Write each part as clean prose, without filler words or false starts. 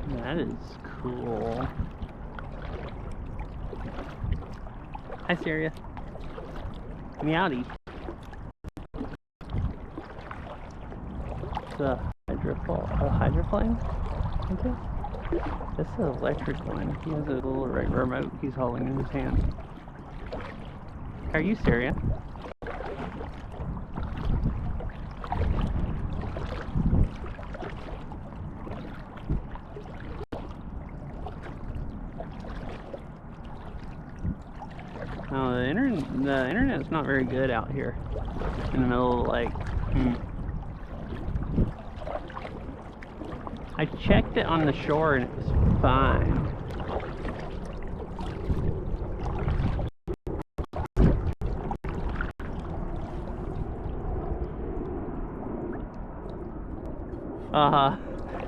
That is cool. Hi, Syria. Meowdy. It's a hydroplane? Okay. This is an electric one. He has a little remote he's holding in his hand. How are you, Syria? Oh, the internet's not very good out here in the middle of the lake. I checked it on the shore and it was fine.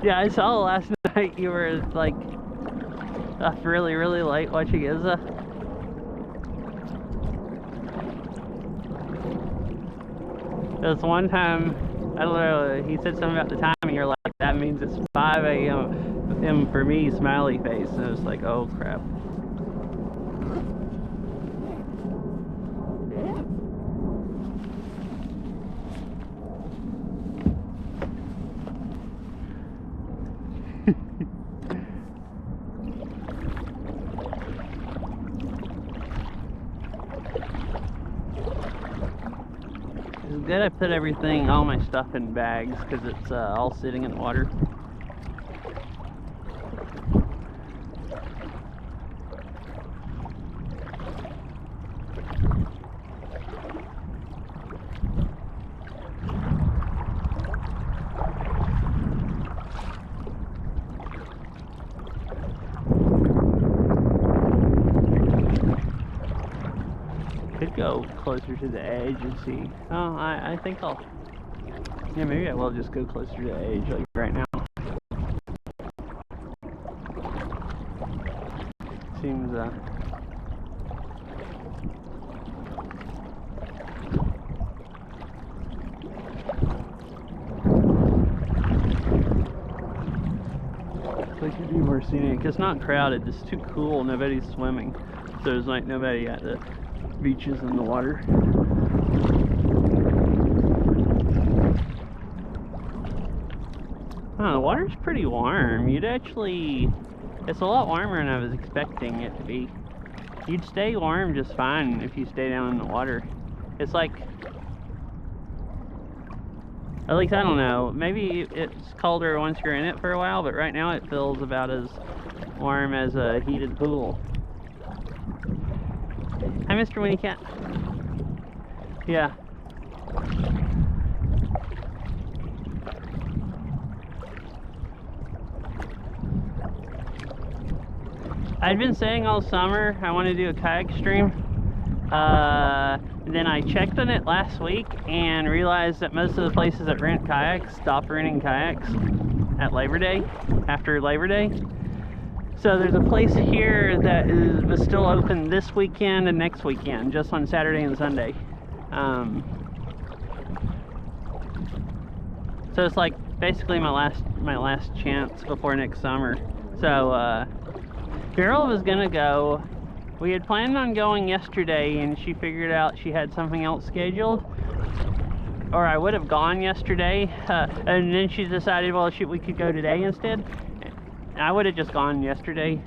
Yeah, I saw last night you were like up really, really late watching Izza. There's one time, I don't know, he said something about the time and you're like, that means it's 5 a.m. for me, smiley face. And it was like, oh crap. It's good I put all my stuff in bags because it's all sitting in the water. Could go closer to the edge and see. Oh, I think yeah, maybe I will just go closer to the edge like right now. Seems like it'd be more scenic. It's not crowded, it's too cool, nobody's swimming. So there's like nobody at the beaches in the water. Oh, the water's pretty warm. It's a lot warmer than I was expecting it to be. You'd stay warm just fine if you stay down in the water. It's like, at least I don't know, maybe it's colder once you're in it for a while, but right now it feels about as warm as a heated pool. Hi, Mr. Winnie Cat. Yeah. I'd been saying all summer I want to do a kayak stream. Then I checked on it last week and realized that most of the places that rent kayaks stopped renting kayaks at Labor Day, after Labor Day. So there's a place here that was still open this weekend and next weekend, just on Saturday and Sunday. So it's like basically my last chance before next summer. So Carol was gonna go. We had planned on going yesterday and she figured out she had something else scheduled. Or I would have gone yesterday, and then she decided, well, we could go today instead. I would have just gone yesterday.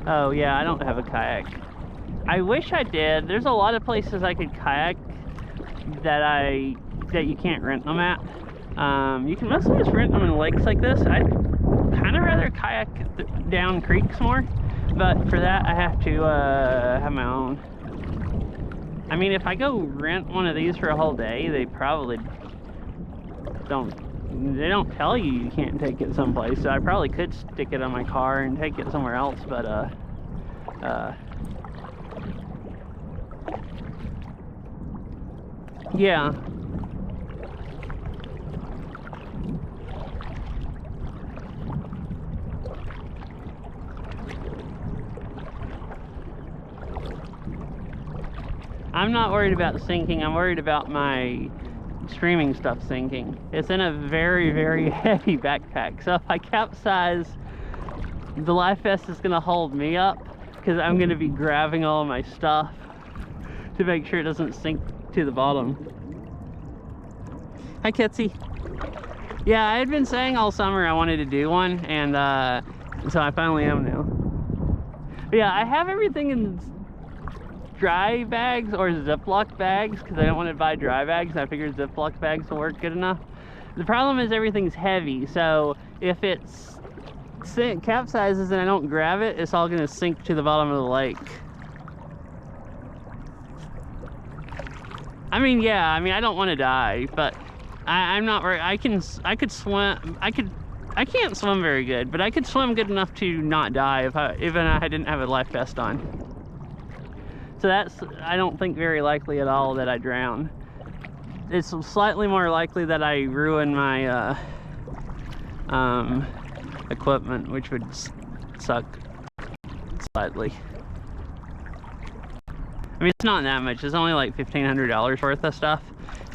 Oh yeah, I don't have a kayak. I wish I did. There's a lot of places I could kayak that you can't rent them at. You can mostly just rent them in lakes like this. I'd kind of rather kayak down creeks more, but for that I have to have my own. I mean, if I go rent one of these for a whole day, they probably they don't tell you can't take it someplace, so I probably could stick it on my car and take it somewhere else, but yeah. I'm not worried about sinking. I'm worried about my streaming stuff sinking. It's in a very, very heavy backpack. So if I capsize, the life vest is gonna hold me up because I'm gonna be grabbing all my stuff to make sure it doesn't sink to the bottom. Hi, Kitsy. Yeah, I had been saying all summer I wanted to do one, and so I finally am now. But yeah, I have everything in dry bags or Ziploc bags because I don't want to buy dry bags. I figured Ziploc bags will work good enough. The problem is everything's heavy, so if it's capsizes and I don't grab it, it's all gonna sink to the bottom of the lake. I mean, yeah, I mean, I don't want to die, but I'm not worried. I could swim. I can't swim very good, but I could swim good enough to not die if I didn't have a life vest on. So that's, I don't think, very likely at all that I drown. It's slightly more likely that I ruin my equipment, which would suck slightly. I mean, it's not that much. It's only like $1,500 worth of stuff.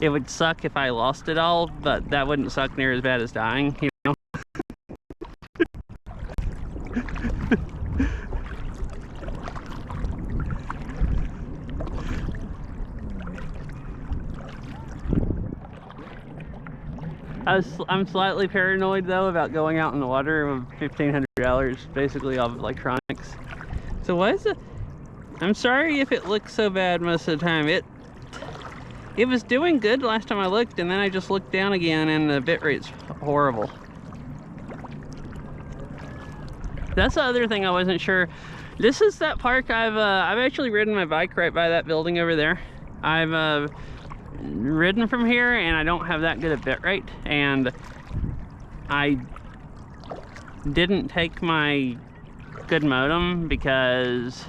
It would suck if I lost it all, but that wouldn't suck near as bad as dying, you know? I'm slightly paranoid though about going out in the water with $1,500 basically off electronics. So why is it? I'm sorry if it looks so bad most of the time. It was doing good last time I looked, and then I just looked down again and the bitrate's horrible. That's the other thing I wasn't sure. This is that park I've actually ridden my bike right by that building over there. I've ridden from here and I don't have that good a bitrate, and I didn't take my good modem because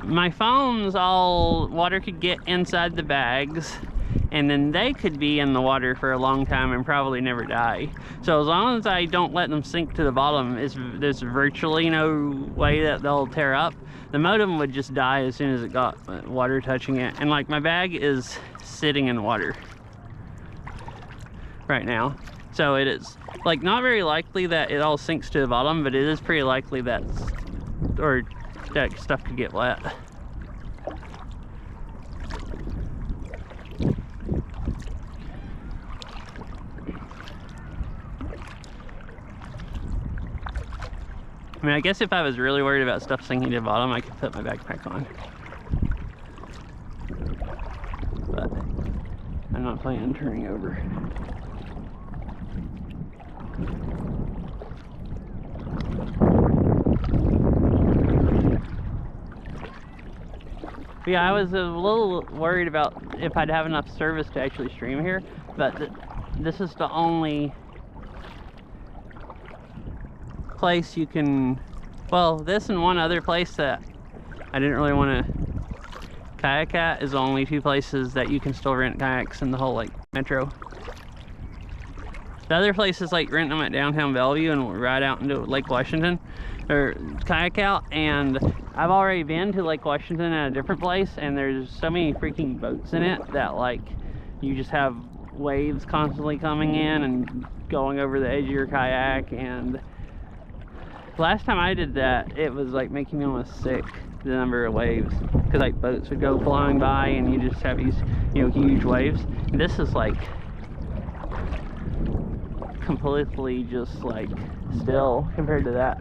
my phones, all water could get inside the bags and then they could be in the water for a long time and probably never die. So as long as I don't let them sink to the bottom, there's virtually no way that they'll tear up. The modem would just die as soon as it got water touching it. And like, my bag is sitting in water right now. So it is like not very likely that it all sinks to the bottom, but it is pretty likely that stuff could get wet. I mean, I guess if I was really worried about stuff sinking to the bottom, I could put my backpack on. But I'm not planning on turning over. But yeah, I was a little worried about if I'd have enough service to actually stream here, but this is the only place you can, well, this and one other place that I didn't really want to kayak at is the only two places that you can still rent kayaks in the whole like metro. The other place is like renting them at downtown Bellevue and ride out into Lake Washington or kayak out, and I've already been to Lake Washington at a different place, and there's so many freaking boats in it that like you just have waves constantly coming in and going over the edge of your kayak. And last time I did that, it was like making me almost sick, the number of waves, because like boats would go flying by and you just have these, you know, huge waves. And this is like completely just like still compared to that.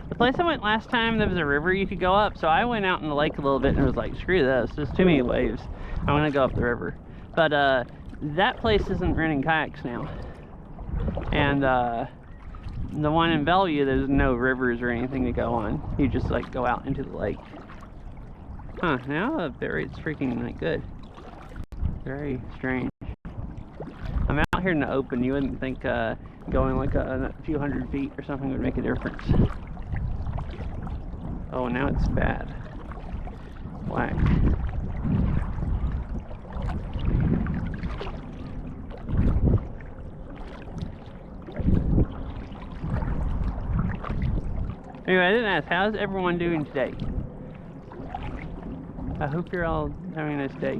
The place I went last time, there was a river you could go up, so I went out in the lake a little bit and was like, screw this, there's too many waves, I want to go up the river. But that place isn't renting kayaks now, and the one in Bellevue, there's no rivers or anything to go on. You just like go out into the lake. Huh, now the bitrate's freaking like good. Very strange. I'm out here in the open. You wouldn't think going like a few hundred feet or something would make a difference. Oh, now it's bad. Black. Anyway, I didn't ask, how's everyone doing today? I hope you're all having a nice day.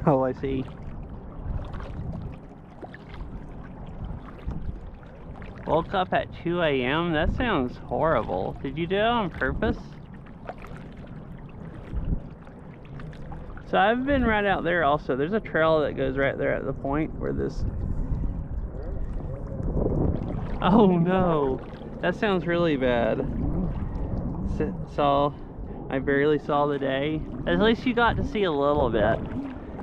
Oh, I see. Woke up at 2 a.m.? That sounds horrible. Did you do it on purpose? So I've been right out there also. There's a trail that goes right there at the point where this... Oh no! That sounds really bad. I barely saw the day. At least you got to see a little bit.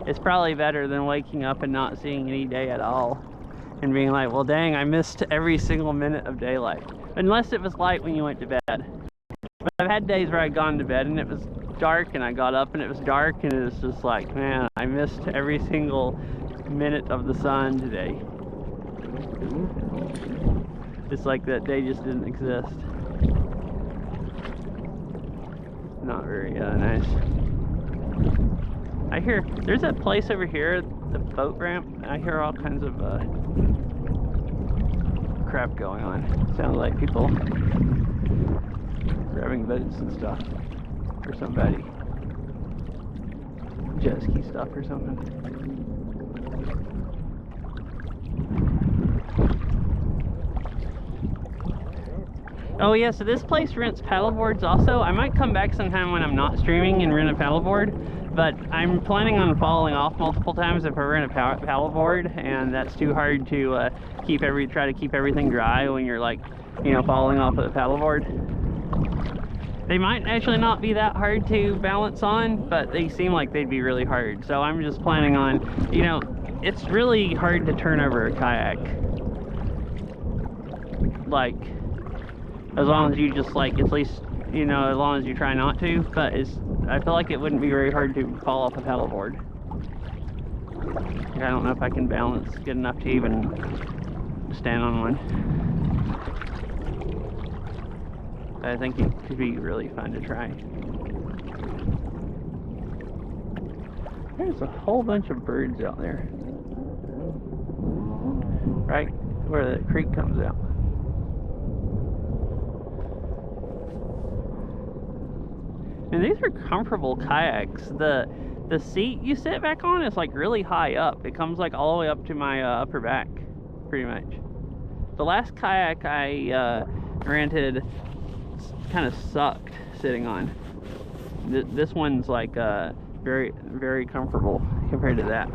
It's probably better than waking up and not seeing any day at all and being like, well dang, I missed every single minute of daylight. Unless it was light when you went to bed. But I've had days where I'd gone to bed and it was dark and I got up and it was dark and it was just like, man, I missed every single minute of the sun today. It's like that day just didn't exist. Not very nice. I hear there's that place over here, the boat ramp. I hear all kinds of crap going on. Sounds like people grabbing boats and stuff, or somebody jet ski stuff or something. Oh yeah, so this place rents paddleboards also. I might come back sometime when I'm not streaming and rent a paddleboard, but I'm planning on falling off multiple times if I rent a paddleboard, and that's too hard to try to keep everything dry when you're like, you know, falling off of the paddleboard. They might actually not be that hard to balance on, but they seem like they'd be really hard. So I'm just planning on, you know, it's really hard to turn over a kayak. Like, as long as you just like, at least, you know, as long as you try not to, but I feel like it wouldn't be very hard to fall off a paddleboard. I don't know if I can balance good enough to even stand on one. But I think it could be really fun to try. There's a whole bunch of birds out there. Right where the creek comes out. And these are comfortable kayaks. The seat you sit back on is like really high up. It comes like all the way up to my upper back, pretty much. The last kayak I rented kind of sucked sitting on. This one's like very, very comfortable compared to that.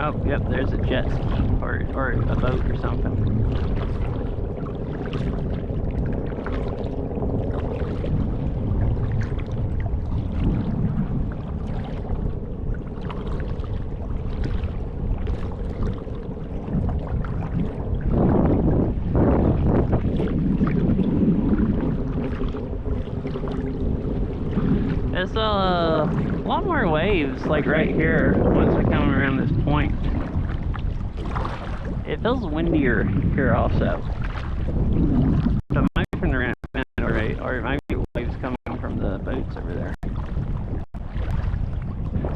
Oh, yep, there's a jet ski or a boat or something. There's a lot more waves, like right here, once we come around this point. It feels windier here also. So it might be from the ramp, or it might be waves coming from the boats over there.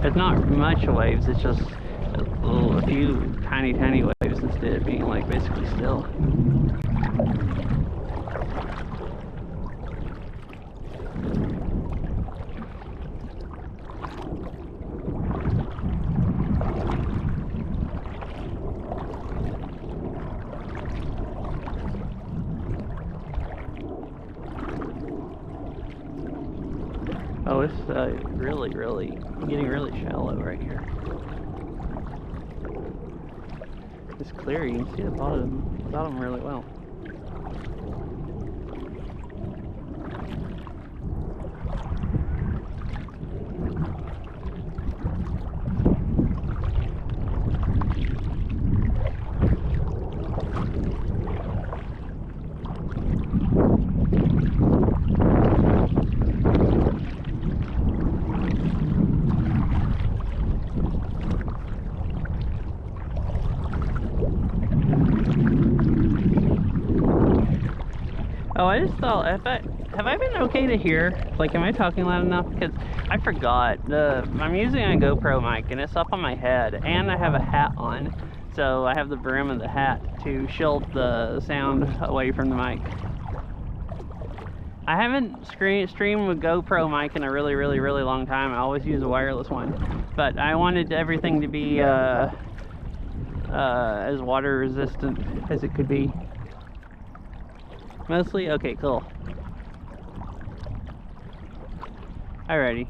It's not much waves, it's just a few tiny waves instead of being like basically still. it's really getting really shallow right here. It's clear, you can see the bottom really well. Oh, I just thought, have I been okay to hear? Like, am I talking loud enough? Because I forgot, I'm using a GoPro mic and it's up on my head, and I have a hat on, so I have the brim of the hat to shield the sound away from the mic. I haven't streamed with GoPro mic in a really long time. I always use a wireless one, but I wanted everything to be as water resistant as it could be. Mostly? Okay, cool. Alrighty.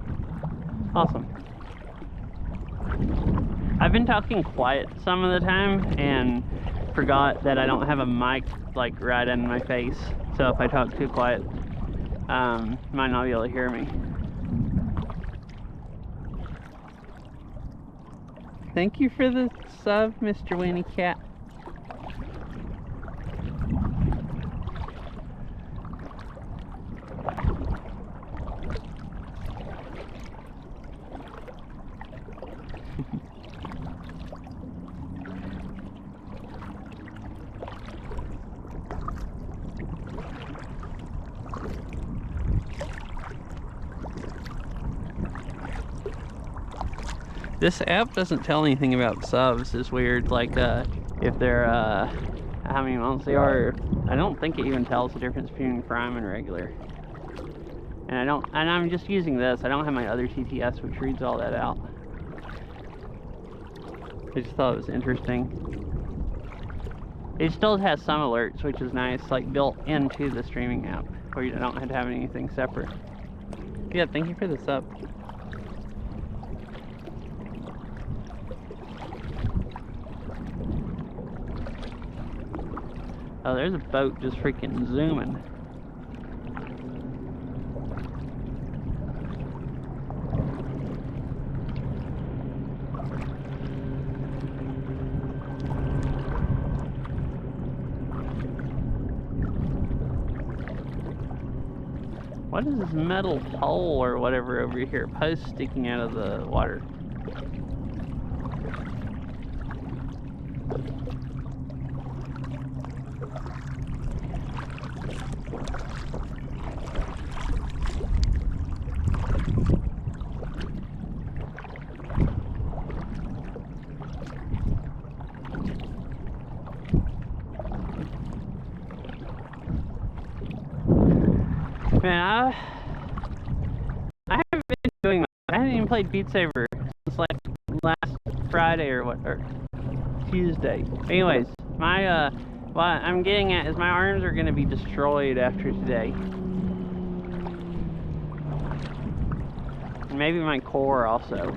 Awesome. I've been talking quiet some of the time and forgot that I don't have a mic like right in my face. So if I talk too quiet, you might not be able to hear me. Thank you for the sub, Mr. Winnie Cat. This app doesn't tell anything about subs. It's weird, like if they're how many months they are. I don't think it even tells the difference between prime and regular. And I'm just using this. I don't have my other TTS which reads all that out. I just thought it was interesting. It still has some alerts, which is nice, like built into the streaming app, where you don't have to have anything separate. Yeah, thank you for the sub. Oh, there's a boat just freaking zooming. What is this metal pole or whatever over here? Post sticking out of the water. Man, I haven't been doing much. I haven't even played Beat Saber since like last Friday or Tuesday. Anyways, my what I'm getting at is my arms are gonna be destroyed after today. And maybe my core also.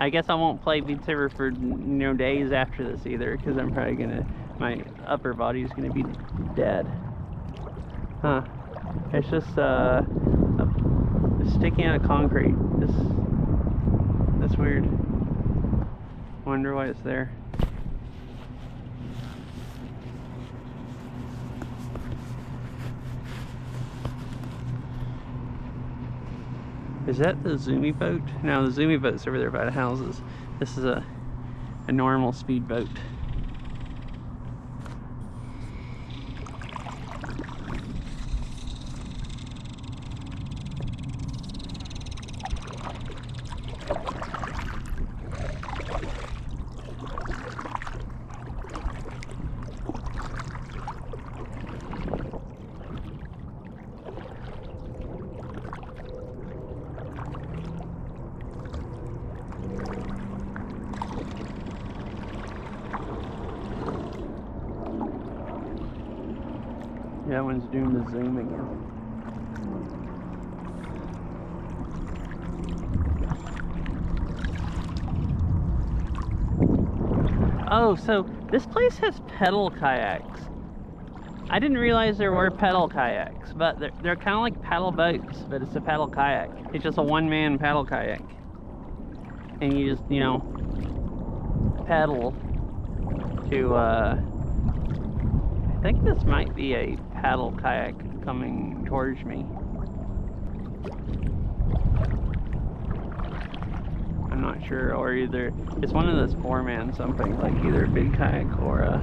I guess I won't play Beat Saber for days after this either, because I'm probably my upper body is gonna be dead. Huh? It's just sticking out of concrete. That's weird. Wonder why it's there. Is that the zoomy boat? No, the zoomy boat's over there by the houses. This is a normal speed boat. That one's doing the zoom again. Oh, so this place has pedal kayaks. I didn't realize there were pedal kayaks, but they're kind of like paddle boats, but it's a paddle kayak. It's just a one-man paddle kayak. And you just, you know, paddle to, I think this might be a paddle kayak coming towards me. I'm not sure, or either it's one of those four-man something, like either a big kayak or a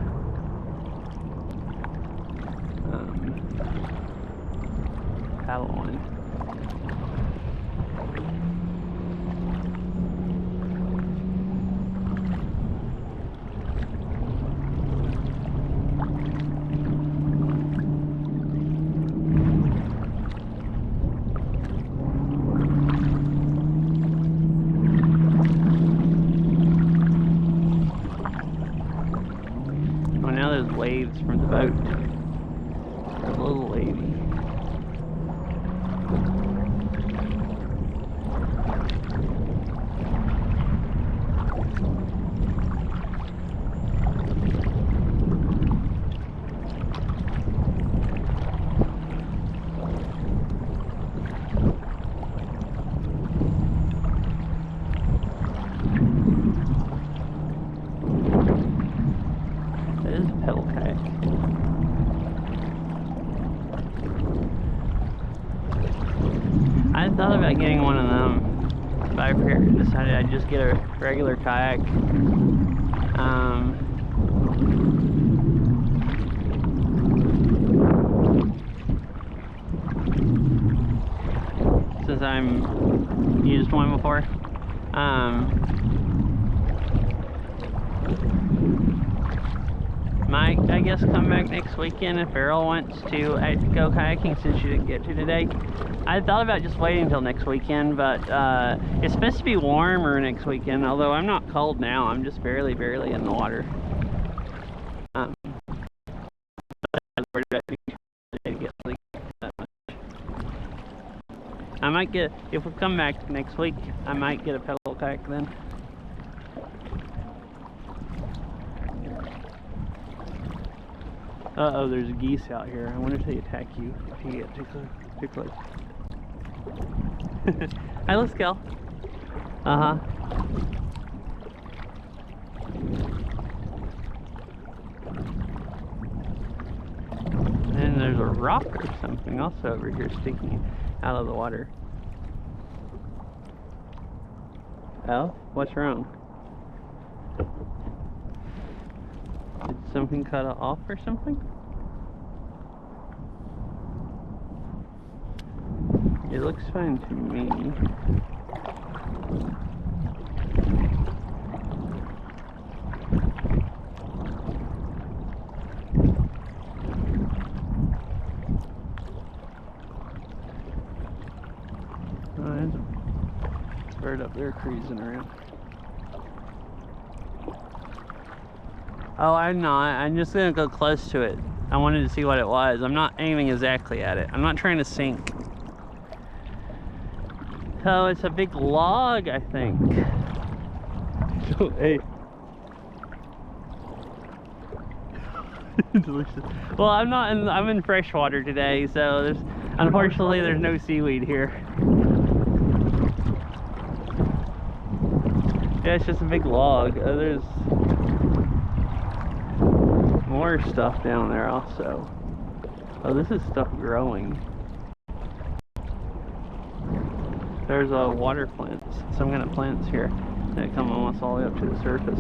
paddle one. Oh, now there's waves from the boat. A little wavy. That is a pedal kayak. I thought about getting one of them, but I decided I'd just get a regular kayak. Since I'm used one before. Might, I guess, come back next weekend if Errol wants to go kayaking since you didn't get to today. I thought about just waiting until next weekend, but it's supposed to be warmer next weekend, although I'm not cold now. I'm just barely in the water. I might get, if we come back next week, I might get a pedal kayak then. Uh-oh, there's geese out here. I wonder if they attack you if you get too close. Hi, let's go. Uh-huh. And there's a rock or something also over here sticking out of the water. Oh, what's wrong? Did something cut off or something? It looks fine to me. Oh, there's a bird up there cruising around. Oh, I'm not. I'm just gonna go close to it. I wanted to see what it was. I'm not aiming exactly at it. I'm not trying to sink. Oh, it's a big log, I think. So, hey. Delicious. Well, I'm in freshwater today, so unfortunately there's no seaweed here. Yeah, it's just a big log. There's more stuff down there also. Oh, this is stuff growing. There's water plants, some kind of plants here that come almost all the way up to the surface.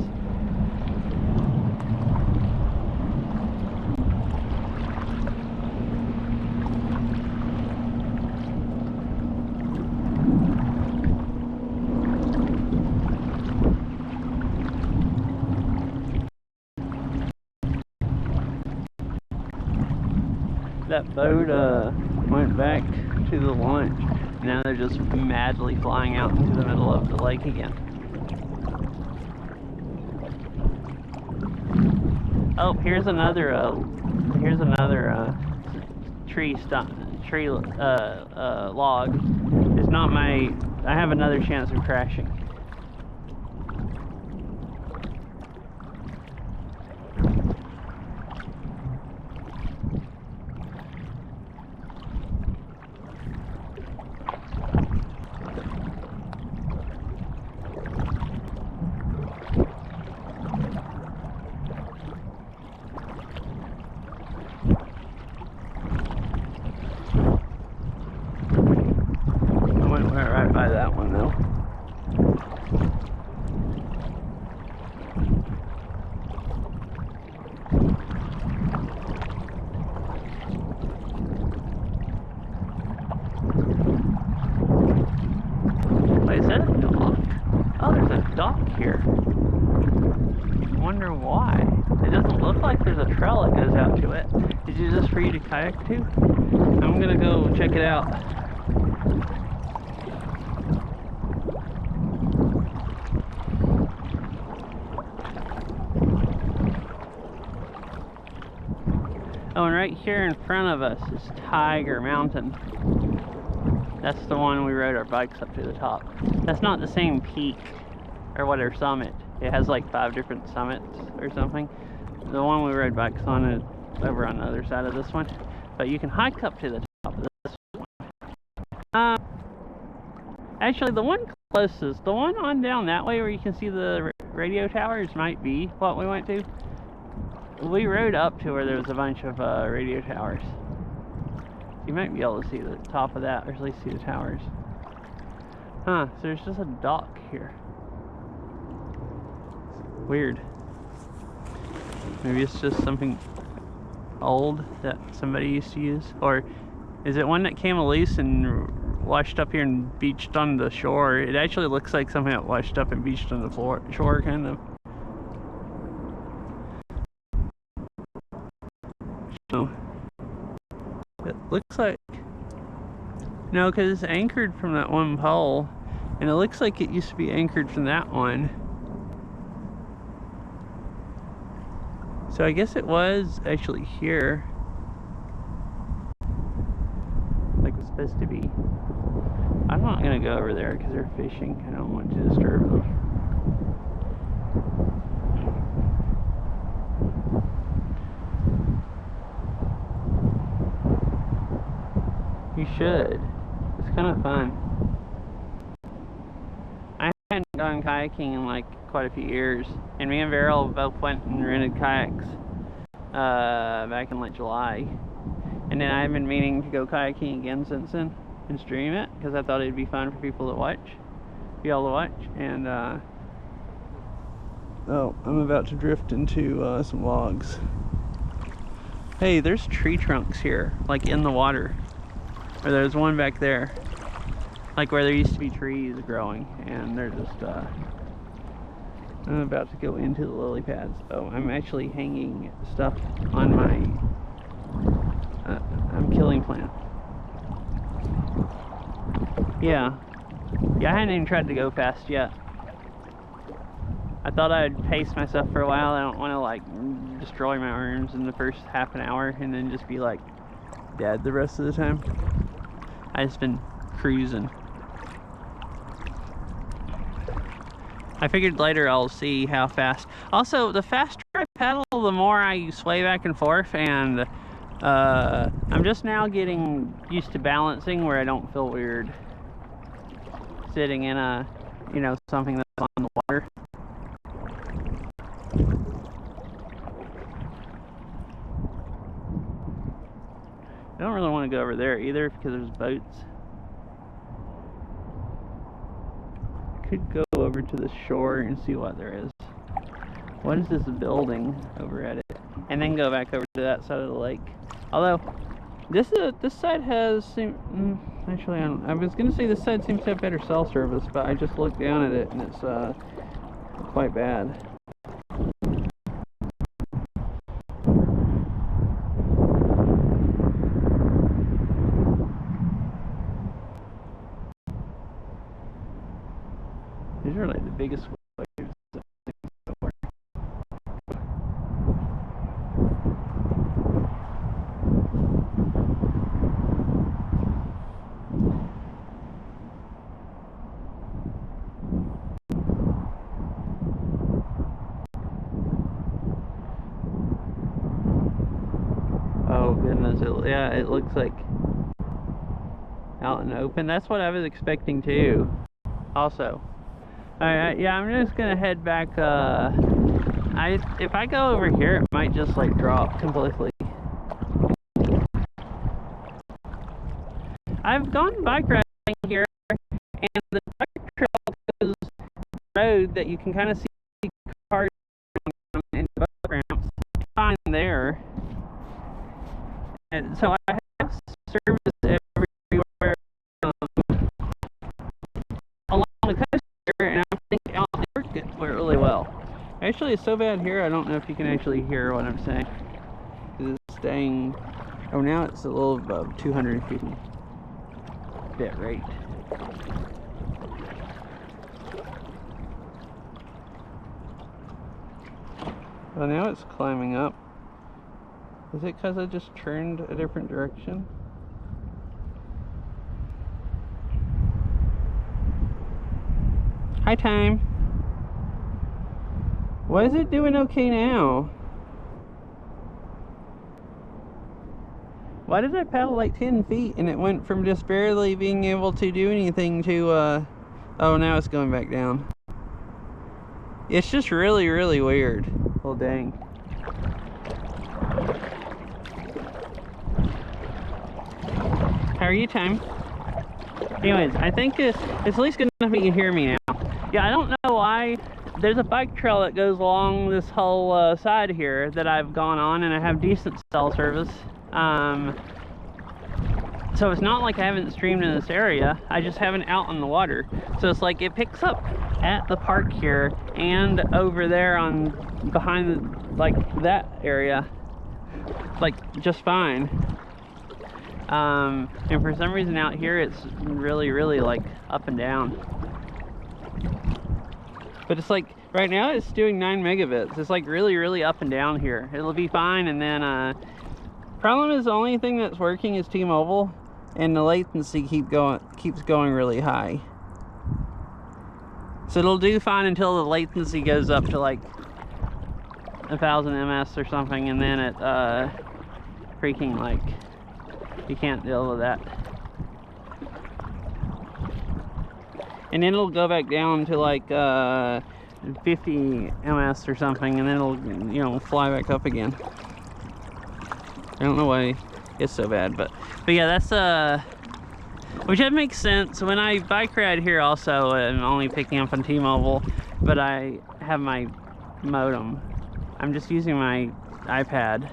That boat went back to the launch. Now they're just madly flying out into the middle of the lake again. Oh, here's another log is not my. I have another chance of crashing. Right by that one though. Wait, is that a dock? Oh, there's a dock here. I wonder why. It doesn't look like there's a trail that goes out to it. Is it just for you to kayak to? I'm gonna go check it out. Oh, and right here in front of us is Tiger Mountain. That's the one we rode our bikes up to the top. That's not the same peak, or whatever summit. It has like 5 different summits or something. The one we rode bikes on is over on the other side of this one. But you can hike up to the top of this one. Actually, the one closest, the one on down that way where you can see the radio towers might be what we went to. We rode up to where there was a bunch of radio towers. You might be able to see the top of that, or at least see the towers. Huh, so there's just a dock here. It's weird. Maybe it's just something old that somebody used to use. Or is it one that came loose and washed up here and beached on the shore? It actually looks like something that washed up and beached on the shore, kind of. It looks like, no, because it's anchored from that one pole, and it looks like it used to be anchored from that one. So I guess it was actually here, like it was supposed to be. I'm not gonna go over there because they're fishing. I don't want to disturb them. You should. It's kind of fun. I hadn't gone kayaking in like quite a few years, and me and Veril both went and rented kayaks back in like July, and then I've been meaning to go kayaking again since then and stream it because I thought it'd be fun for people to watch, be able to watch. And oh, I'm about to drift into some logs. Hey, there's tree trunks here, like in the water. Or there's one back there, like where there used to be trees growing, and they're just, I'm about to go into the lily pads. Oh, I'm actually hanging stuff on my, I'm killing plant. Yeah, I hadn't even tried to go fast yet. I thought I'd pace myself for a while. I don't want to like destroy my arms in the first half an hour and then just be like dead the rest of the time. I just been cruising. I figured later I'll see how fast. Also, the faster I pedal, the more I sway back and forth, and I'm just now getting used to balancing where I don't feel weird sitting in a, you know, something that's on the water. I don't really want to go over there either because there's boats. I could go over to the shore and see what there is. What is this building over at it? And then go back over to that side of the lake. Although this side has actually I was gonna say this side seems to have better cell service, but I just looked down at it and it's quite bad. These are like the biggest waves. So yeah, it looks like out in the open. That's what I was expecting too. Also, alright, yeah, I'm just gonna head back. If I go over here, it might just like drop completely. I've gone bike riding here, and the bike trail goes road that you can kind of see cars and bike ramps. Fine there, and so I have service everywhere along the coast here, and I think it worked really well. Actually, it's so bad here, I don't know if you can actually hear what I'm saying. It's staying. Oh, now it's a little above 250 bit rate. Well, now it's climbing up. Is it because I just turned a different direction? Hi, time. Why is it doing okay now? Why did I paddle like 10 feet and it went from just barely being able to do anything to, oh, now it's going back down. It's just really, really weird. Well, dang. How are you, time? Anyways, I think it's at least good enough you can hear me now. Yeah, I don't know why. There's a bike trail that goes along this whole side here that I've gone on, and I have decent cell service. So it's not like I haven't streamed in this area, I just haven't out on the water. So it's like it picks up at the park here and over there on behind like that area, like just fine. And for some reason out here it's really, really like up and down. But it's like right now it's doing 9 megabits. It's like really, really up and down here. It'll be fine, and then problem is the only thing that's working is T-Mobile, and the latency keeps going really high. So it'll do fine until the latency goes up to like 1000 ms or something, and then it freaking like you can't deal with that. And then it'll go back down to like 50 ms or something, and then it'll, you know, fly back up again. I don't know why it's so bad, but yeah, that's which that makes sense. When I bike ride here also, I'm only picking up on T-Mobile, but I have my modem. I'm just using my iPad,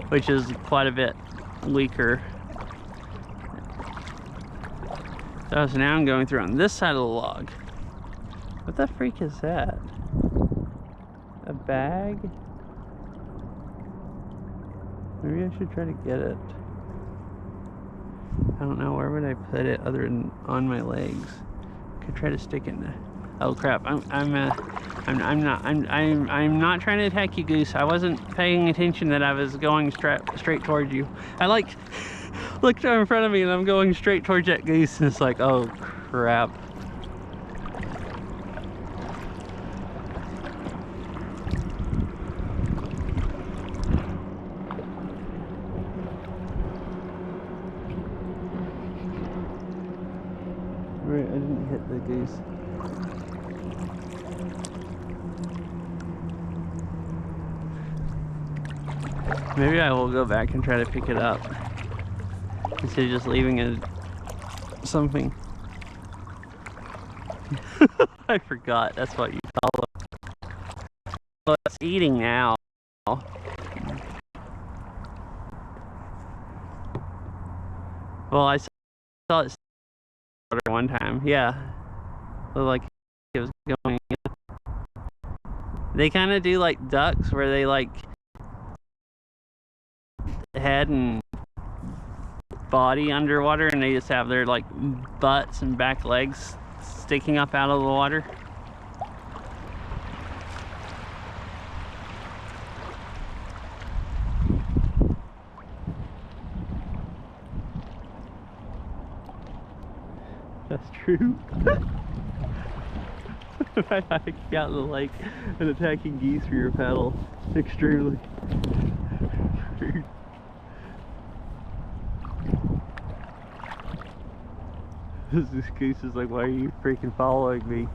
which is quite a bit weaker. So now I'm going through on this side of the log. What the freak is that? A bag? Maybe I should try to get it. I don't know, where would I put it other than on my legs? Could try to stick it in the... Oh crap! I'm not trying to attack you, Goose. I wasn't paying attention that I was going straight towards you. I like looked in front of me and I'm going straight towards that goose, and it's like, oh crap. Right, I didn't hit the goose. Maybe I will go back and try to pick it up instead of just leaving it something. I forgot, that's what you call it. Oh, it's eating now. Well, I saw it one time, yeah. Looked like it was going in. They kind of do like ducks, where they like head and body underwater, and they just have their like butts and back legs sticking up out of the water. That's true. by hiking out in the lake and attacking geese for your paddle. Extremely rude. This goose is like, why are you freaking following me?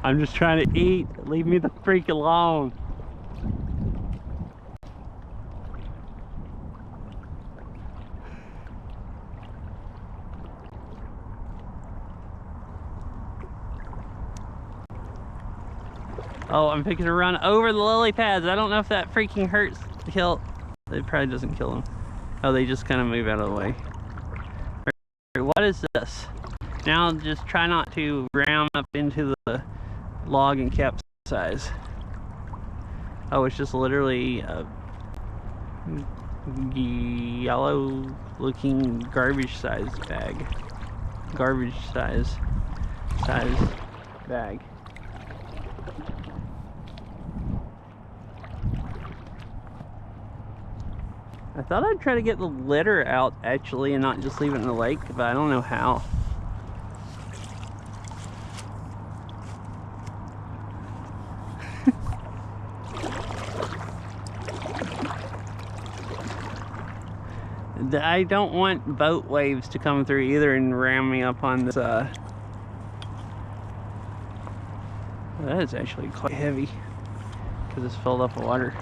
I'm just trying to eat. Leave me the freak alone. Oh, I'm picking a run over the lily pads. I don't know if that freaking hurts to kill. It probably doesn't kill them. Oh, they just kind of move out of the way. What is this? Now just try not to ram up into the log and capsize. Oh, it's just literally a yellow looking garbage size bag. Garbage size bag. I thought I'd try to get the litter out actually and not just leave it in the lake, but I don't know how. I don't want boat waves to come through either and ram me up on this. That is actually quite heavy because it's filled up with water.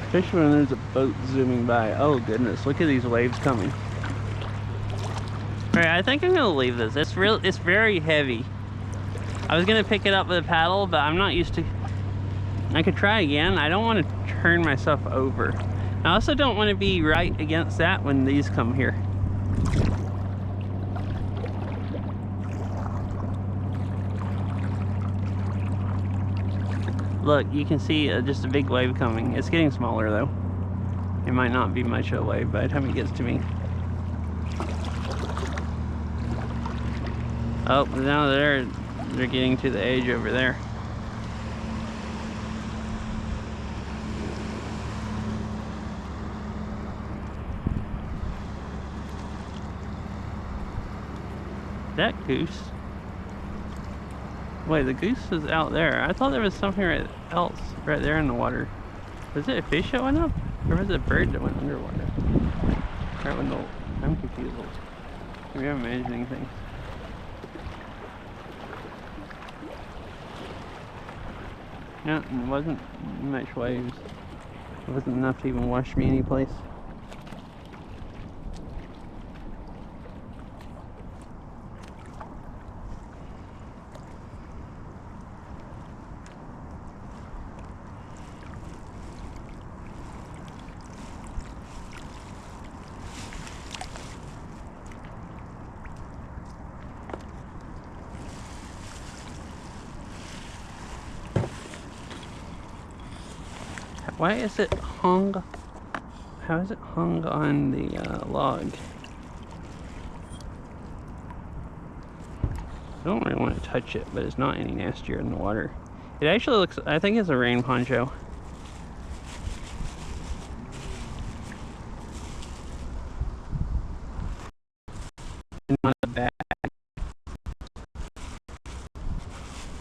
Especially when there's a boat zooming by. Oh goodness, look at these waves coming. Alright, I think I'm gonna leave this. It's very heavy. I was gonna pick it up with a paddle, but I'm not used to. I could try again. I don't want to turn myself over. I also don't want to be right against that when these come here. Look, you can see just a big wave coming. It's getting smaller though. It might not be much of a wave by the time it gets to me. Oh, now they're getting to the edge over there. That goose. Wait, the goose is out there. I thought there was something else right there in the water. Was it a fish that went up? Or was it a bird that went underwater? I'm confused. Maybe I'm imagining things. No, it wasn't much waves. It wasn't enough to even wash me any place. Why is it hung? How is it hung on the log? I don't really want to touch it, but it's not any nastier in the water. It actually looks, I think it's a rain poncho. Not a bag.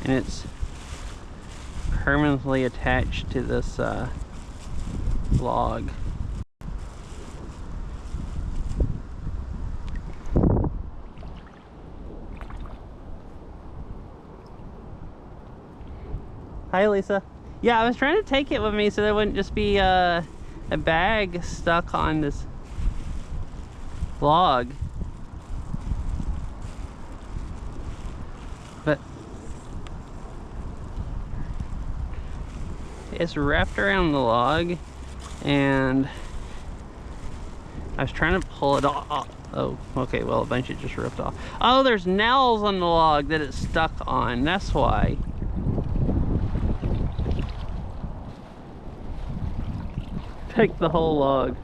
And it's permanently attached to this log. Hi, Lisa. Yeah, I was trying to take it with me so there wouldn't just be a bag stuck on this log. But it's wrapped around the log, and I was trying to pull it off. Oh, okay, well, a bunch of it just ripped off. Oh, there's nails on the log that it's stuck on. That's why. Take the whole log.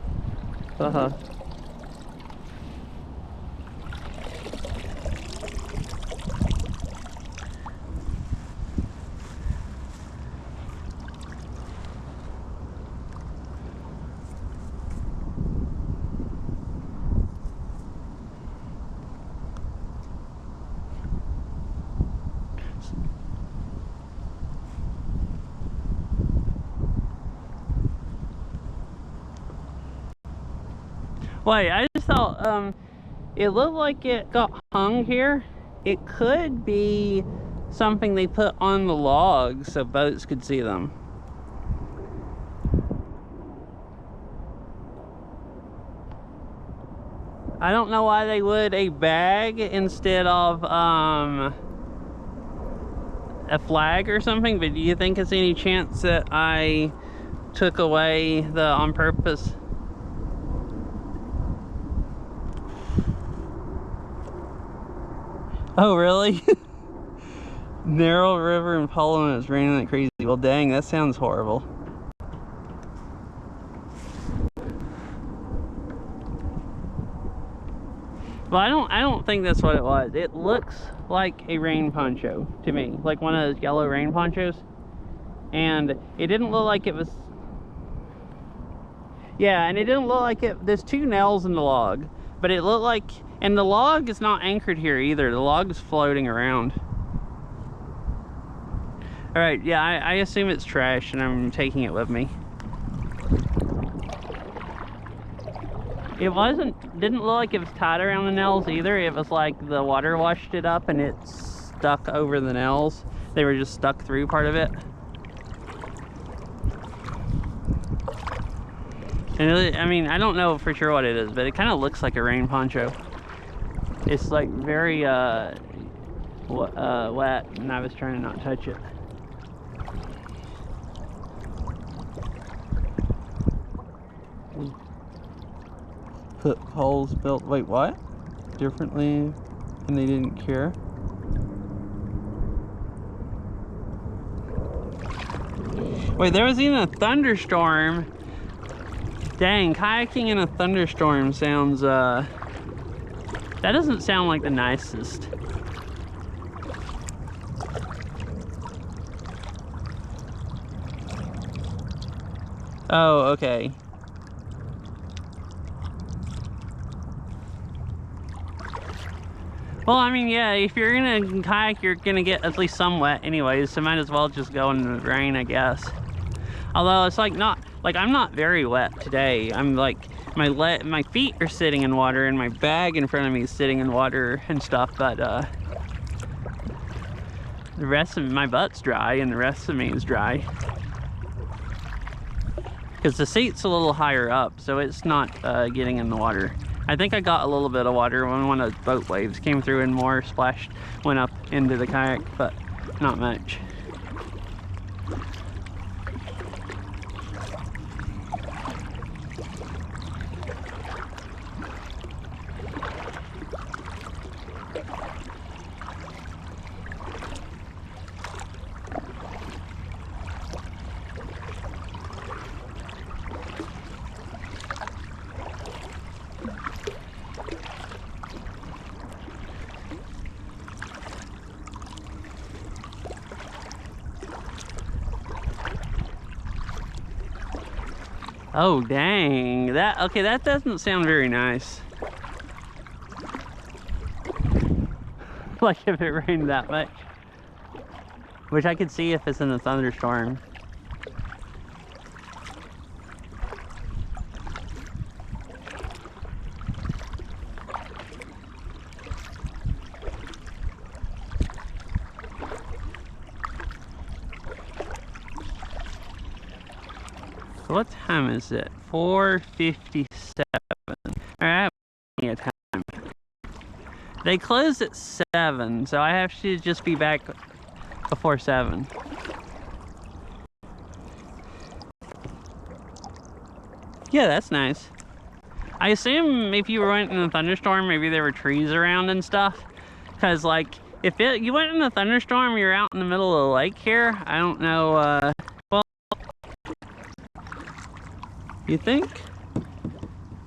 Wait, I just thought, it looked like it got hung here. It could be something they put on the logs so boats could see them. I don't know why they would a bag instead of a flag or something, but do you think it's any chance that I took away the on purpose? Oh, really? Narrow river in Polo and it's raining like crazy. Well, dang, that sounds horrible. Well, I don't think that's what it was. It looks like a rain poncho to me, like one of those yellow rain ponchos. And it didn't look like it was. Yeah, and it didn't look like it. There's 2 nails in the log, but it looked like, and the log is not anchored here either. The log is floating around. All right, yeah, I assume it's trash, and I'm taking it with me. It didn't look like it was tied around the nails either. It was like the water washed it up and it stuck over the nails. They were just stuck through part of it. And I mean, I don't know for sure what it is, but it kind of looks like a rain poncho. It's like very wet, and I was trying to not touch it. Put holes built, wait, what? Differently, and they didn't care. Wait, there was even a thunderstorm. Dang, kayaking in a thunderstorm sounds, that doesn't sound like the nicest. Oh, okay. Well, I mean, yeah, if you're gonna kayak, you're gonna get at least some wet anyways, so might as well just go in the rain, I guess. Although it's like not, like I'm not very wet today. I'm like, my feet are sitting in water and my bag in front of me is sitting in water and stuff, but the rest of my butt's dry and the rest of me is dry. Because the seat's a little higher up, so it's not getting in the water. I think I got a little bit of water when one of the boat waves came through and more splashed, went up into the kayak, but not much. Oh, dang. Okay, that doesn't sound very nice. Like if it rained that much. Which I could see if it's in a thunderstorm. So what time is it? 4:57. Alright, plenty of time. They close at 7, so I have to just be back before 7. Yeah, that's nice. I assume if you went in a thunderstorm, maybe there were trees around and stuff. Because, like, if you went in a thunderstorm, you're out in the middle of the lake here. I don't know, well, you think?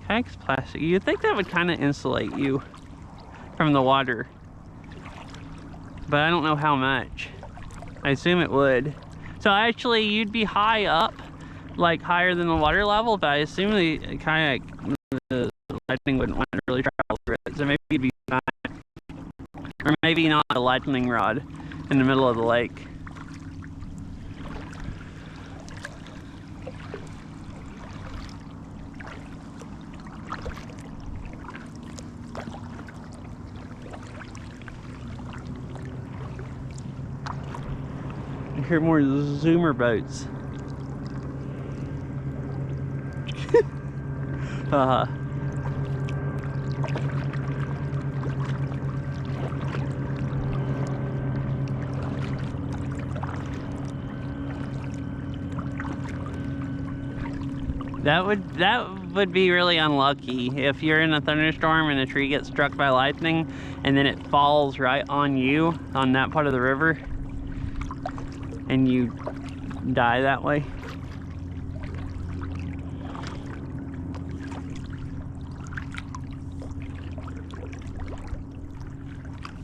Kayak's plastic. You'd think that would kind of insulate you from the water. But I don't know how much. I assume it would. So actually, you'd be high up, like higher than the water level, but I assume the kayak, the lightning wouldn't want to really travel through it. So maybe you'd be fine. Or maybe not a lightning rod in the middle of the lake. hear more zoomer boats. That would be really unlucky if you're in a thunderstorm and a tree gets struck by lightning and then it falls right on you on that part of the river and you die that way.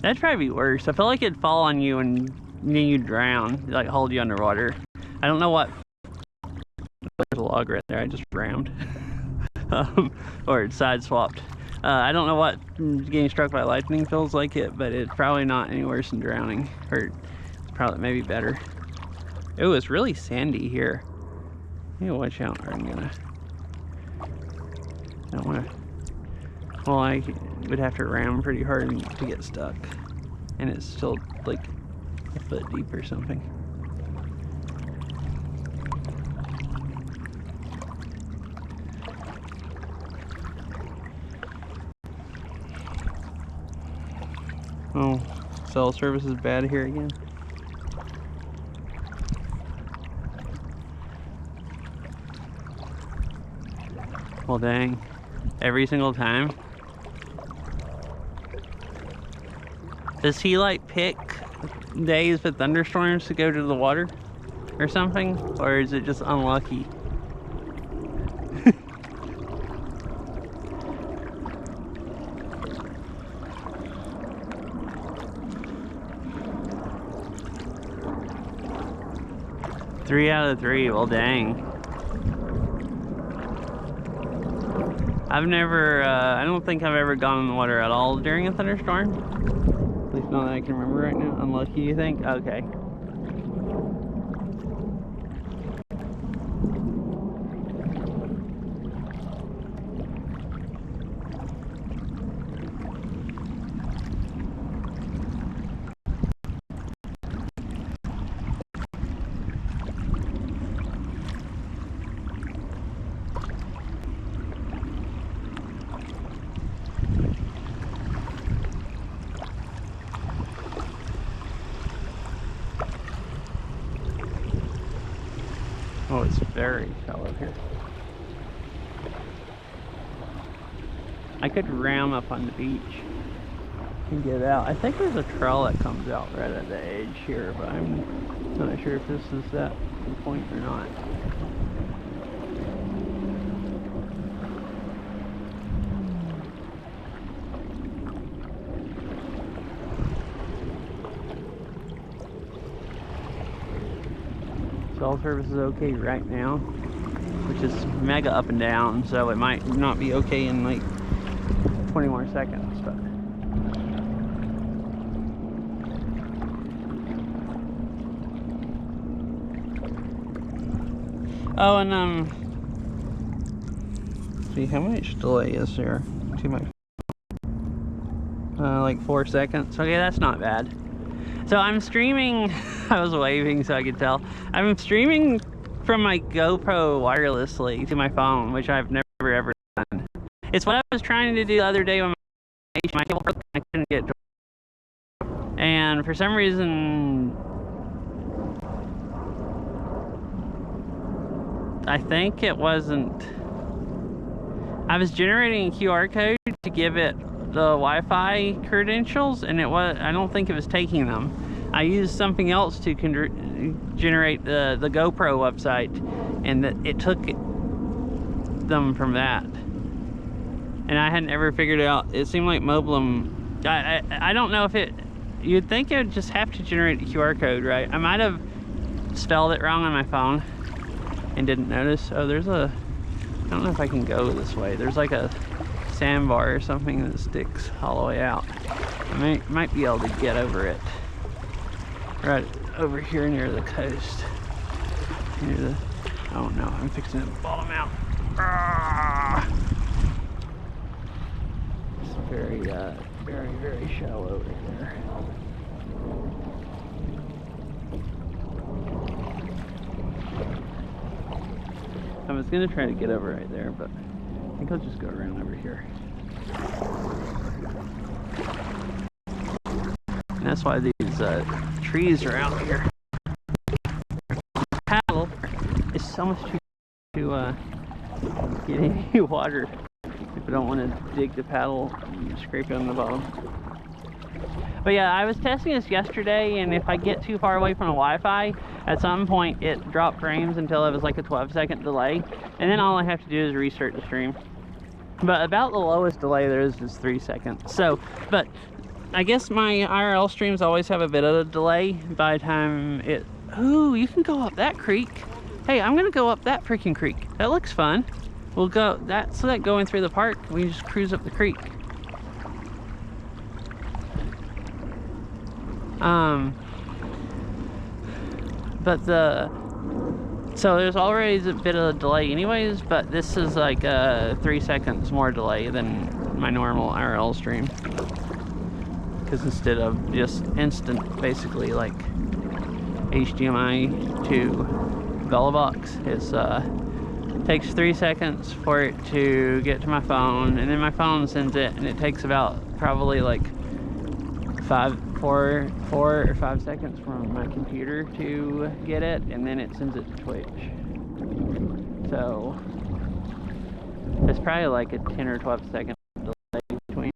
That'd probably be worse. I feel like it'd fall on you and then you'd drown, like hold you underwater. I don't know what. There's a log right there. I just rammed. Or it side swapped. I don't know what getting struck by lightning feels like it, but it's probably not any worse than drowning. Or it's probably maybe better. Oh, it's really sandy here. I need to watch out or I'm gonna. I don't wanna. Well, I would have to ram pretty hard to get stuck. And it's still like a foot deep or something. Oh, cell service is bad here again. Well, dang. Every single time. Does he like pick days with thunderstorms to go to the water or something? Or is it just unlucky? Three out of three, well dang. I've never, I don't think I've ever gone in the water at all during a thunderstorm. At least not that I can remember right now. Unlucky, you think? Okay. Oh, it's very shallow here. I could ram up on the beach and get out. I think there's a trail that comes out right at the edge here, but I'm not sure if this is that point or not. Cell service is okay right now, which is mega up and down, so it might not be okay in like 20 more seconds, but oh, and see how much delay is there? Too much. Like 4 seconds. Okay, that's not bad. So I'm streaming. I was waving so I could tell. I'm streaming from my GoPro wirelessly to my phone, which I've never ever done. It's what I was trying to do the other day when my cable broke and I couldn't get to it. And for some reason, I think it wasn't. I was generating a QR code to give it the Wi-Fi credentials, and I don't think it was taking them. I used something else to generate the GoPro website, and it took them from that. And I hadn't ever figured it out. It seemed like Moblem, I don't know if you'd think it would just have to generate a QR code, right? I might have spelled it wrong on my phone and didn't notice. Oh, I don't know if I can go this way. There's like a sandbar or something that sticks all the way out. I might be able to get over it. Right over here near the coast. Oh no, I'm fixing to bottom out. It's very, very shallow right there. I was gonna try to get over right there, but I think I'll just go around over here. And that's why these trees are out here. Paddle is so much cheaper to get any water if I don't want to dig the paddle and scrape it on the bottom. But yeah, I was testing this yesterday, and if I get too far away from the Wi-Fi, at some point it dropped frames until it was like a 12-second delay, and then all I have to do is restart the stream. But about the lowest delay there is 3 seconds. So, but I guess my IRL streams always have a bit of a delay by the time it... Ooh, you can go up that creek. Hey, I'm gonna go up that freaking creek. That looks fun. We'll go, that's like going through the park. We just cruise up the creek. But so there's already a bit of a delay anyways, but this is like 3 seconds more delay than my normal IRL stream. Because instead of just instant, basically like HDMI to Velobox, it takes 3 seconds for it to get to my phone, and then my phone sends it, and it takes about probably like 4 or 5 seconds from my computer to get it, and then it sends it to Twitch. So it's probably like a 10 or 12 second delay between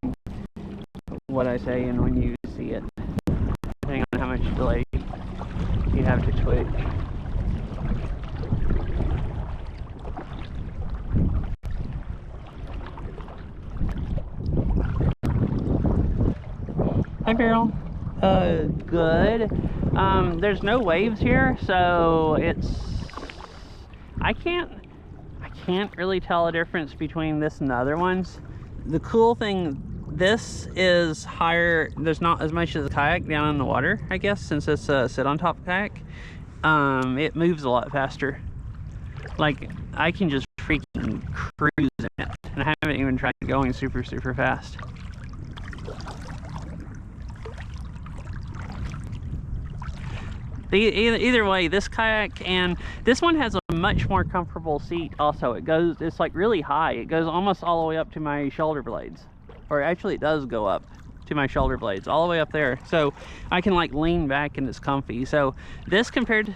what I say and when you see it, depending on how much delay you have to Twitch. Hi, Beryl. Good. There's no waves here, so I can't really tell a difference between this and the other ones. The cool thing, this is higher. There's not as much as a kayak down in the water, I guess, since it's a sit on top kayak. It moves a lot faster. Like, I can just freaking cruise in it, and I haven't even tried going super fast. Either way, this kayak, and this one has a much more comfortable seat also. It's like really high. It goes almost all the way up to my shoulder blades. Or actually it does go up to my shoulder blades, all the way up there. So I can like lean back and it's comfy. So this compared to...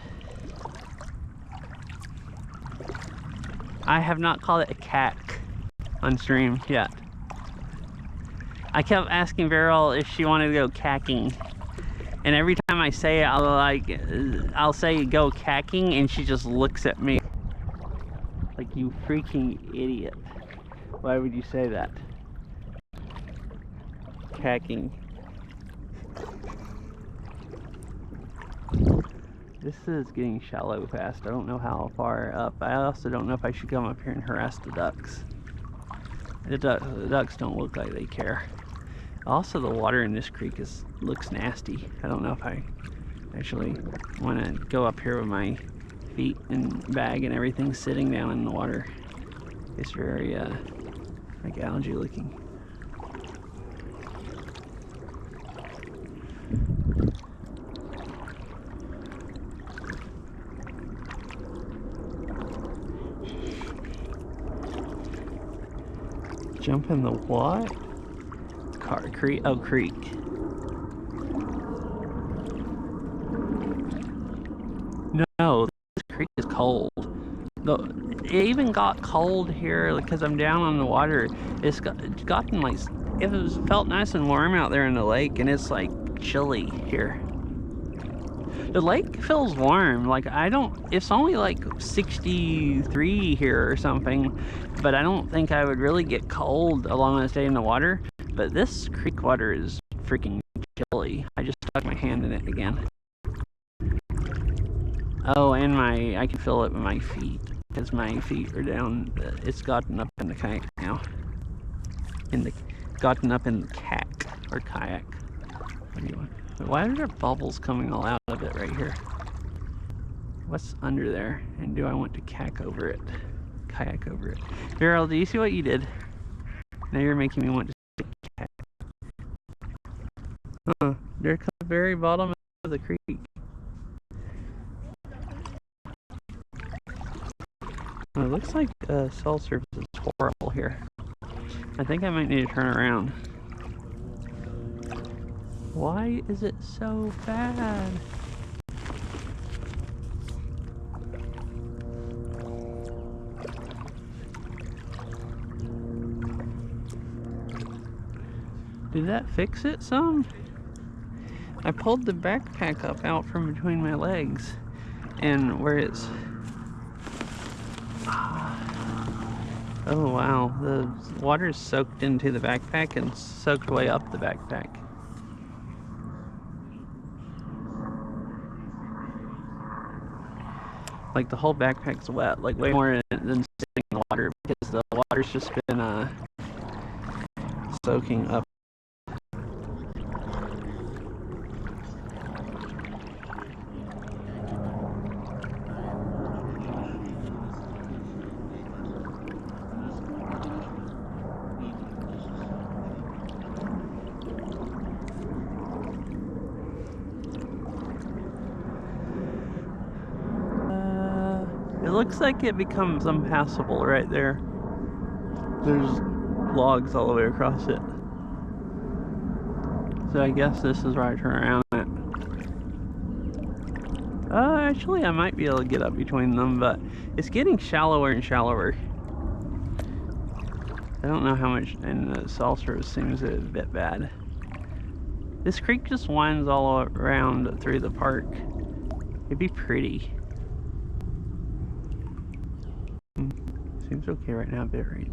I have not called it a kayak on stream yet. I kept asking Beryl if she wanted to go kayaking. And every time I say it, I'll say go kayaking, and she just looks at me like, you freaking idiot. Why would you say that? Kayaking. This is getting shallow fast. I don't know how far up. I also don't know if I should come up here and harass the ducks. The ducks don't look like they care. Also, the water in this creek looks nasty. I don't know if I actually want to go up here with my feet and bag and everything sitting down in the water. It's very like algae looking. Jump in the what? Creek. Oh, creek. No, this creek is cold. It even got cold here because I'm down on the water. It's gotten like, felt nice and warm out there in the lake, and it's like chilly here. The lake feels warm. Like, it's only like 63 here or something, but I don't think I would really get cold along I stay in the water. But this creek water is freaking chilly. I just stuck my hand in it again. Oh, and I can feel it with my feet, because my feet are down. It's gotten up in the kayak now. Gotten up in the kayak, or kayak. What do you want? Why are there bubbles coming all out of it right here? What's under there? And do I want to kayak over it? Kayak over it. Beryl, do you see what you did? Now you're making me want to kayak. There's the very bottom of the creek. It looks like cell service is horrible here. I think I might need to turn around. Why is it so bad? Did that fix it some? I pulled the backpack up out from between my legs, and where it's... Oh wow, the water's soaked into the backpack and soaked way up the backpack. Like the whole backpack's wet, like way more than sitting in the water, because the water's just been soaking up. It looks like it becomes impassable right there. There's logs all the way across it. So I guess this is where I turn around at. Actually I might be able to get up between them, but it's getting shallower and shallower. I don't know how much, and the cell service seems a bit bad. This creek just winds all around through the park. It'd be pretty. Seems okay right now, bit rate.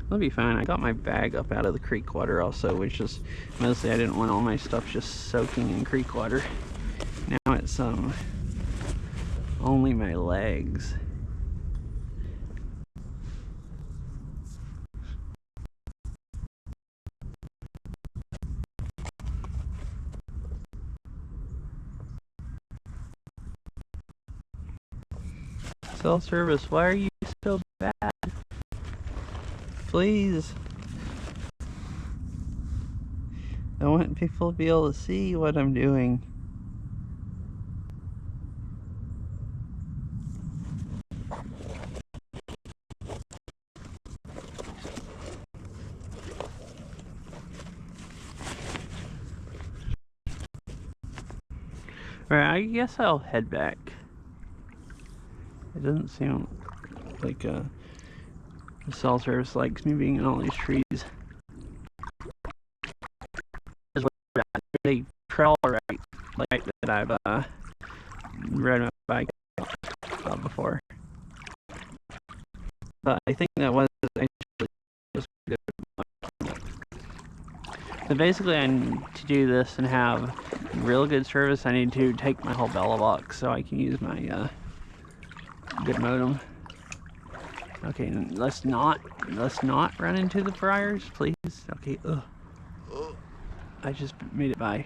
It'll be fine. I got my bag up out of the creek water also, which is mostly I didn't want all my stuff just soaking in creek water. Now it's only my legs. Cell service, why are you so bad? Please. I want people to be able to see what I'm doing. Alright, I guess I'll head back. It doesn't seem like the cell service likes me being in all these trees. They trail right, like that I've rode my bike before. But I think that was actually just good. So basically I need to do this and have real good service. I need to take my whole Bella box so I can use my good modem. Okay, let's not run into the briars, please. Okay, ugh. I just made it by.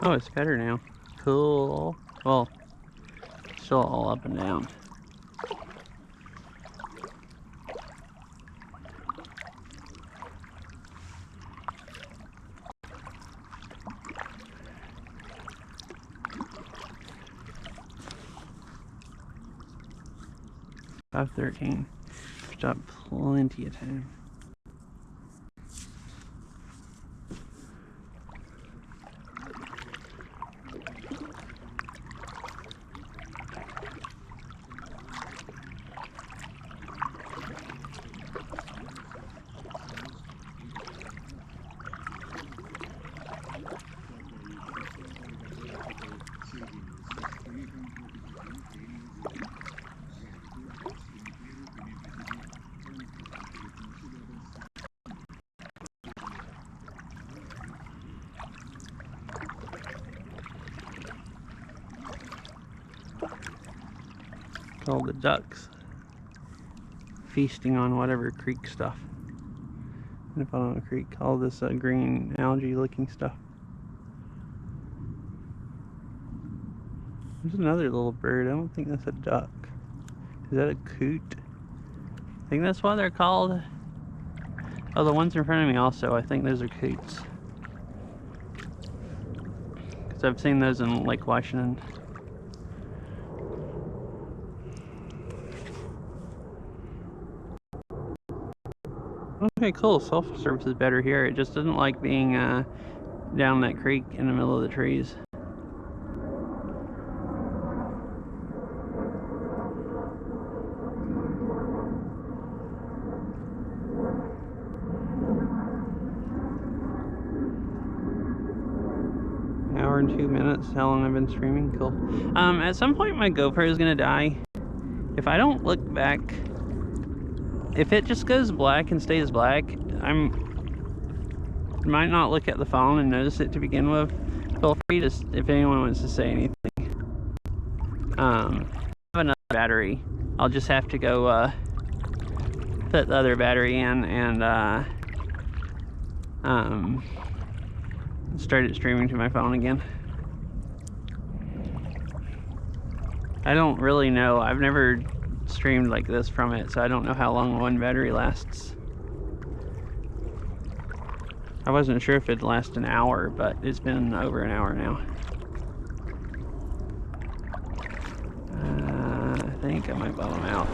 Oh, it's better now. Cool. Well, still all up and down. $5:13. Stop plenty of time. All the ducks feasting on whatever creek stuff. And if I don't know, creek, all this green algae looking stuff. There's another little bird. I don't think that's a duck. Is that a coot? I think that's what they're called. Oh, the ones in front of me also, I think those are coots. Because I've seen those in Lake Washington. Okay, cool. Self-service is better here. It just doesn't like being down that creek in the middle of the trees. Hour and 2 minutes. How long I've been streaming? Cool. At some point my GoPro is gonna die. If I don't look back, if it just goes black and stays black, might not look at the phone and notice it to begin with. Feel free to, if anyone wants to say anything. I have another battery. I'll just have to go put the other battery in and start it streaming to my phone again. I don't really know. I've never streamed like this from it, so I don't know how long one battery lasts. I wasn't sure if it'd last an hour, but it's been over an hour now. I think I might bottom out.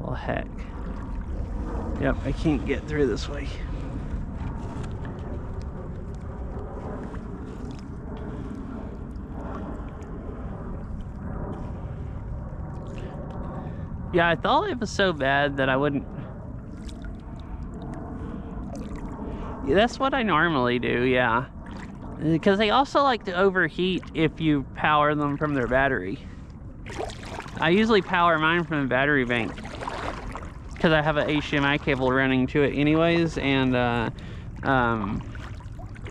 Well, heck. Yep, I can't get through this way. Yeah, I thought it was so bad that I wouldn't. Yeah, that's what I normally do, yeah. Because they also like to overheat if you power them from their battery. I usually power mine from the battery bank because I have an HDMI cable running to it anyways, and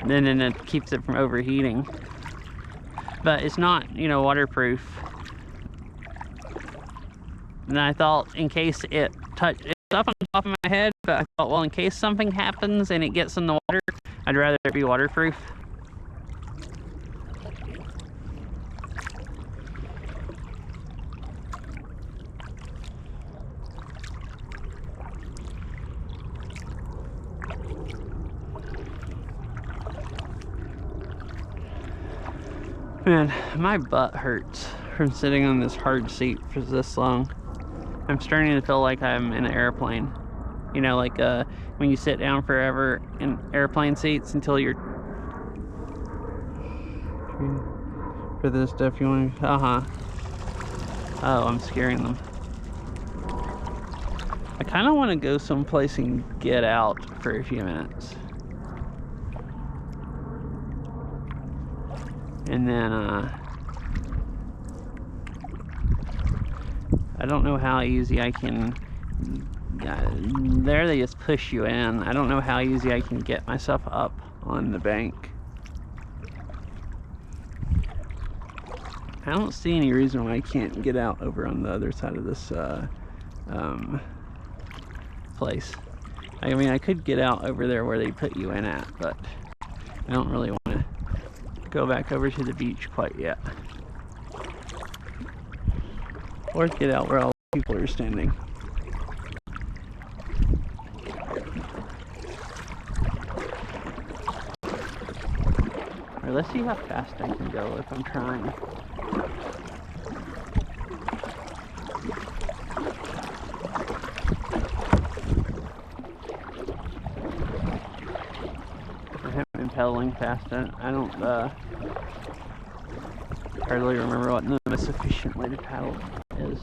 then it keeps it from overheating. But it's not, you know, waterproof. And I thought in case it's up on top of my head, but I thought, well, in case something happens and it gets in the water, I'd rather it be waterproof. Man, my butt hurts from sitting on this hard seat for this long. I'm starting to feel like I'm in an airplane. You know, like when you sit down forever in airplane seats until you're... For this stuff you want to... Oh, I'm scaring them. I kind of want to go someplace and get out for a few minutes. And then, I don't know how easy I can, there they just push you in. I don't know how easy I can get myself up on the bank. I don't see any reason why I can't get out over on the other side of this place. I mean, I could get out over there where they put you in at, but I don't really want to go back over to the beach quite yet. Or get out where all the people are standing. Alright, let's see how fast I can go if I'm trying. I haven't been pedaling fast. I don't hardly remember what the most efficient way to paddle is.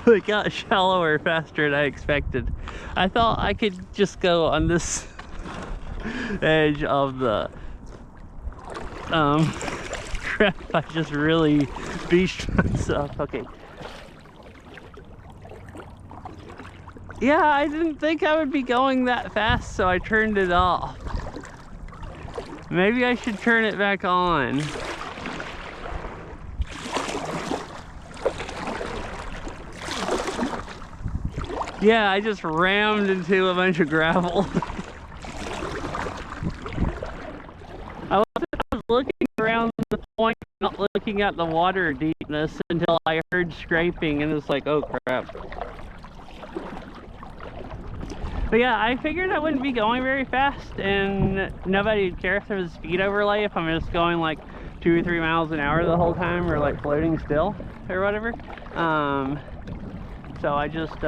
It got shallower faster than I expected. I thought I could just go on this edge of the crap. I just really beached myself. Okay. Yeah, I didn't think I would be going that fast, so I turned it off. Maybe I should turn it back on. Yeah, I just rammed into a bunch of gravel. I was looking around the point, not looking at the water deepness until I heard scraping, and it's like, oh crap. But yeah, I figured I wouldn't be going very fast, and nobody would care if there was a speed overlay if I'm just going like 2 or 3 miles an hour the whole time, or like floating still, or whatever. So I just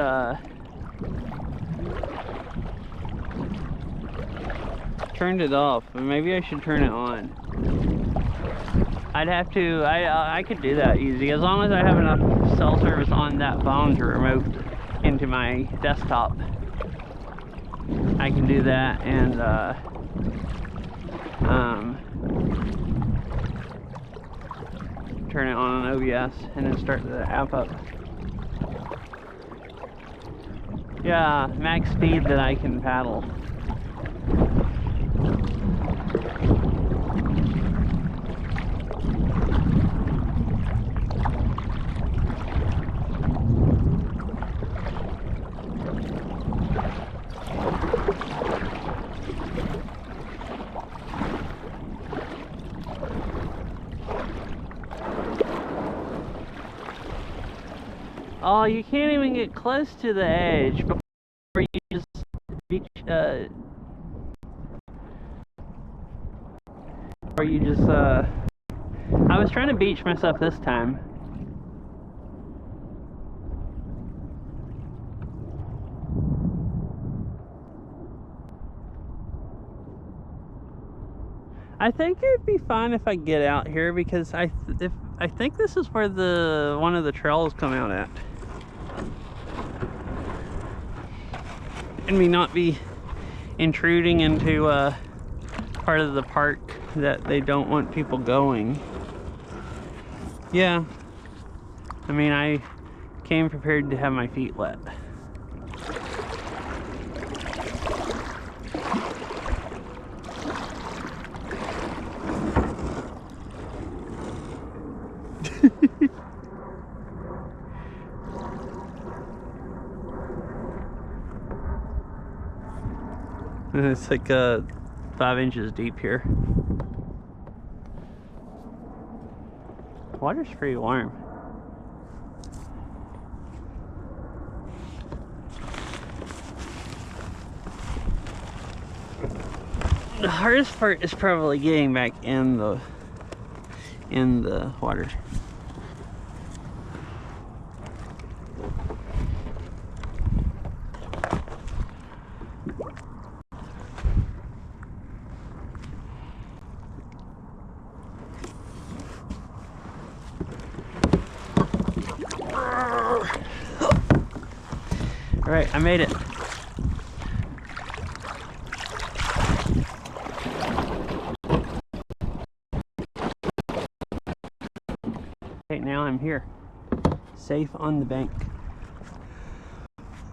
turned it off. Maybe I should turn it on. I'd have to. I could do that easy as long as I have enough cell service on that phone to remote into my desktop. I can do that and turn it on OBS and then start the app up. Yeah, max speed that I can paddle. Oh, you can't even get close to the edge before you just beach, or you just, I was trying to beach myself this time. I think it'd be fine if I get out here because I think this is where one of the trails come out at. And me not be intruding into part of the park that they don't want people going. Yeah, I mean, I came prepared to have my feet wet. It's like 5 inches deep here. Water's pretty warm. The hardest part is probably getting back in the water. All right, I made it. Okay, now I'm here, safe on the bank.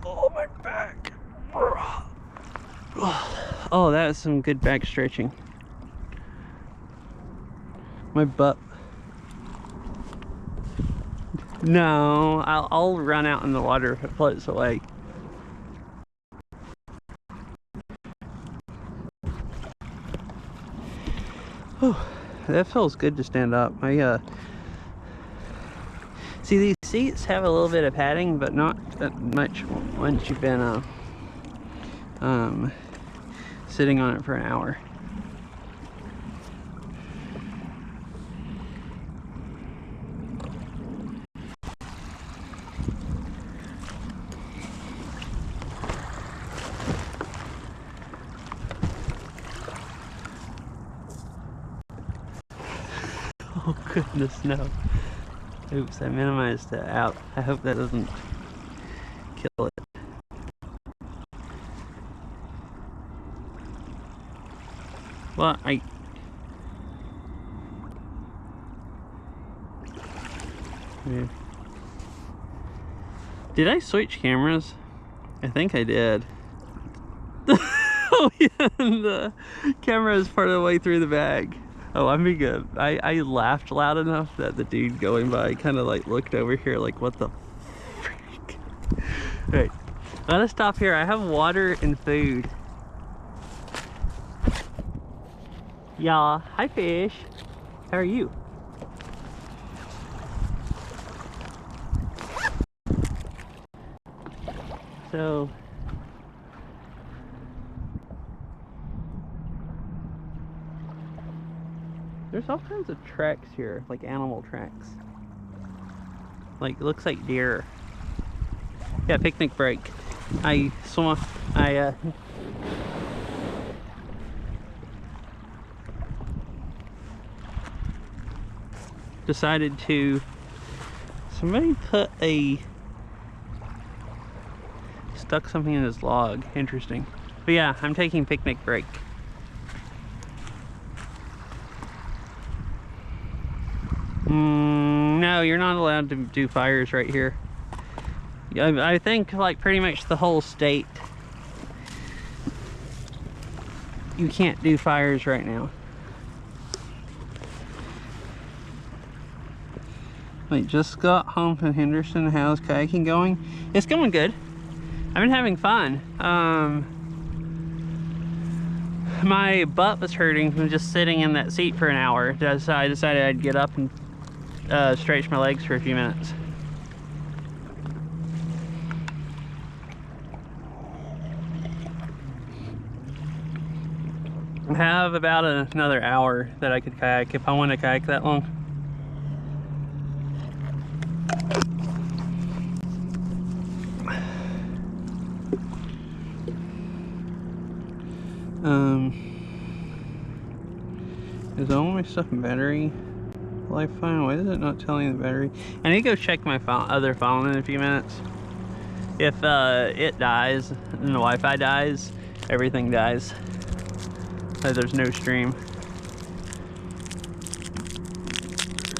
Oh, my back. Oh, that was some good back stretching. My butt. No, I'll run out in the water if it floats away. Oh, that feels good to stand up. See, these seats have a little bit of padding, but not that much once you've been sitting on it for an hour. Oh goodness, no. Oops, I minimized it out. I hope that doesn't kill it. Well, yeah. Did I switch cameras? I think I did. Oh yeah, and the camera is part of the way through the bag. Oh, I'm being good. I laughed loud enough that the dude going by kind of like looked over here like, what the freak? Right, let us stop here. I have water and food. Yeah, hi fish. How are you? So there's all kinds of tracks here, like animal tracks. Like, it looks like deer. Yeah, picnic break. I decided to, somebody stuck something in his log. Interesting. But yeah, I'm taking picnic break. No, you're not allowed to do fires right here. I think like pretty much the whole state, you can't do fires right now. Wait, just got home from Henderson. How's kayaking going? It's going good. I've been having fun. My butt was hurting from just sitting in that seat for an hour, so I decided I'd get up and stretch my legs for a few minutes. I have about another hour that I could kayak if I want to kayak that long. Is all my stuff battery life fine? Why is it not telling the battery? I need to go check my other phone in a few minutes. If it dies and the Wi-Fi dies, everything dies. So there's no stream.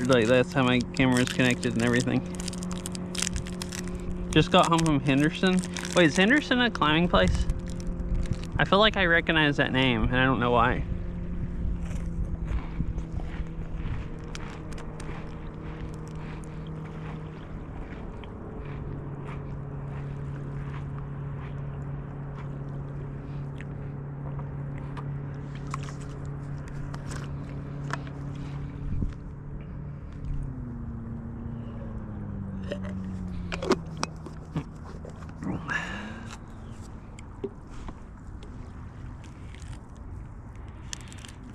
Like, that's how my camera is connected and everything. Just got home from Henderson. Wait, is Henderson a climbing place? I feel like I recognize that name and I don't know why.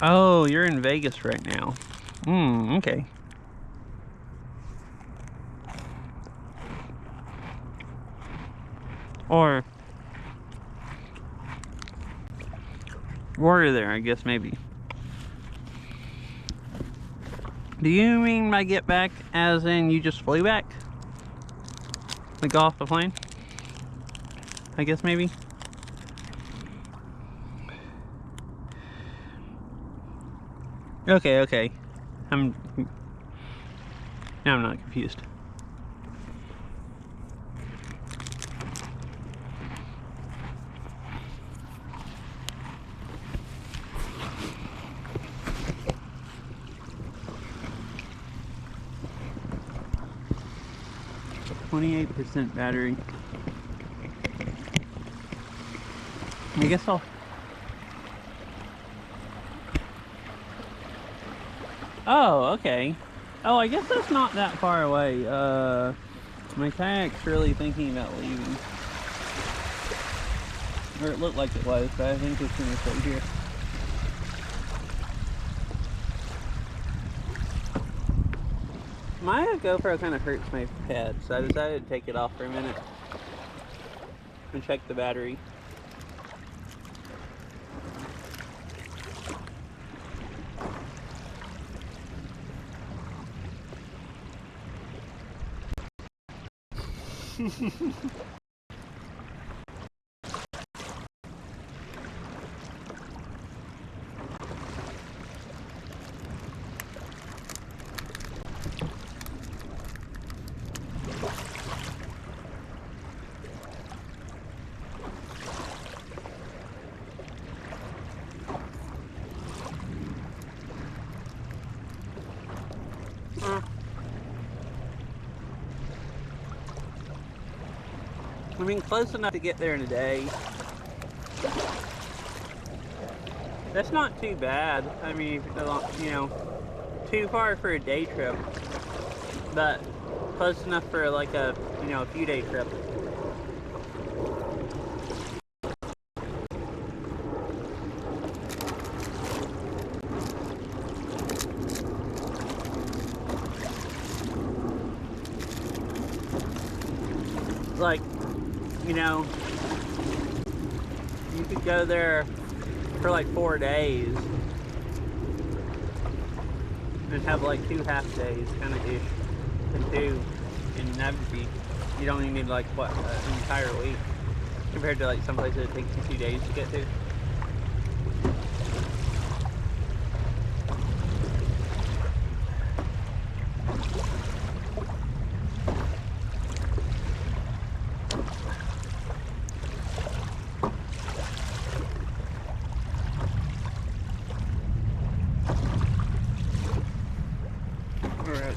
Oh, you're in Vegas right now. Okay. Or there, I guess, maybe. Do you mean by get back as in you just flew back? Like off the plane? I guess maybe. Okay. Now I'm not confused. %, battery. I guess I'll... Oh, okay. Oh, I guess that's not that far away. My kayak's really thinking about leaving. Or it looked like it was, but I think it's gonna stay here. My GoPro kind of hurts my head, so I decided to take it off for a minute and check the battery. I mean, close enough to get there in a day. That's not too bad. I mean, you know, too far for a day trip, but close enough for like a, you know, a few day trip. Like, you know, you could go there for like 4 days and have like 2 half days kind of ish and 2, and that would be, you don't even need like what, an entire week compared to like some places it takes you 2 days to get to. Alright.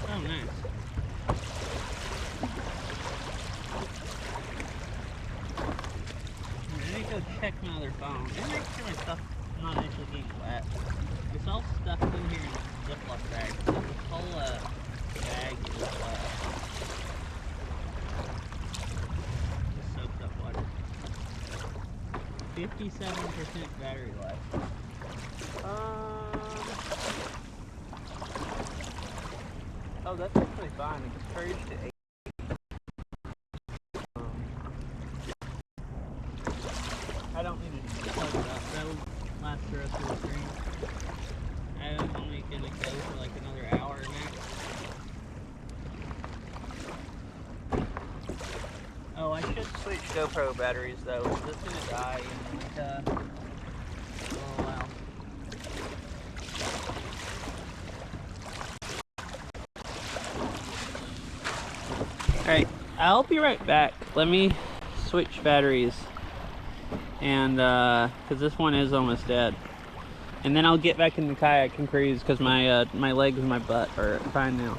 Oh, nice. I need to go check my other phone and make sure my stuff's not actually getting wet. It's all stuffed in here in Ziploc bags. So this whole bag is just soaked up water. 57% battery life. Oh, that's actually fine. It's charged to 8. I don't need to plug it up. That will last the rest of the stream. I'm only gonna go for like another hour max. Oh, I should switch GoPro batteries though. This is gonna die in like a little while. Alright, I'll be right back. Let me switch batteries. And because this one is almost dead, and then I'll get back in the kayak and cruise because my my legs and my butt are fine now.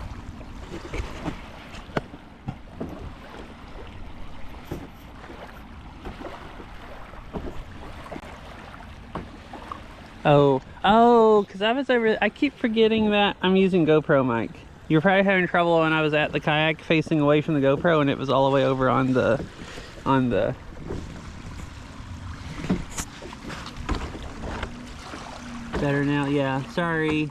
Oh, because I keep forgetting that I'm using GoPro mic. You're probably having trouble when I was at the kayak facing away from the GoPro and it was all the way over on the better now, yeah, sorry.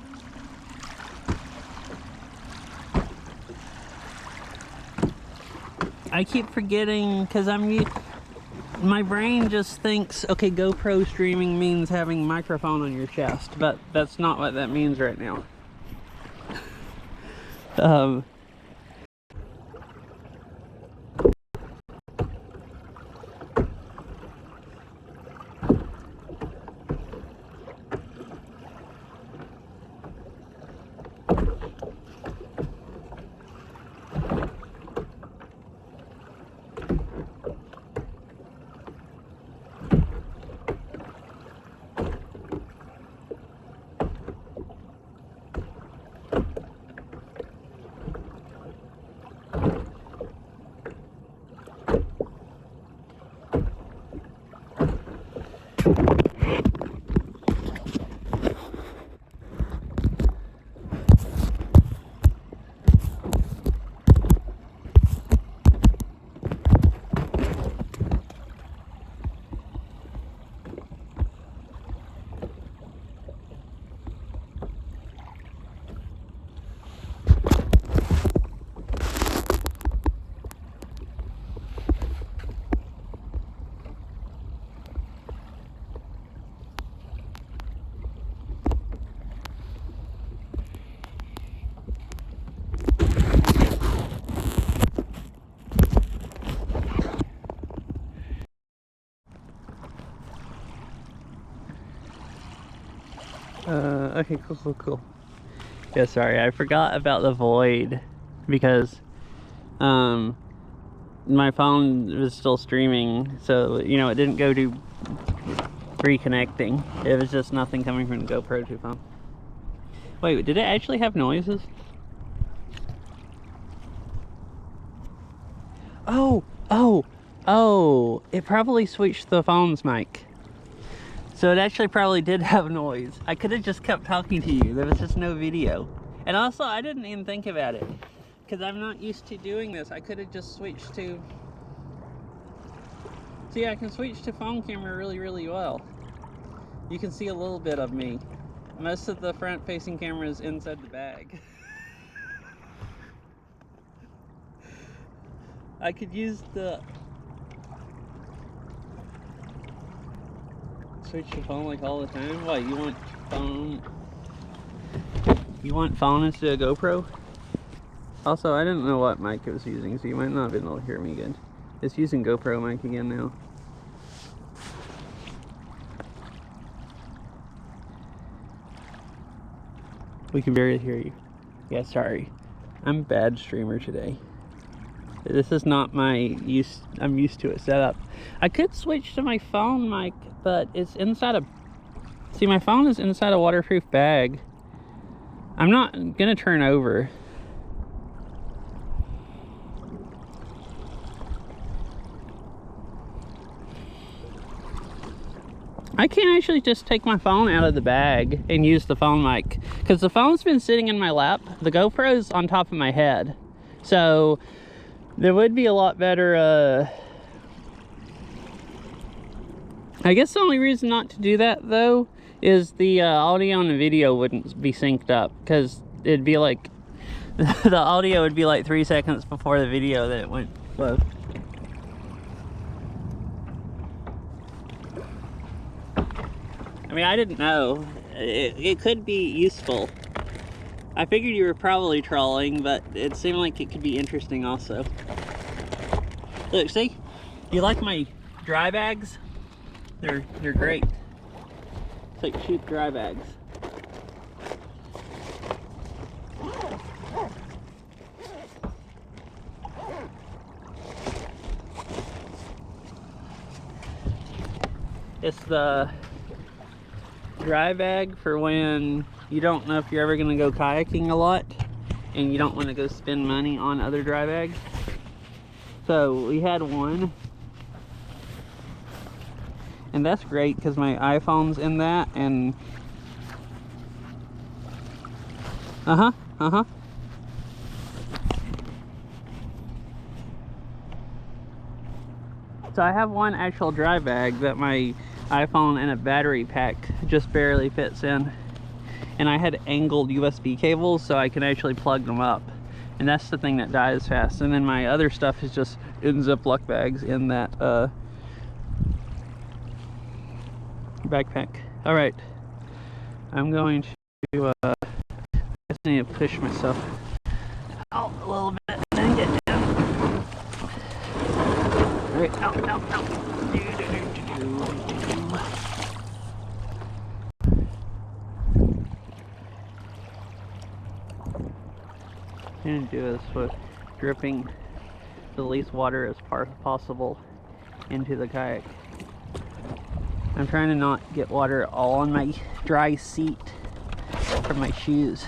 I keep forgetting because my brain just thinks, okay, GoPro streaming means having a microphone on your chest, but that's not what that means right now. Okay, cool. Yeah, sorry, I forgot about the void because my phone was still streaming, so you know it didn't go to reconnecting. It was just nothing coming from the GoPro 2 phone. Wait, did it actually have noises? Oh, it probably switched the phone's mic. So it actually probably did have noise. I could have just kept talking to you. There was just no video. And also, I didn't even think about it, because I'm not used to doing this. I could have just switched to... See, I can switch to phone camera really well. You can see a little bit of me. Most of the front-facing camera is inside the bag. I could use the... Switch to phone like all the time? What, you want phone? You want phone instead of GoPro? Also, I didn't know what mic it was using, so you might not have been able to hear me good. It's using GoPro mic again now. We can barely hear you. Yeah, sorry. I'm a bad streamer today. This is not my I'm used to it setup. I could switch to my phone mic, but it's inside a... See, my phone is inside a waterproof bag. I'm not gonna turn over. I can't actually just take my phone out of the bag and use the phone mic, because the phone's been sitting in my lap. The GoPro's on top of my head. So there would be a lot better, I guess the only reason not to do that though is the audio and the video wouldn't be synced up, because it'd be like the audio would be like 3 seconds before the video that it went low. I mean, I didn't know. It could be useful. I figured you were probably trolling, but it seemed like it could be interesting also. Look, see? You like my dry bags? They're great. It's like cheap dry bags. It's the dry bag for when you don't know if you're ever going to go kayaking a lot and you don't want to go spend money on other dry bags. So we had one, and that's great because my iPhone's in that, and so I have one actual dry bag that my iPhone and a battery pack just barely fits in, and I had angled USB cables so I can actually plug them up, and that's the thing that dies fast. And then my other stuff is just in Ziploc bags in that backpack. All right, I'm going to I just need to push myself out a little bit and get down. All right, out. I'm going to do this with dripping the least water as possible into the kayak. I'm trying to not get water all on my dry seat from my shoes.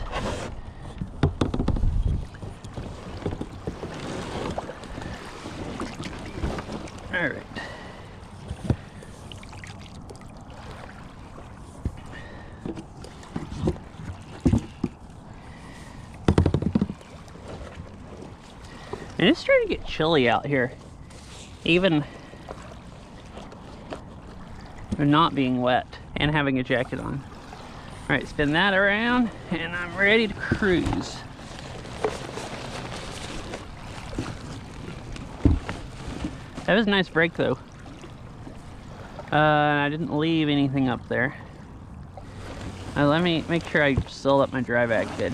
All right. And it's starting to get chilly out here, even not being wet and having a jacket on. All right, spin that around and I'm ready to cruise. That was a nice break though. I didn't leave anything up there. Let me make sure I still up my dry bag good.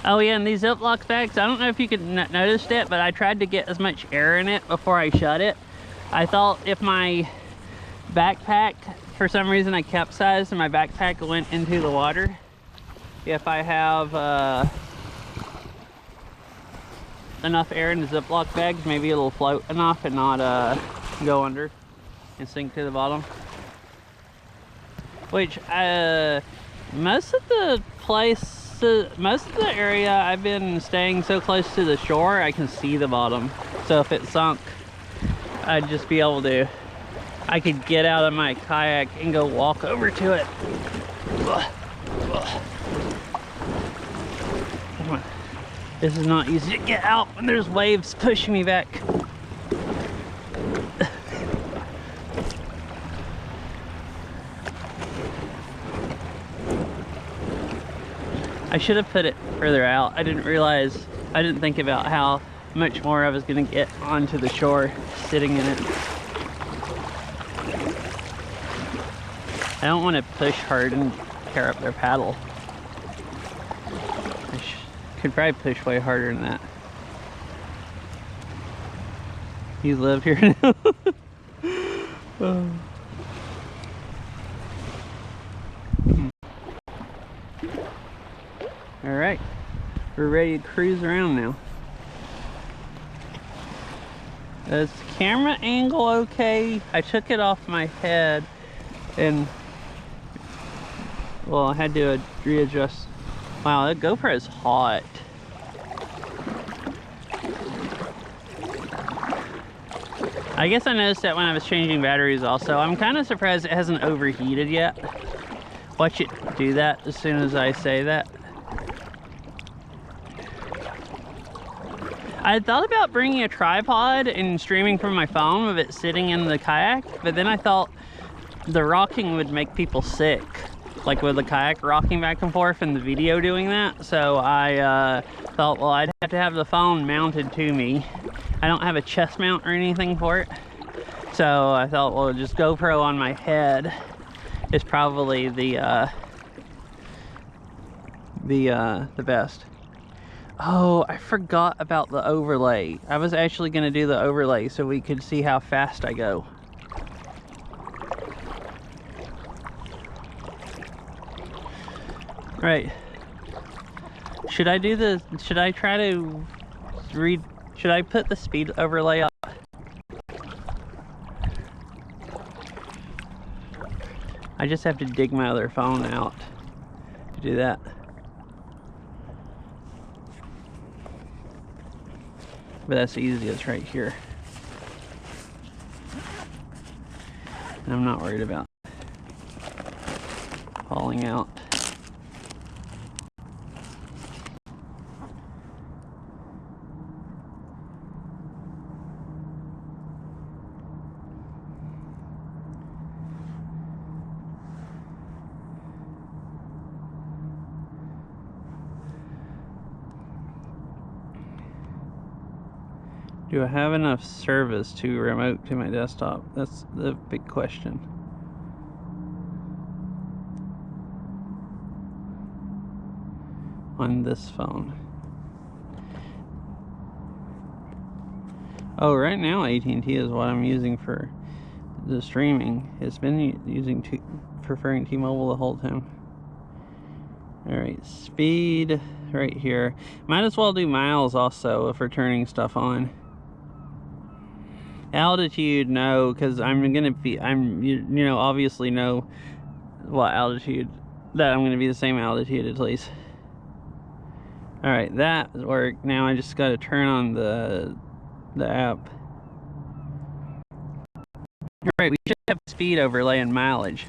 Oh yeah, and these Ziploc bags, I don't know if you could notice it, but I tried to get as much air in it before I shut it. I thought if my backpack, for some reason I capsized and my backpack went into the water. If I have enough air in the Ziploc bags, maybe it'll float enough and not go under and sink to the bottom. Which most of the area I've been staying so close to the shore, I can see the bottom. So if it sunk, I'd just be able to, I could get out of my kayak and go walk over to it. This is not easy to get out when there's waves pushing me back. I should have put it further out. I didn't think about how much more I was gonna get onto the shore sitting in it. I don't want to push hard and tear up their paddle. Could probably push way harder than that. You live here now. Oh. All right, we're ready to cruise around now. Is the camera angle okay? I took it off my head and, well, I had to readjust. Wow, that GoPro is hot. I guess I noticed that when I was changing batteries also. I'm kind of surprised it hasn't overheated yet. Watch it do that as soon as I say that. I thought about bringing a tripod and streaming from my phone with it sitting in the kayak, but then I thought the rocking would make people sick. Like with the kayak rocking back and forth and the video doing that. So I thought, well, I'd have to have the phone mounted to me. I don't have a chest mount or anything for it. So I thought, well, just GoPro on my head is probably the best. Oh, I forgot about the overlay. I was actually gonna do the overlay so we could see how fast I go. Right. Should I put the speed overlay up? I just have to dig my other phone out to do that. But that's easy, it's right here. And I'm not worried about falling out. Do I have enough service to remote to my desktop? That's the big question. On this phone. Oh, right now AT&T is what I'm using for the streaming. It's been preferring T-Mobile the whole time. Alright, speed right here. Might as well do miles also if we're turning stuff on. Altitude, no, because you know, obviously know what altitude, that I'm gonna be the same altitude at least. Alright, that worked. Now I just gotta turn on the app. Alright, we should have speed overlay and mileage.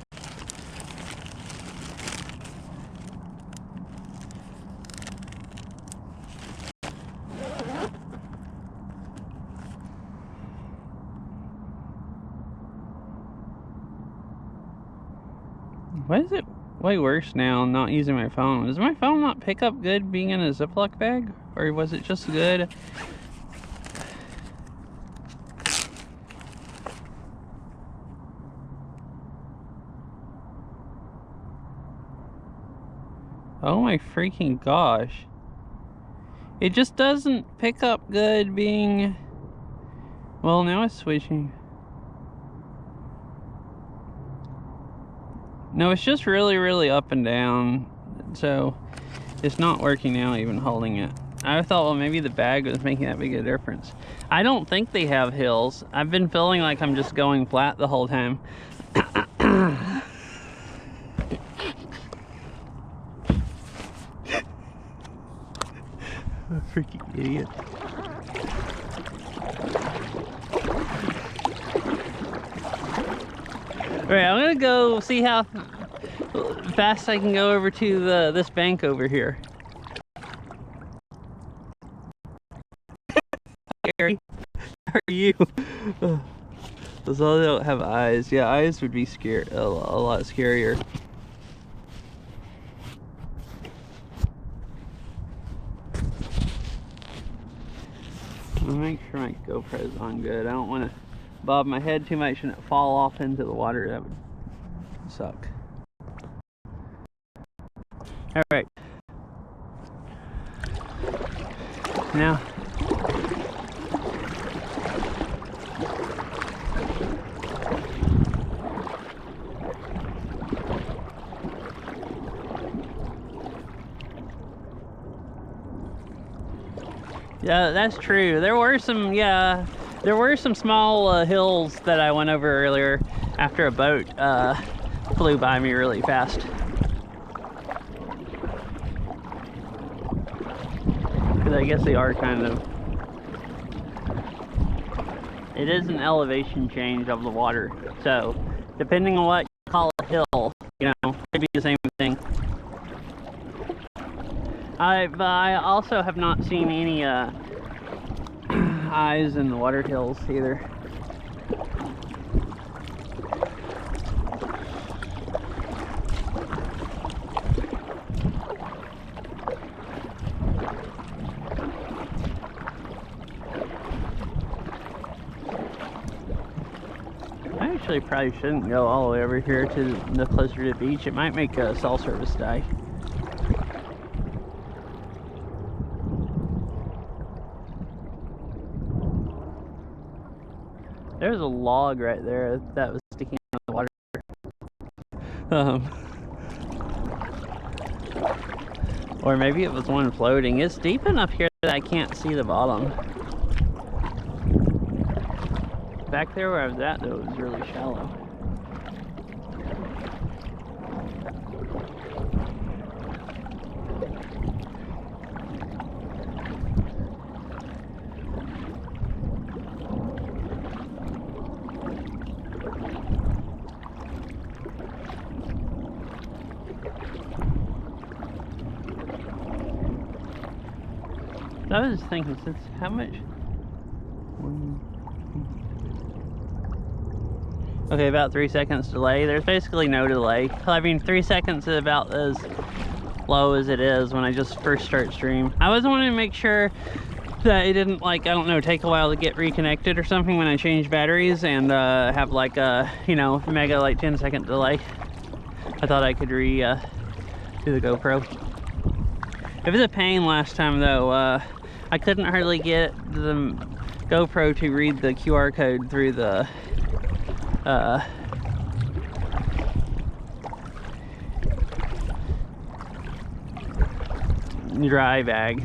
Why is it way worse now not using my phone? Does my phone not pick up good being in a Ziploc bag? Or was it just good? Oh my freaking gosh. It just doesn't pick up good being... Well, now it's switching. No, it's just really, really up and down. So it's not working now even holding it. I thought, well, maybe the bag was making that big a difference. I don't think they have hills. I've been feeling like I'm just going flat the whole time. Freaking idiot. Alright, I'm gonna go see how fast I can go over to this bank over here. Scary. How are you? Those all don't have eyes. Yeah, eyes would be scary, a lot scarier. I'll make sure my GoPro's on good. I don't want to bob my head too much and it fall off into the water. That would suck. All right. Now, yeah, that's true. There were some small hills that I went over earlier after a boat flew by me really fast. Because I guess they are kind of... It is an elevation change of the water. So, depending on what you call a hill, you know, it could be the same thing. I also have not seen any eyes in the water hills either. I actually probably shouldn't go all the way over here to the closer to the beach. It might make a cell service die. There's a log right there that was sticking out of the water. Or maybe it was one floating. It's deep enough here that I can't see the bottom. Back there where I was at, though, it was really shallow. I was thinking, since how much? Okay, about 3 seconds delay. There's basically no delay. I mean, 3 seconds is about as low as it is when I just first start stream. I was wanting to make sure that it didn't, like, I don't know, take a while to get reconnected or something when I change batteries and have like a, you know, mega like 10-second delay. I thought I could do the GoPro. It was a pain last time though. I couldn't hardly get the GoPro to read the QR code through the dry bag.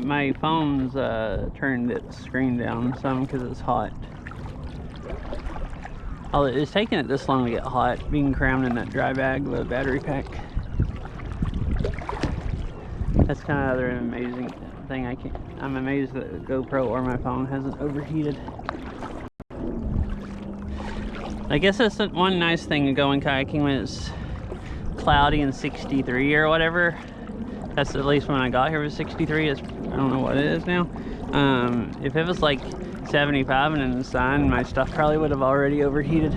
My phone's turned its screen down some because it's hot. Oh, it's taking it this long to get hot, being crammed in that dry bag with a battery pack. That's kind of another amazing thing. I'm amazed that the GoPro or my phone hasn't overheated. I guess that's one nice thing of going kayaking when it's cloudy and 63 or whatever. That's at least when I got here was 63. I don't know what it is now. If it was like 75 and in the sun, my stuff probably would have already overheated.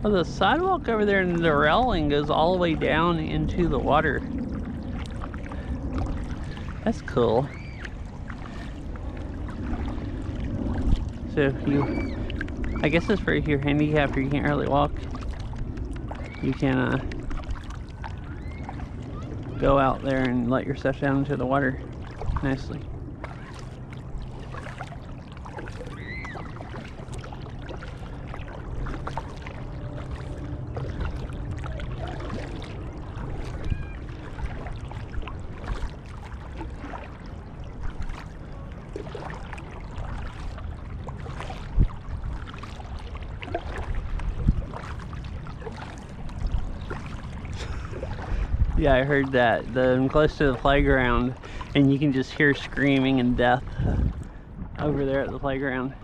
Well, the sidewalk over there in the railing goes all the way down into the water. That's cool. So if you I guess it's for if you're handicapped or you can't really walk. You can go out there and let yourself down into the water nicely. Yeah, I heard that. I'm close to the playground, and you can just hear screaming and death over there at the playground.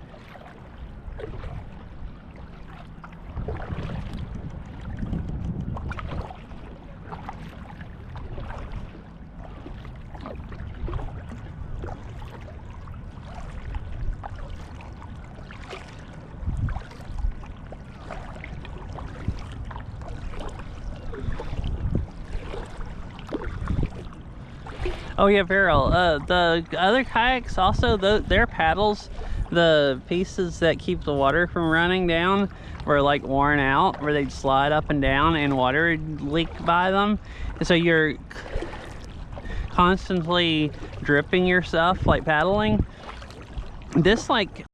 Oh yeah, Beryl. The other kayaks also, their paddles, the pieces that keep the water from running down, were like worn out, where they'd slide up and down and water would leak by them. And so you're constantly dripping yourself like paddling. This, like,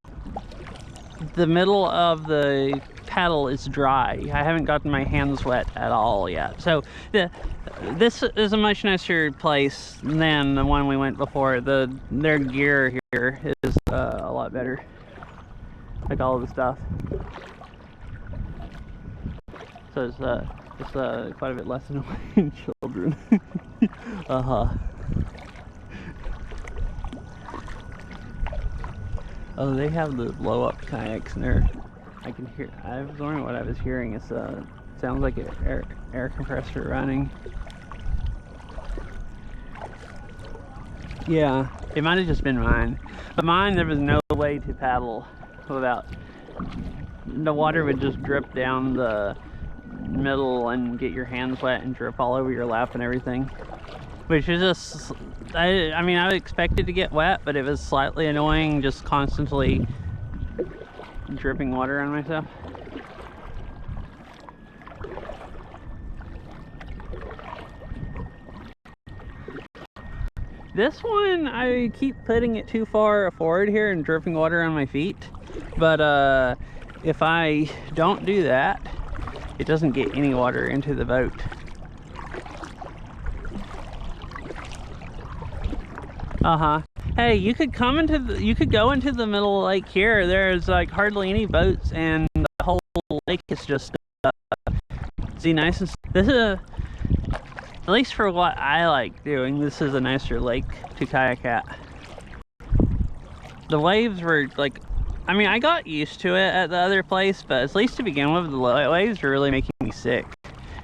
the middle of the paddle is dry. I haven't gotten my hands wet at all yet. So this is a much nicer place than the one we went before. Their gear here is a lot better. Like all of the stuff. So it's quite a bit less annoying children. Oh, they have the blow up kayaks in there. I can hear. I was wondering what I was hearing. It sounds like an air compressor running. Yeah, it might have just been mine. But mine, there was no way to paddle without. The water would just drip down the middle and get your hands wet and drip all over your lap and everything. Which is just, I mean, I expected to get wet, but it was slightly annoying just constantly dripping water on myself. This one, I keep putting it too far forward here and dripping water on my feet. But if I don't do that, it doesn't get any water into the boat. Hey, you could come you could go into the middle of the lake here. There's like hardly any boats, and the whole lake is just see, nice and this is at least for what I like doing, this is a nicer lake to kayak at. The waves were like, I mean, I got used to it at the other place, but at least to begin with, the waves were really making me sick,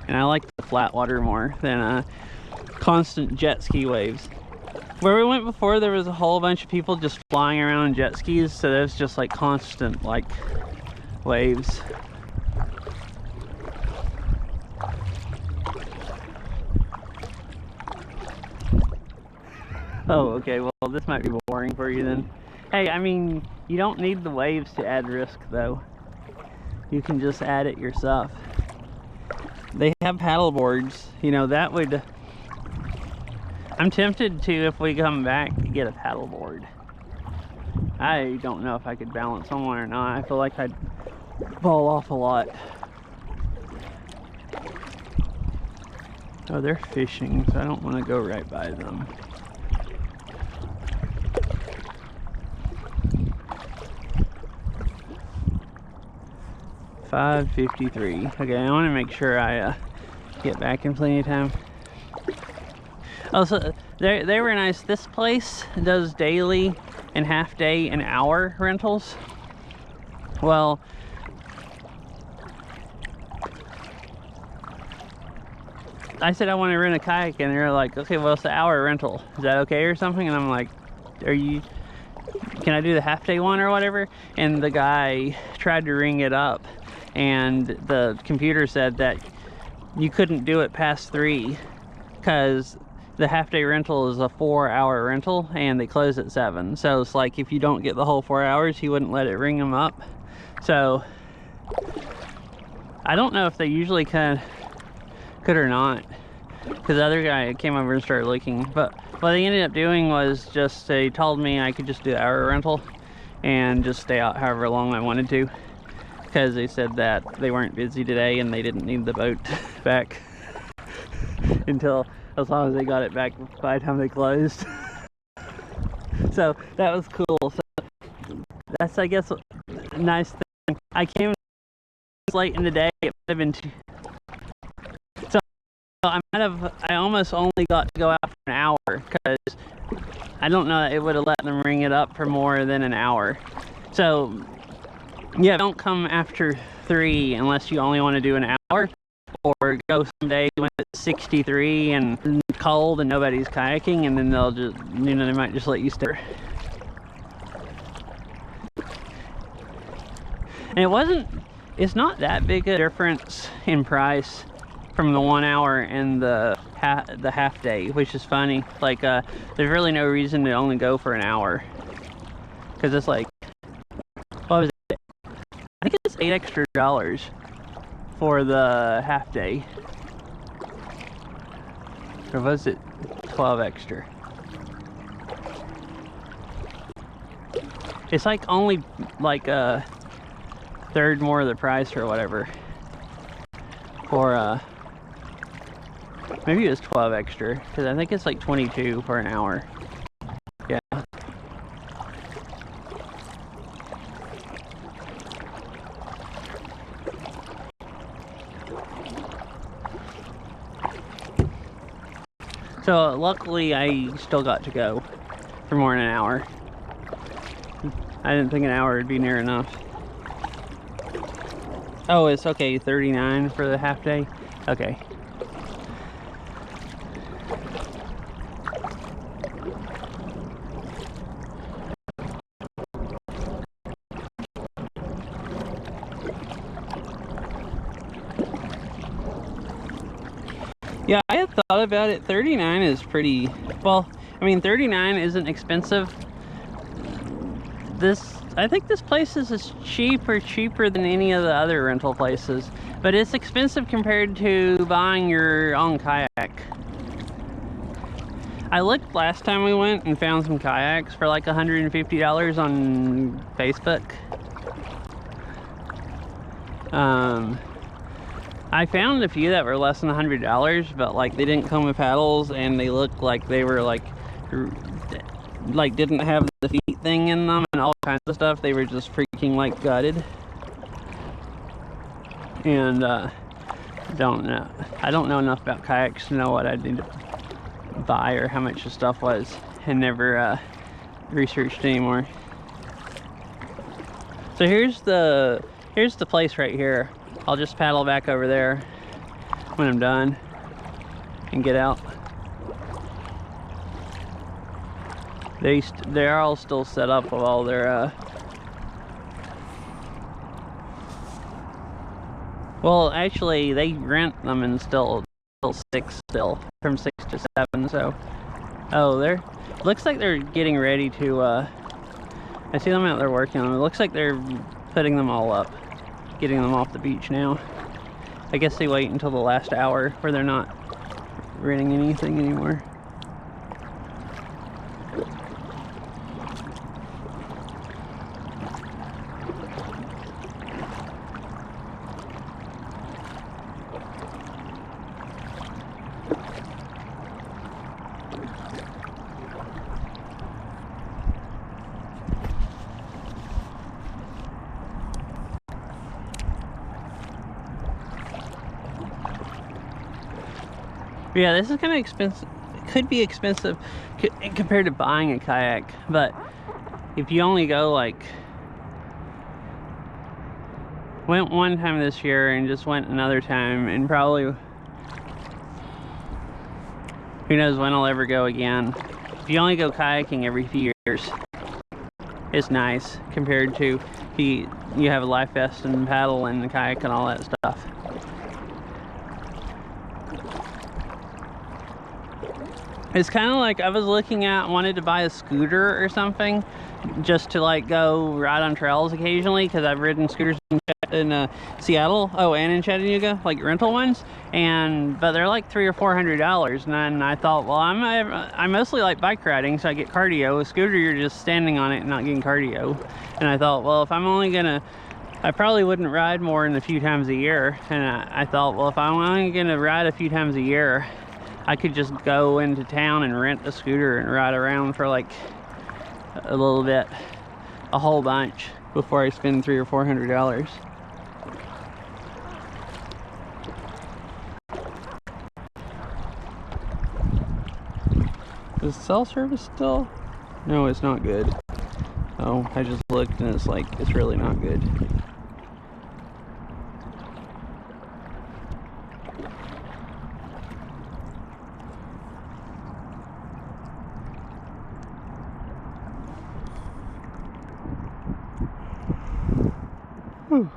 and I like the flat water more than constant jet ski waves. Where we went before, there was a whole bunch of people just flying around in jet skis, so there's just like constant like waves. Oh, okay, well this might be boring for you then. Hey, I mean, you don't need the waves to add risk though. You can just add it yourself. They have paddle boards, you know, that would... I'm tempted to, if we come back, to get a paddle board. I don't know if I could balance on one or not. I feel like I'd fall off a lot. Oh, they're fishing, so I don't want to go right by them. $5.53. Okay, I want to make sure I get back in plenty of time. Oh, so they were nice. This place does daily and half day and hour rentals. Well, I said I want to rent a kayak, and they're like, okay, well, it's an hour rental. Is that okay or something? And I'm like, can I do the half day one or whatever? And the guy tried to ring it up, and the computer said that you couldn't do it past 3 because the half day rental is a 4-hour rental and they close at 7. So it's like if you don't get the whole 4 hours, he wouldn't let it ring him up. So I don't know if they usually could or not, because the other guy came over and started looking. But what they ended up doing was just, they told me I could just do hour rental and just stay out however long I wanted to, because they said that they weren't busy today and they didn't need the boat back until, as long as they got it back by the time they closed. So that was cool. So that's, I guess, a nice thing. I came late in the day. It might have been too, so I almost only got to go out for an hour, because I don't know that it would have let them ring it up for more than an hour. So yeah, don't come after 3 unless you only want to do an hour, or go some days when it's 63 and cold and nobody's kayaking, and then they'll just, you know, they might just let you stay. And it's not that big a difference in price from the 1 hour and the half day, which is funny. Like, there's really no reason to only go for an hour, because it's like, what was it? I think it's $8 extra for the half day, or was it 12 extra? It's like only like a third more of the price or whatever, or maybe it was 12 extra, because I think it's like 22 for an hour. Yeah. So luckily I still got to go for more than an hour. I didn't think an hour would be near enough. Oh, it's okay, 39 for the half day? Okay. Yeah, I had thought about it. 39 is pretty, well, I mean, 39 isn't expensive. I think this place is cheaper than any of the other rental places, but it's expensive compared to buying your own kayak. I looked last time we went and found some kayaks for like $150 on Facebook. I found a few that were less than $100, but like they didn't come with paddles, and they looked like they were like didn't have the feet thing in them and all kinds of stuff. They were just freaking like gutted. And I don't know enough about kayaks to know what I need to buy or how much the stuff was, and never researched anymore. So here's the place right here. I'll just paddle back over there when I'm done and get out. They're all still set up with all their well, actually they rent them and still 6 still, from 6 to 7. So oh, looks like they're getting ready to I see them out there working on them. It looks like they're putting them all up, getting them off the beach now. I guess they wait until the last hour where they're not renting anything anymore. Yeah, this is kind of expensive. It could be expensive compared to buying a kayak, but if you only go like, went one time this year and just went another time, and probably who knows when I'll ever go again. If you only go kayaking every few years, it's nice compared to you have a life vest and paddle and the kayak and all that stuff. It's kind of like I was looking at, wanted to buy a scooter or something just to like go ride on trails occasionally, because I've ridden scooters in Seattle, oh, and in Chattanooga, like rental ones, but they're like $300 or $400. And then I thought, well, I mostly like bike riding, so I get cardio. A scooter, you're just standing on it and not getting cardio. And I thought, well, if I'm only gonna, I probably wouldn't ride more than a few times a year. And I thought, well, if I'm only gonna ride a few times a year, I could just go into town and rent a scooter and ride around for like a little bit, a whole bunch, before I spend $300 or $400. Is cell service still? No, it's not good. Oh, I just looked and it's like, it's really not good. Whew.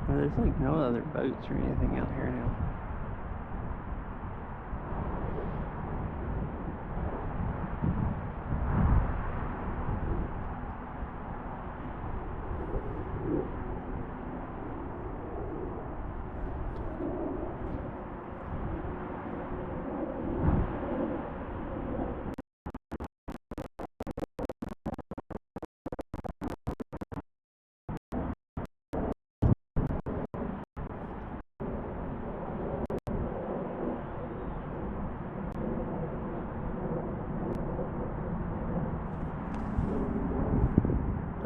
Well, there's like no other boats or anything out here now.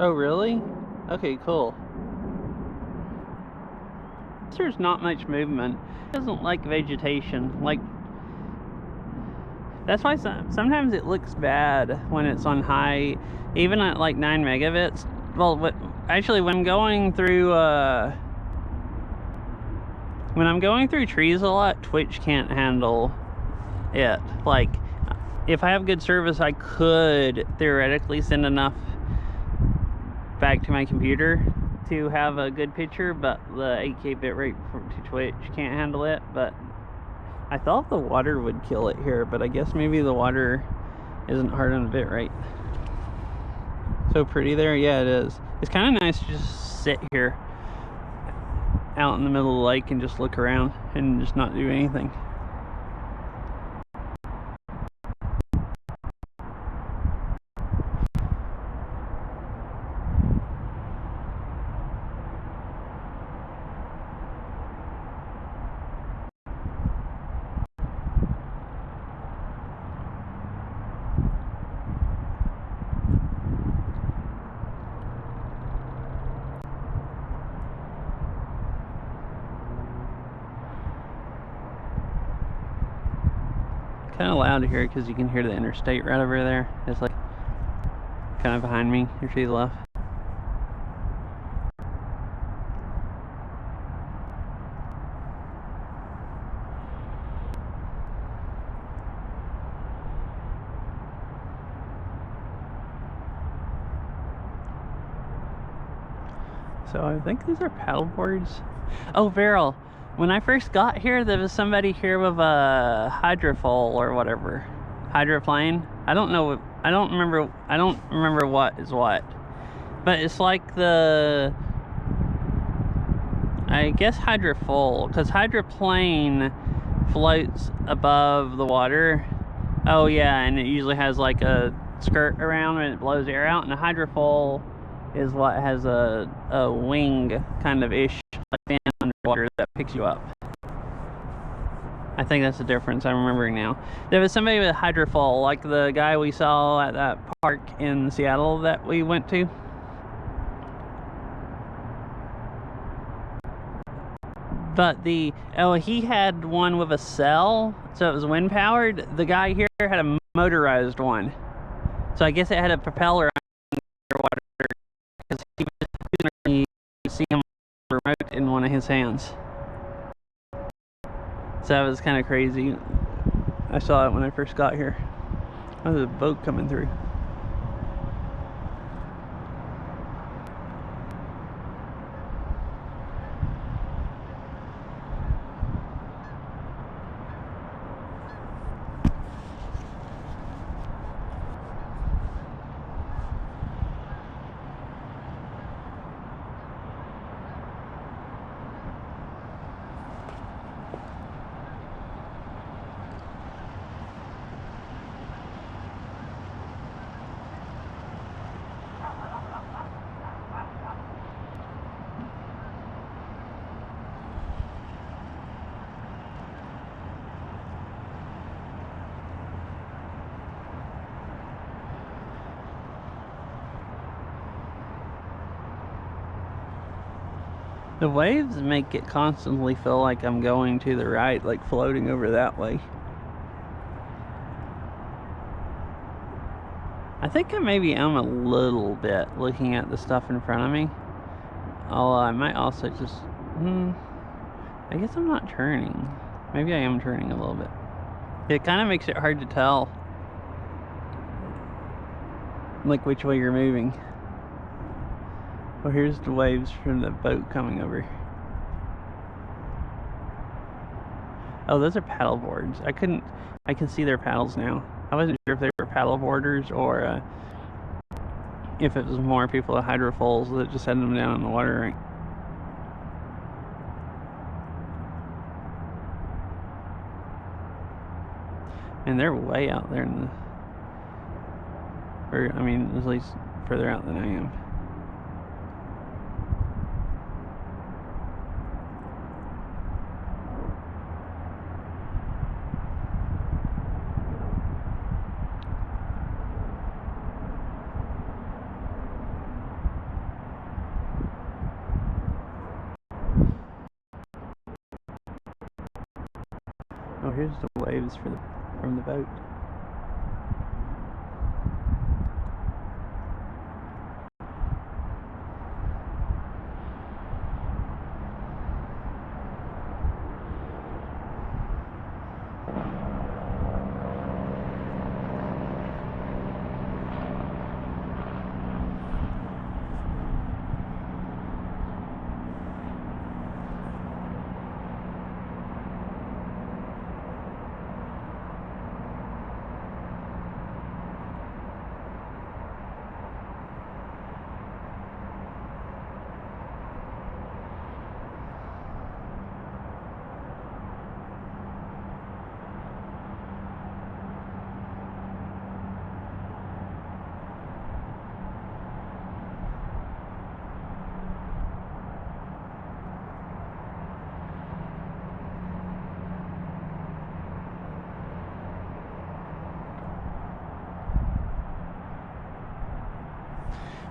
Oh, really? Okay, cool. There's not much movement. It doesn't like vegetation. Like, that's why sometimes it looks bad when it's on high, even at like 9 megabits. Well, actually, when I'm going through trees a lot, Twitch can't handle it. Like, if I have good service, I could theoretically send enough back to my computer to have a good picture, but the 8K bitrate to Twitch can't handle it. But I thought the water would kill it here, but I guess maybe the water isn't hard on the bitrate. So pretty there. Yeah, it is. It's kind of nice to just sit here out in the middle of the lake and just look around and just not do anything. Kind of loud here because you can hear the interstate right over there. It's like kind of behind me, or to the left. So I think these are paddle boards. Oh, Veryl, when I first got here, there was somebody here with a hydrofoil or whatever, hydroplane. I don't remember what is what, but it's like I guess hydrofoil, because hydroplane floats above the water. Oh yeah, and it usually has like a skirt around and it blows air out, and a hydrofoil is what has a wing kind of ish, like fan underwater that picks you up. I think that's the difference. I'm remembering now. There was somebody with a hydrofoil, like the guy we saw at that park in Seattle that we went to. But he had one with a cell, so it was wind powered. The guy here had a motorized one, so I guess it had a propeller underwater. Because he was using see him remote in one of his hands. So that was kind of crazy. I saw it when I first got here. Oh, there's a boat coming through. The waves make it constantly feel like I'm going to the right, like floating over that way. I think I maybe am a little bit looking at the stuff in front of me. Although I might also just... I guess I'm not turning. Maybe I am turning a little bit. It kind of makes it hard to tell, like, which way you're moving. Well, here's the waves from the boat coming over. Oh, those are paddle boards. I can see their paddles now. I wasn't sure if they were paddle boarders or if it was more people at hydrofoils that just had them down in the water. Right? And they're way out there in the... Or, I mean, at least further out than I am. Oh, here's the waves from the boat.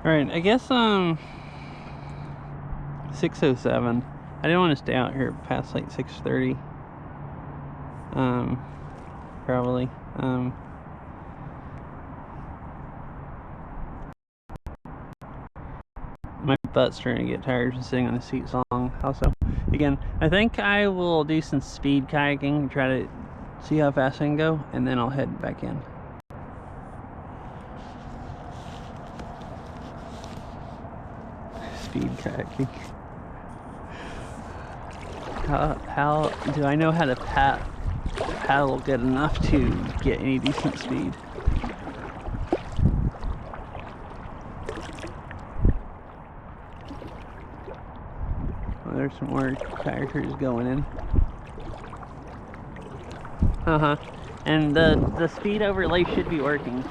Alright, I guess 6:07. I didn't want to stay out here past like 6:30. Probably. My butt's starting to get tired from sitting on the seat so long. Also, again, I think I will do some speed kayaking and try to see how fast I can go, and then I'll head back in. Speed kayaking. How do I know how to paddle good enough to get any decent speed? Well, there's some more kayakers going in. And the speed overlay should be working.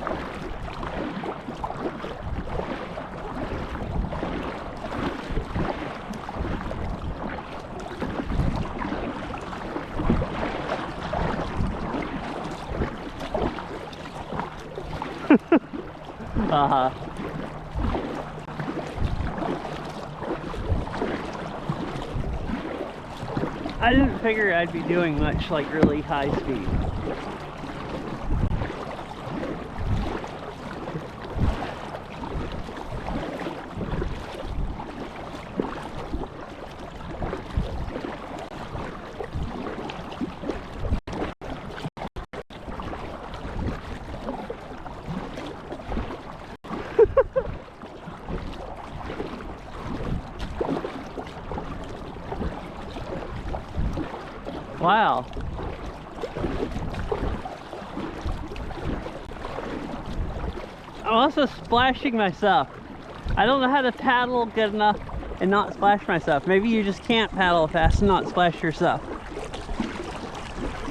I didn't figure I'd be doing much like really high speed. Wow. I'm also splashing myself. I don't know how to paddle good enough and not splash myself. Maybe you just can't paddle fast and not splash yourself.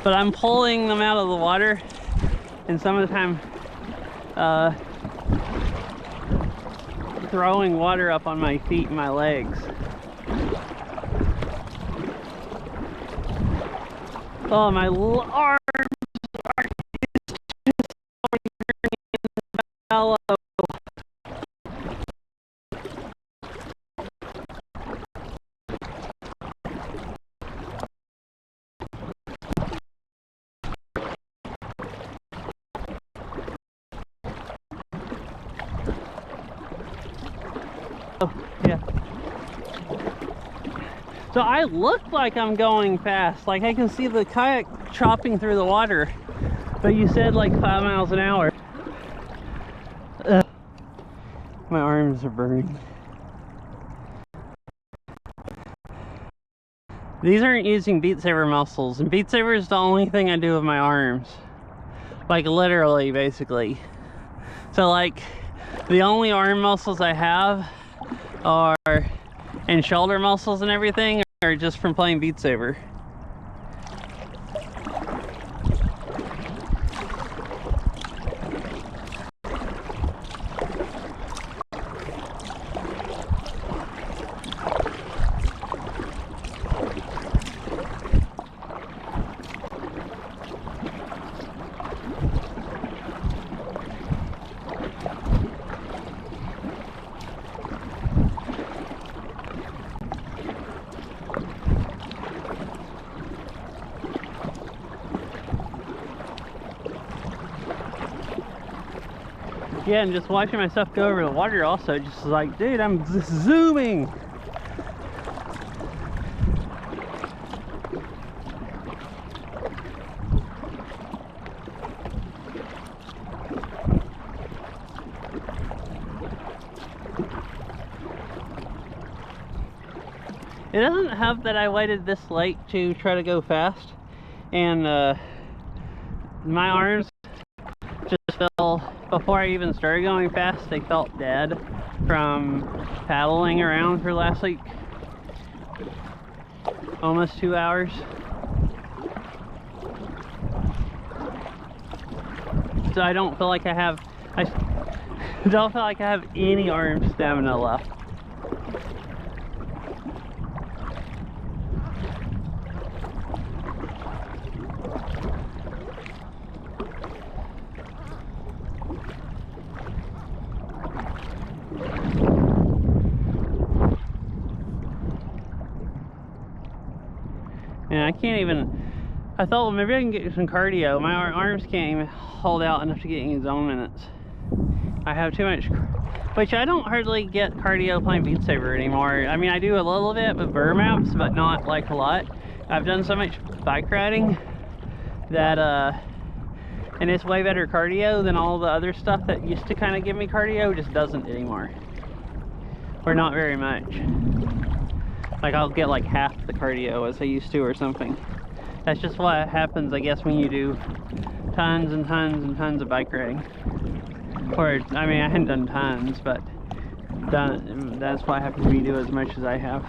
But I'm pulling them out of the water, and some of the time throwing water up on my feet and my legs. Oh, my arms are just mellow. Oh, yeah. So I look like I'm going fast. Like I can see the kayak chopping through the water. But you said like 5 miles an hour. Ugh. My arms are burning. These aren't using Beat Saber muscles. And Beat Saber is the only thing I do with my arms. Like literally, basically. So like, the only arm muscles I have are, and shoulder muscles and everything, are just from playing Beat Saber. Yeah, and just watching myself go over the water also, just like, dude, I'm just zooming. It doesn't help that I waited this late to try to go fast, and my arms just felt, before I even started going fast, they felt dead from paddling around for last like almost 2 hours. So I don't feel like I don't feel like I have any arm stamina left. And I can't even, I thought, well, maybe I can get some cardio. My arms can't even hold out enough to get any zone minutes. I have too much, which I don't hardly get cardio playing Beat Saber anymore. I mean, I do a little bit with burr maps, but not like a lot. I've done so much bike riding that, and it's way better cardio than all the other stuff that used to kind of give me cardio, just doesn't anymore. Or not very much. Like I'll get like half the cardio as I used to or something. That's just what happens, I guess, when you do tons and tons and tons of bike riding. Or, I mean, I hadn't done tons, but that's what happens when you do as much as I have.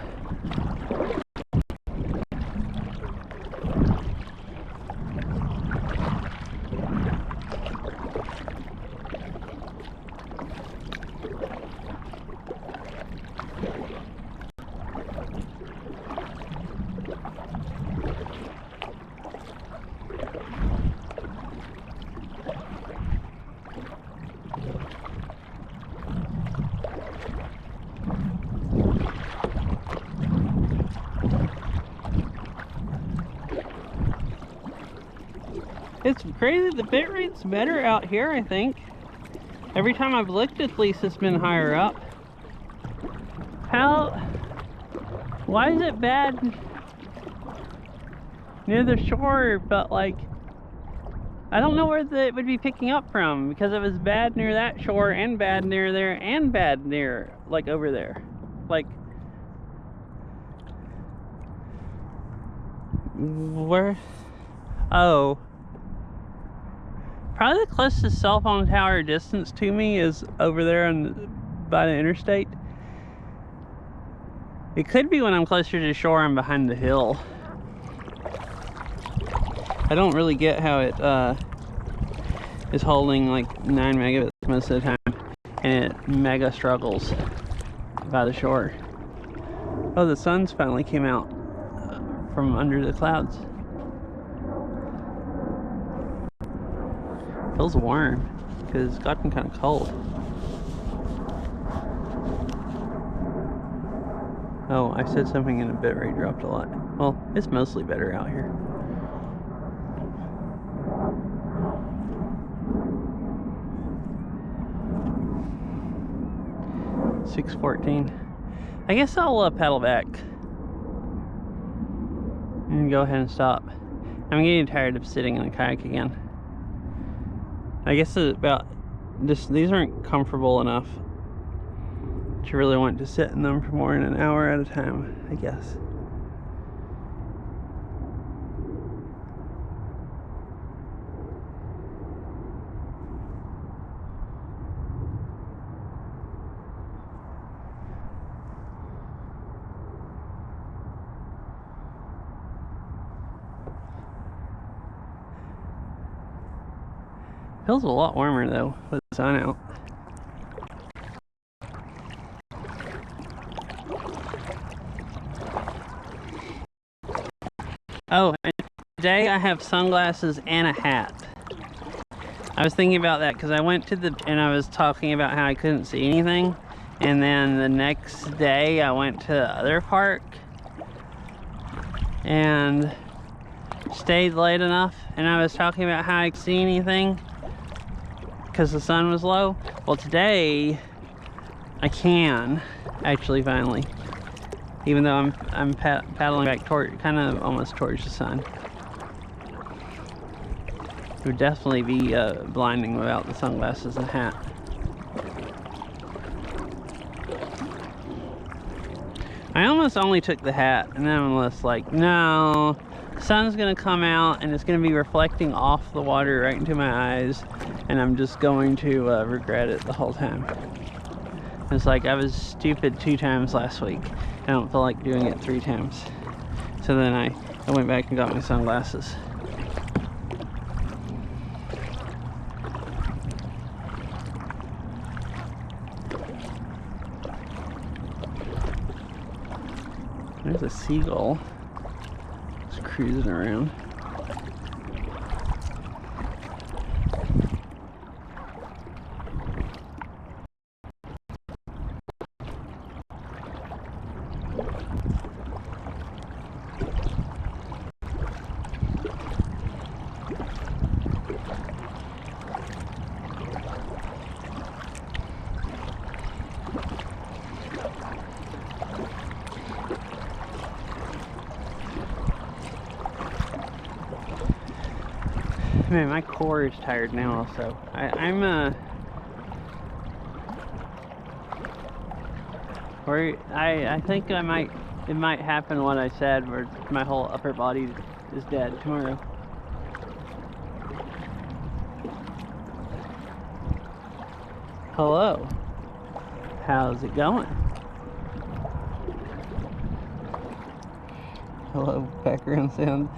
It's crazy, the bit rate's better out here, I think. Every time I've looked, at least it's been higher up. Why is it bad near the shore, but like, I don't know where it would be picking up from, because it was bad near that shore, and bad near there, and bad near, like, over there. Like, where? Oh. Probably the closest cell phone tower distance to me is over there by the interstate. It could be when I'm closer to shore and behind the hill. I don't really get how it is holding like 9 megabits most of the time, and it mega struggles by the shore. Oh, the sun's finally came out from under the clouds. Feels warm because it's gotten kind of cold. Oh, I said something and the bit rate dropped a lot. Well, it's mostly better out here. 6:14. I guess I'll paddle back and go ahead and stop. I'm getting tired of sitting in the kayak again. I guess it's about this. These aren't comfortable enough to really want to sit in them for more than an hour at a time, I guess. Feels a lot warmer though with the sun out. Oh, and today I have sunglasses and a hat. I was thinking about that because I went to and I was talking about how I couldn't see anything, and then the next day I went to the other park and stayed late enough, and I was talking about how I could see anything because the sun was low. Well, today I can actually finally, even though I'm paddling back toward, kind of almost towards the sun. It would definitely be blinding without the sunglasses and hat. I almost only took the hat, and then I'm just like, no, the sun's gonna come out and it's gonna be reflecting off the water right into my eyes, and I'm just going to regret it the whole time. It's like I was stupid 2 times last week. I don't feel like doing it 3 times. So then I went back and got my sunglasses. There's a seagull just cruising around. Man, my core is tired now also. I think it might happen what I said, where my whole upper body is dead tomorrow. Hello. How's it going? Hello, background sound.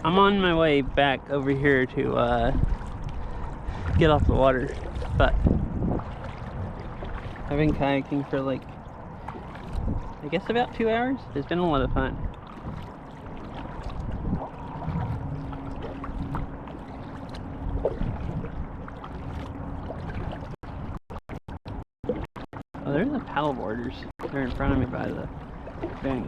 I'm on my way back over here to get off the water, but I've been kayaking for like, I guess about 2 hours. It's been a lot of fun. Oh, there's the paddle boarders. They're in front of me by the bank.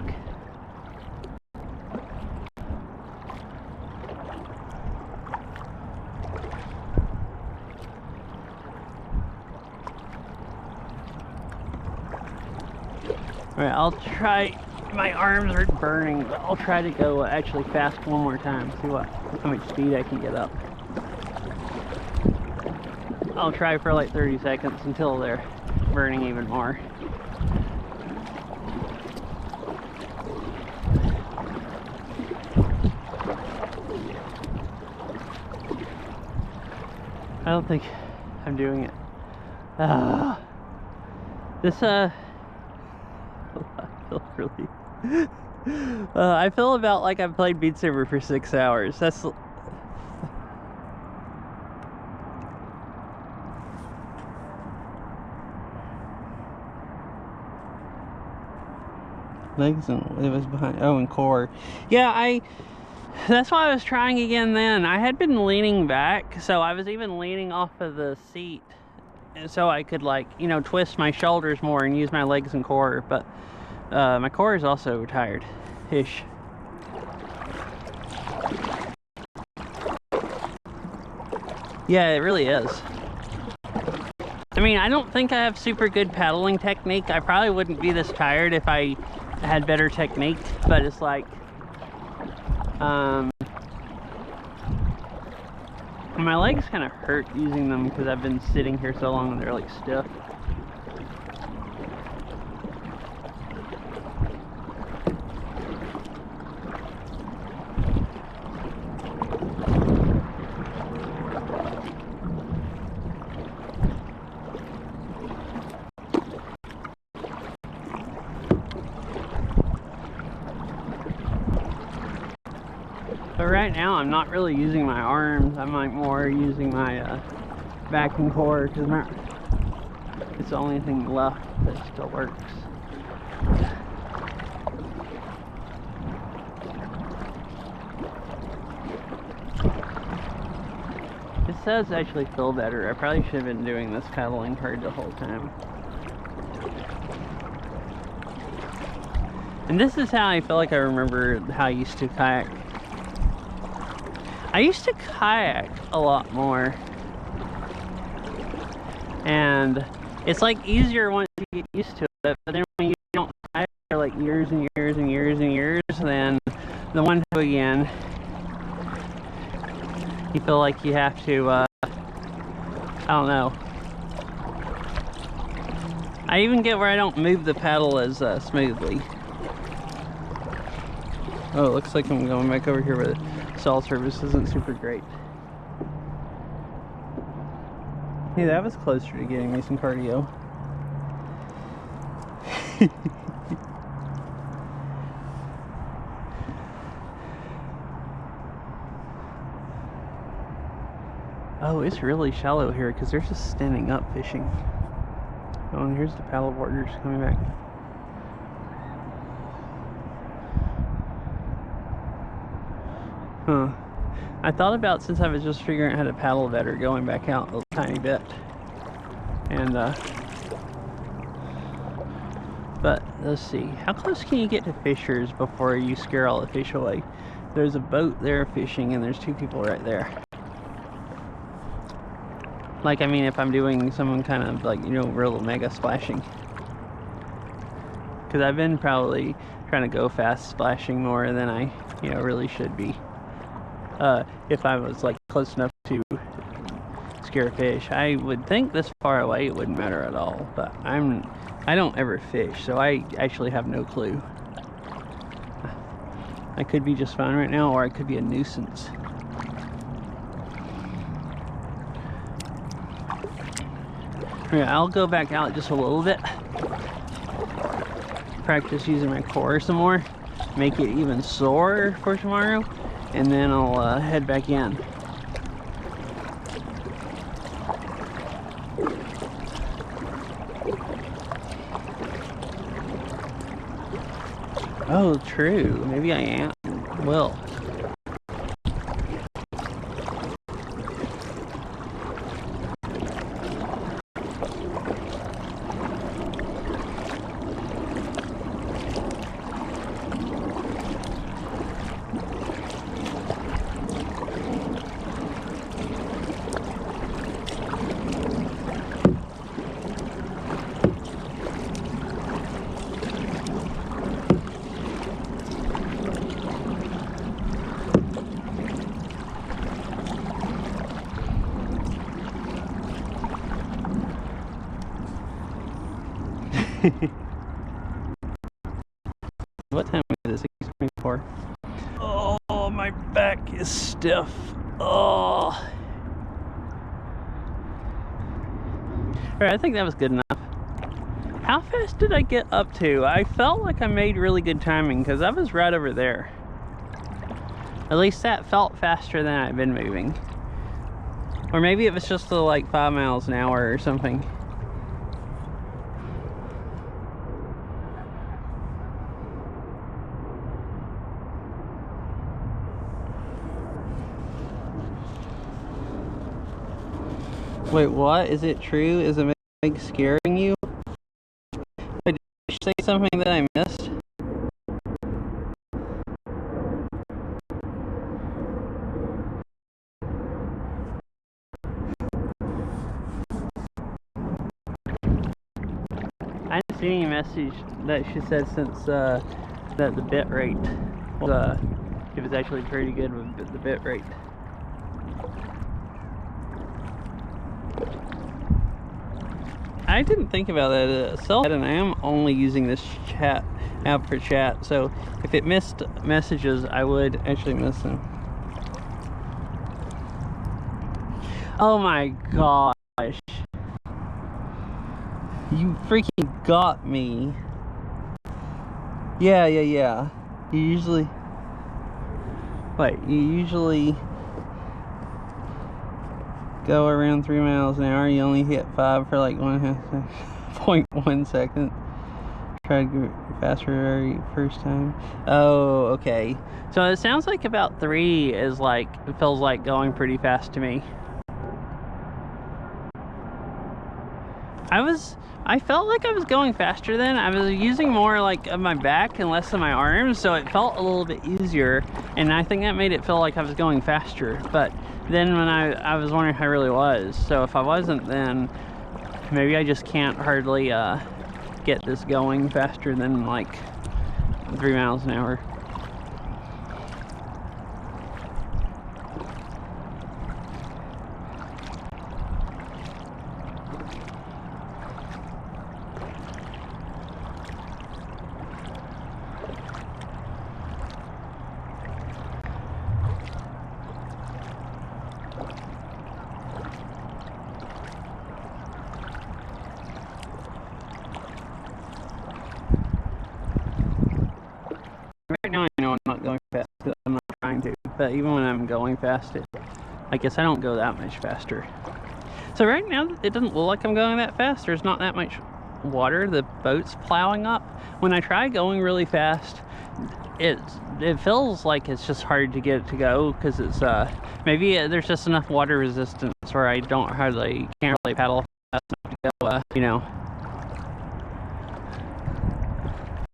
Alright, I'll try, my arms are burning, but I'll try to go actually fast one more time, see how much speed I can get up. I'll try for like 30 seconds until they're burning even more. I don't think I'm doing it. I feel about like I've played Beat Saber for 6 hours. That's legs, and it was behind. Oh, and core. Yeah, that's why I was trying again then. I had been leaning back, so I was even leaning off of the seat, and so I could, like, you know, twist my shoulders more and use my legs and core, but my core is also tired-ish. Yeah, it really is. I mean, I don't think I have super good paddling technique. I probably wouldn't be this tired if I had better technique, but it's like, my legs kind of hurt using them because I've been sitting here so long and they're like stiff. But right now, I'm not really using my arms. I'm like more using my back and core because it's the only thing left that still works. It does actually feel better. I probably should have been doing this paddling hard the whole time. And this is how I feel like I remember how I used to kayak. I used to kayak a lot more. And it's like easier once you get used to it, but then when you don't kayak for like years and years and years and years, then the one time again, you feel like you have to, I don't know. I even get where I don't move the paddle as smoothly. Oh, it looks like I'm going back over here where the cell service isn't super great. Hey, that was closer to getting me some cardio. Oh, it's really shallow here because they're just standing up fishing. Oh, and here's the paddle boarders coming back. Huh. I thought about, since I was just figuring out how to paddle better, going back out a tiny bit. And, but let's see. How close can you get to fishers before you scare all the fish away? There's a boat there fishing and there's two people right there. Like, I mean, if I'm doing some kind of, like, you know, real mega splashing. Because I've been probably trying to go fast splashing more than I, you know, really should be. If I was, like, close enough to scare a fish. I would think this far away it wouldn't matter at all. But I don't ever fish, so I actually have no clue. I could be just fine right now, or I could be a nuisance. Yeah, I'll go back out just a little bit. Practice using my core some more. Make it even sore for tomorrow. And then I'll head back in. Oh, true. Maybe I am. Well. What time is it? 6:24. Oh, my back is stiff. Oh. Alright, I think that was good enough. How fast did I get up to? I felt like I made really good timing because I was right over there. At least that felt faster than I've been moving. Or maybe it was just like 5 miles an hour or something. Wait, what? Is it true? Is a Meg scaring you? Wait, did you say something that I missed? seen any message that she said since that the bit rate was it was actually pretty good with the bit rate. I didn't think about that cell, and I am only using this chat app for chat, so if it missed messages, I would actually miss them. Oh my gosh. You freaking got me. Yeah. You usually... Wait, you usually go around 3 miles an hour. You only hit 5 for like 0.1 second. Try to go faster very first time. Oh, okay. So it sounds like about 3 is like, it feels like going pretty fast to me. I felt like I was going faster then. I was using more like of my back and less of my arms, so it felt a little bit easier, and I think that made it feel like I was going faster. But then when I was wondering how I really was, so if I wasn't, then maybe I just can't hardly get this going faster than like 3 miles an hour. Right now I know I'm not going fast because I'm not trying to, but even when I'm going fast, I guess I don't go that much faster. So right now it doesn't look like I'm going that fast. There's not that much water. The boat's plowing up. When I try going really fast, it feels like it's just hard to get it to go because it's maybe there's just enough water resistance where I can't really paddle fast enough to go you know,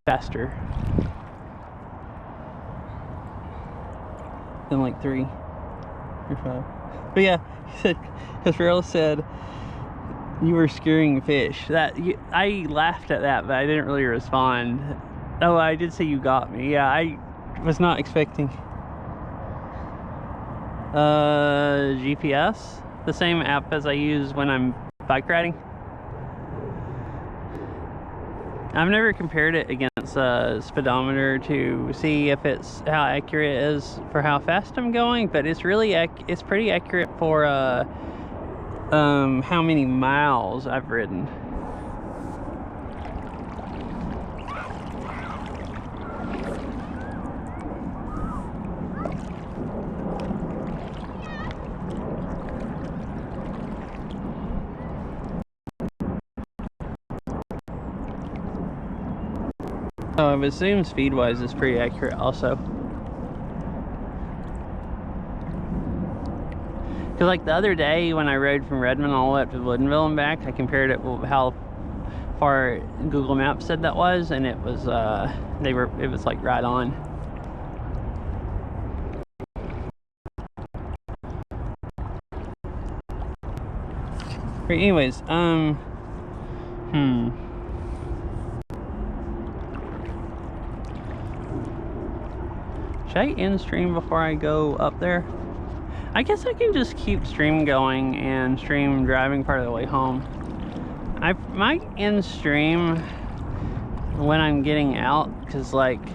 faster than like 3 or 5. But yeah, he said, Israel said you were scaring fish. I laughed at that, but I didn't really respond. Oh, I did say you got me. Yeah, I was not expecting. GPS, the same app as I use when I'm bike riding. I've never compared it against a speedometer to see if it's how accurate it is for how fast I'm going, but it's really it's pretty accurate for how many miles I've ridden. So I would assume speed-wise is pretty accurate also. Because like the other day when I rode from Redmond all the way up to Woodinville and back, I compared it with how far Google Maps said that was, and it was it was like right on. But anyways, should I end stream before I go up there? I guess I can just keep stream going and stream driving part of the way home. I might end stream when I'm getting out, because like...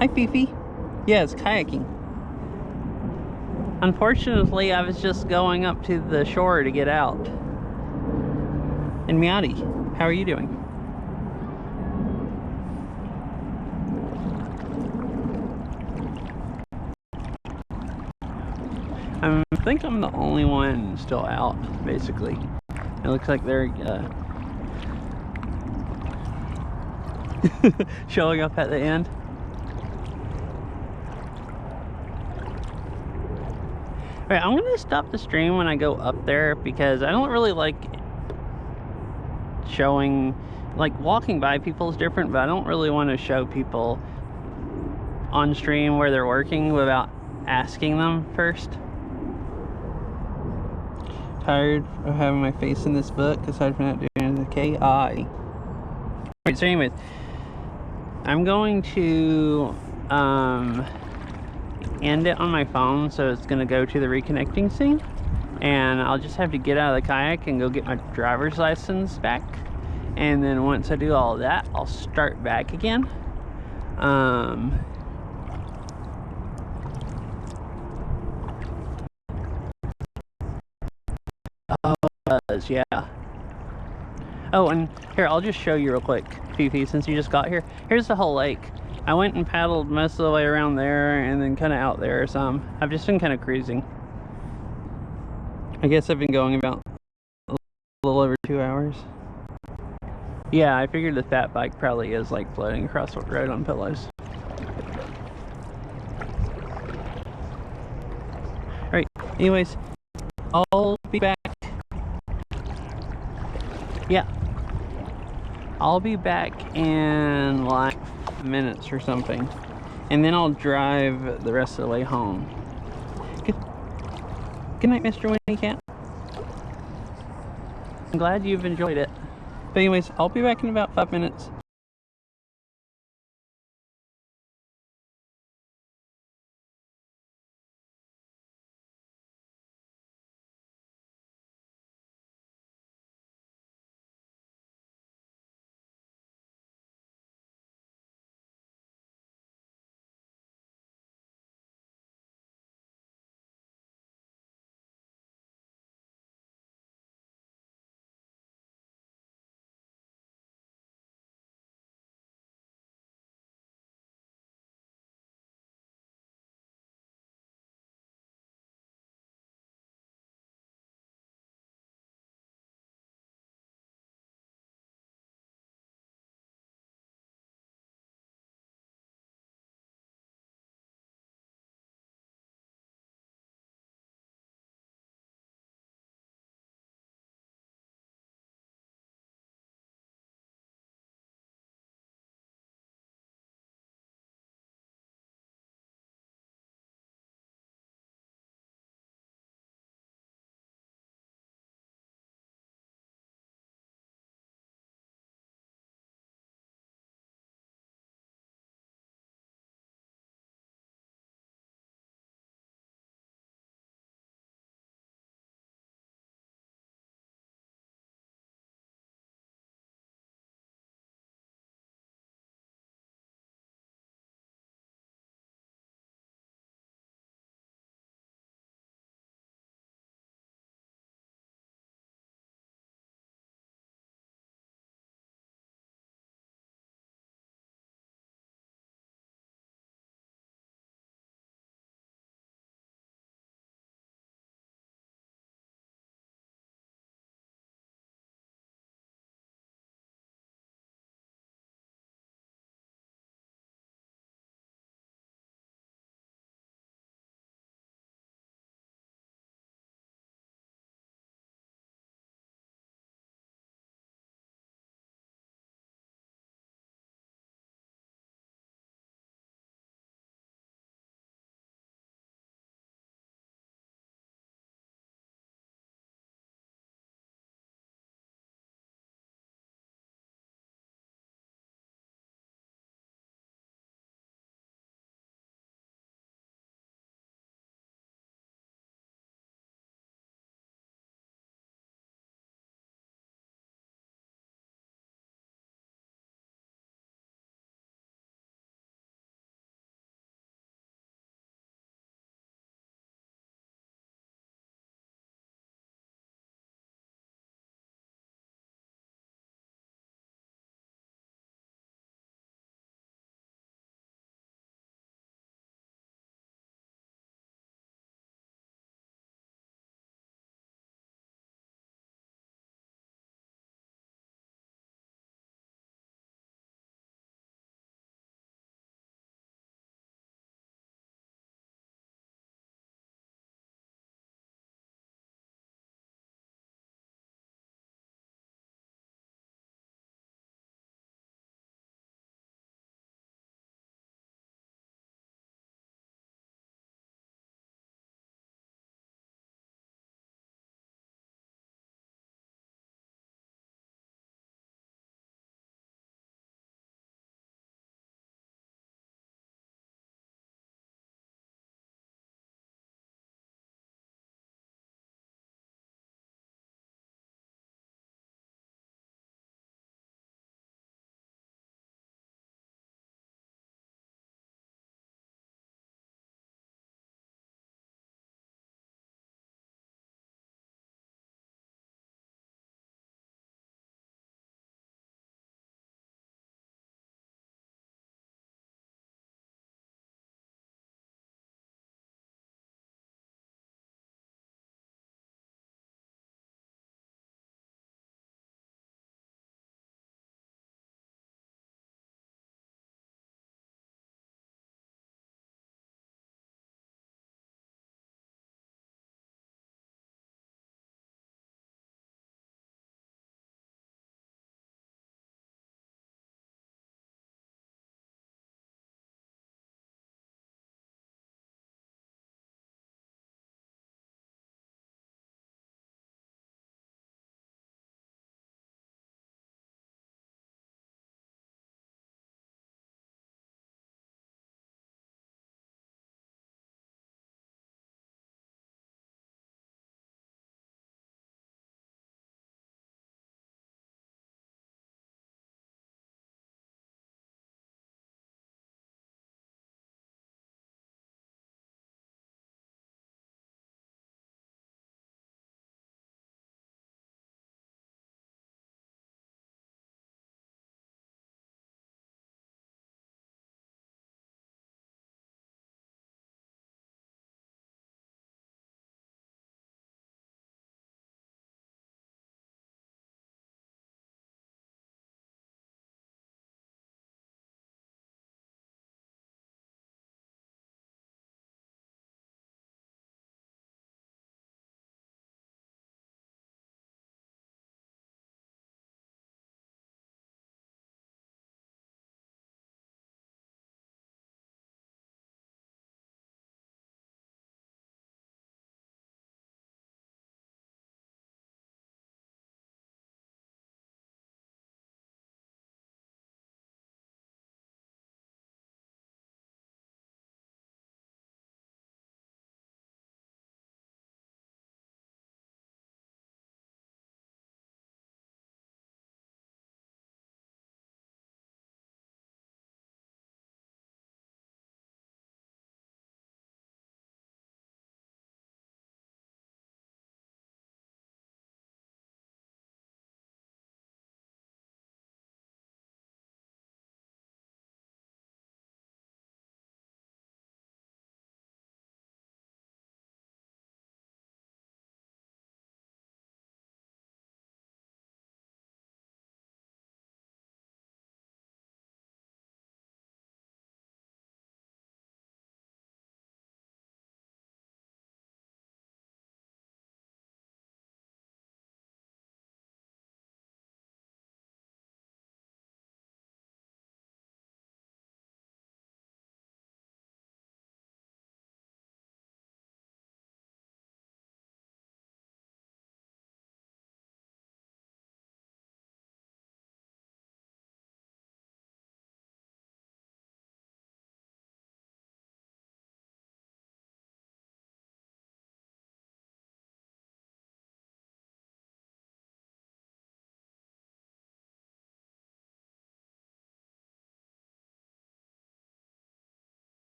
Hi Fifi. Yeah, it's kayaking. Unfortunately, I was just going up to the shore to get out. And Meowdy, how are you doing? I think I'm the only one still out, basically. It looks like they're showing up at the end. Alright, I'm gonna stop the stream when I go up there because I don't really like showing, like walking by people is different, but I don't really want to show people on stream where they're working without asking them first. Tired of having my face in this book aside from not doing it. K-I. Alright, so anyways, I'm going to end it on my phone, so it's going to go to the reconnecting scene. And I'll just have to get out of the kayak and go get my driver's license back. And then once I do all of that, I'll start back again. Oh, it does, yeah. Oh, and here, I'll just show you real quick, Fifi, since you just got here. Here's the whole lake. I went and paddled most of the way around there and then kind of out there some. I've just been kind of cruising. I guess I've been going about a little over 2 hours. Yeah, I figured the fat bike probably is like floating across the road on pillows. Alright, anyways, I'll be back. Yeah. I'll be back in like 5 minutes or something. And then I'll drive the rest of the way home. Good night, Mr. Winnie Cat. I'm glad you've enjoyed it. But anyways, I'll be back in about 5 minutes.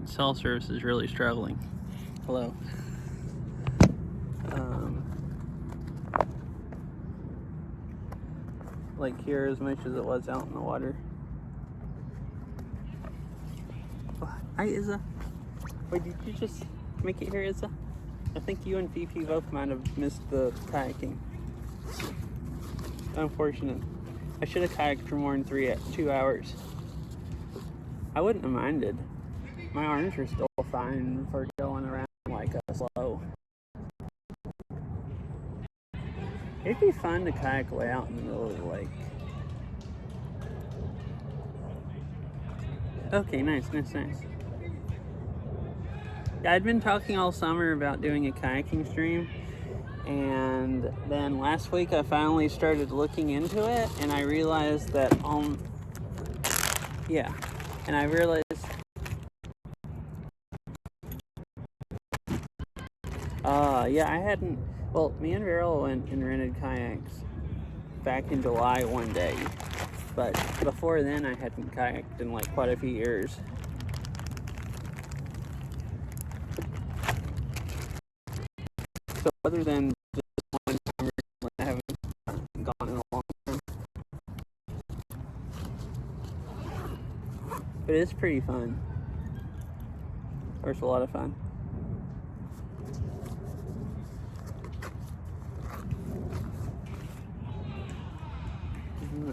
cell service is really struggling. Hello. Like here as much as it was out in the water. Oh, hi, Izza. Wait, did you just make it here, Izza? I think you and Fifi both might have missed the kayaking. Unfortunate. I should have kayaked for more than 2 hours. I wouldn't have minded. My arms are still fine for going around like a slow. It'd be fun to kayak way out in the middle of the lake. Okay, nice. Yeah, I'd been talking all summer about doing a kayaking stream, and then last week I finally started looking into it, and I realized that I hadn't. Well, me and Veryl went and rented kayaks back in July one day, but before then I hadn't kayaked in like quite a few years. So other than just one time recently, I haven't gone in a long time. But it's pretty fun. Or it's a lot of fun.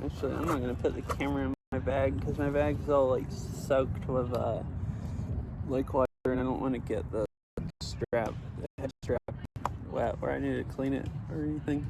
Actually, I'm not going to put the camera in my bag because my bag's all like soaked with lake water, and I don't want to get the head strap wet where I need to clean it or anything.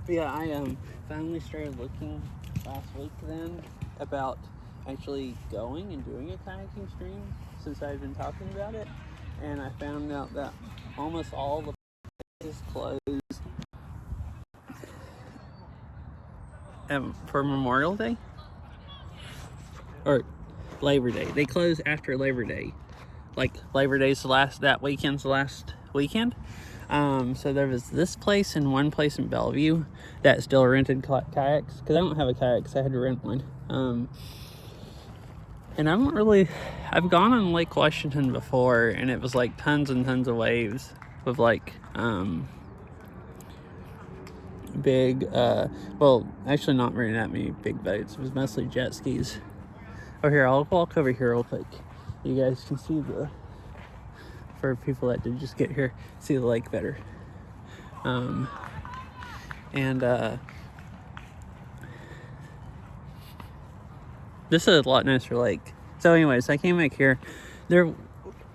But yeah, I finally started looking last week then about actually going and doing a kayaking stream since I've been talking about it, and I found out that almost all the places closed for Memorial Day or Labor Day. They close after Labor Day. Like Labor Day's that weekend's the last weekend. So there was this place and one place in Bellevue that still rented kayaks, because I don't have a kayak, so I had to rent one. And I've gone on Lake Washington before, and it was like tons and tons of waves with like big, well, actually not really that many big boats. It was mostly jet skis. Oh, here, I'll walk over here real quick. You guys can see for people that did just get here, see the lake better. This is a lot nicer lake. So anyways, I came back here. Their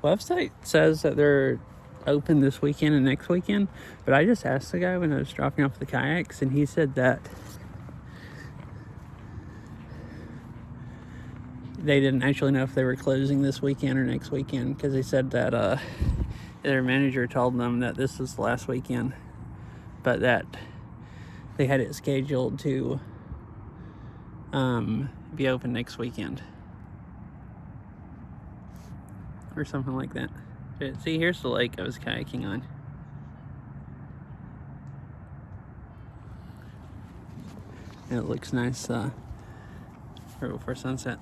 website says that they're open this weekend and next weekend, but I just asked the guy when I was dropping off the kayaks, and he said that they didn't actually know if they were closing this weekend or next weekend, because they said that their manager told them that this was the last weekend, but that they had it scheduled to be open next weekend or something like that. But see, here's the lake I was kayaking on. And it looks nice right before sunset.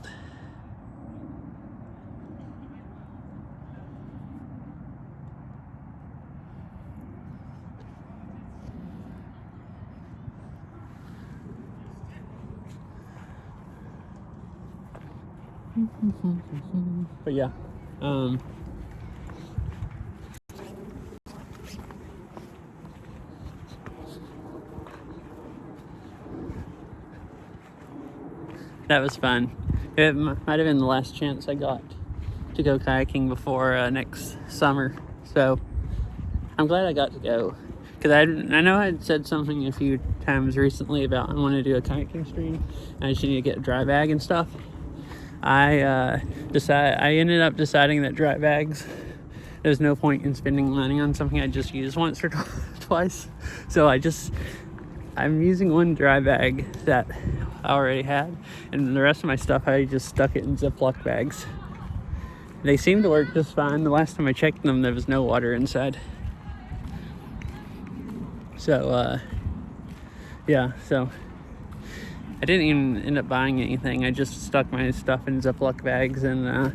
But yeah, that was fun. It might have been the last chance I got to go kayaking before next summer, so I'm glad I got to go. Because I know I'd said something a few times recently about I want to do a kayaking stream, and I just need to get a dry bag and stuff. I ended up deciding that dry bags, there's no point in spending money on something I just used once or twice. So I'm using one dry bag that I already had, and the rest of my stuff I just stuck it in Ziploc bags. They seem to work just fine. The last time I checked them, there was no water inside. So yeah, so I didn't even end up buying anything. I just stuck my stuff in Ziploc bags, and the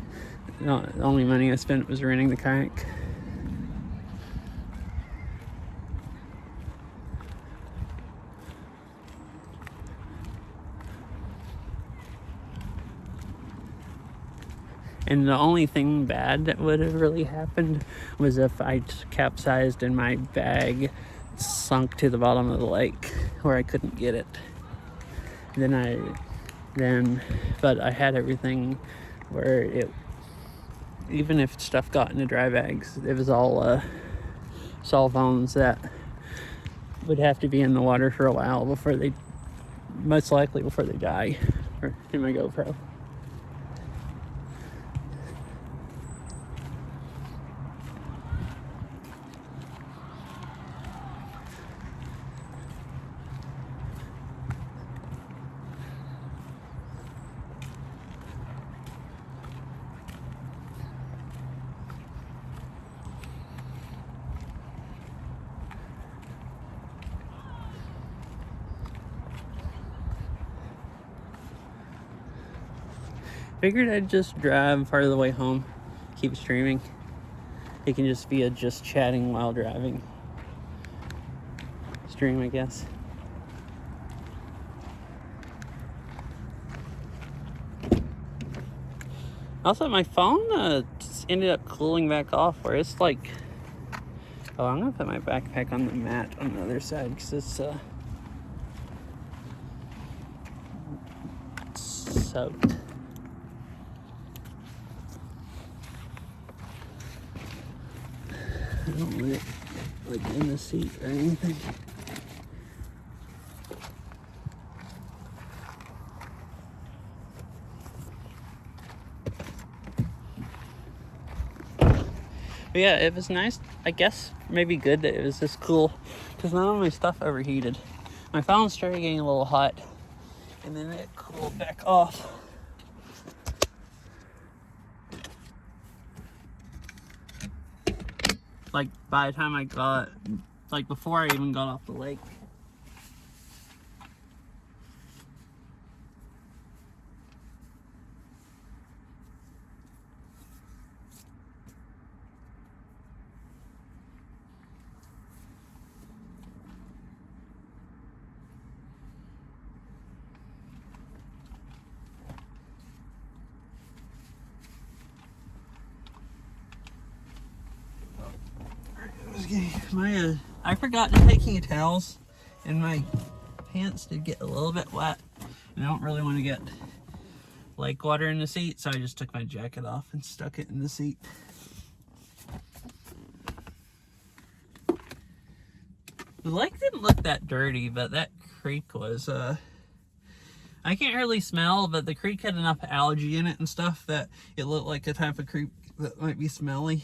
only money I spent was renting the kayak. And the only thing bad that would have really happened was if I capsized and my bag sunk to the bottom of the lake where I couldn't get it. But I had everything where even if stuff got into dry bags, it was all cell phones that would have to be in the water for a while most likely before they die, or in my GoPro. Figured I'd just drive part of the way home, keep streaming. It can just be a just chatting while driving stream, I guess. Also, my phone ended up cooling back off, where it's like, oh, I'm gonna put my backpack on the mat on the other side because it's soaked. I don't want it like in the seat or anything. But yeah, it was nice. I guess maybe good that it was this cool, because none of my stuff overheated. My phone started getting a little hot, and then it cooled back off. Like by the time before I even got off the lake. I forgot to take any towels, and my pants did get a little bit wet, and I don't really want to get lake water in the seat, so I just took my jacket off and stuck it in the seat. The lake didn't look that dirty, but that creek was, I can't really smell, but the creek had enough algae in it and stuff that it looked like a type of creek that might be smelly.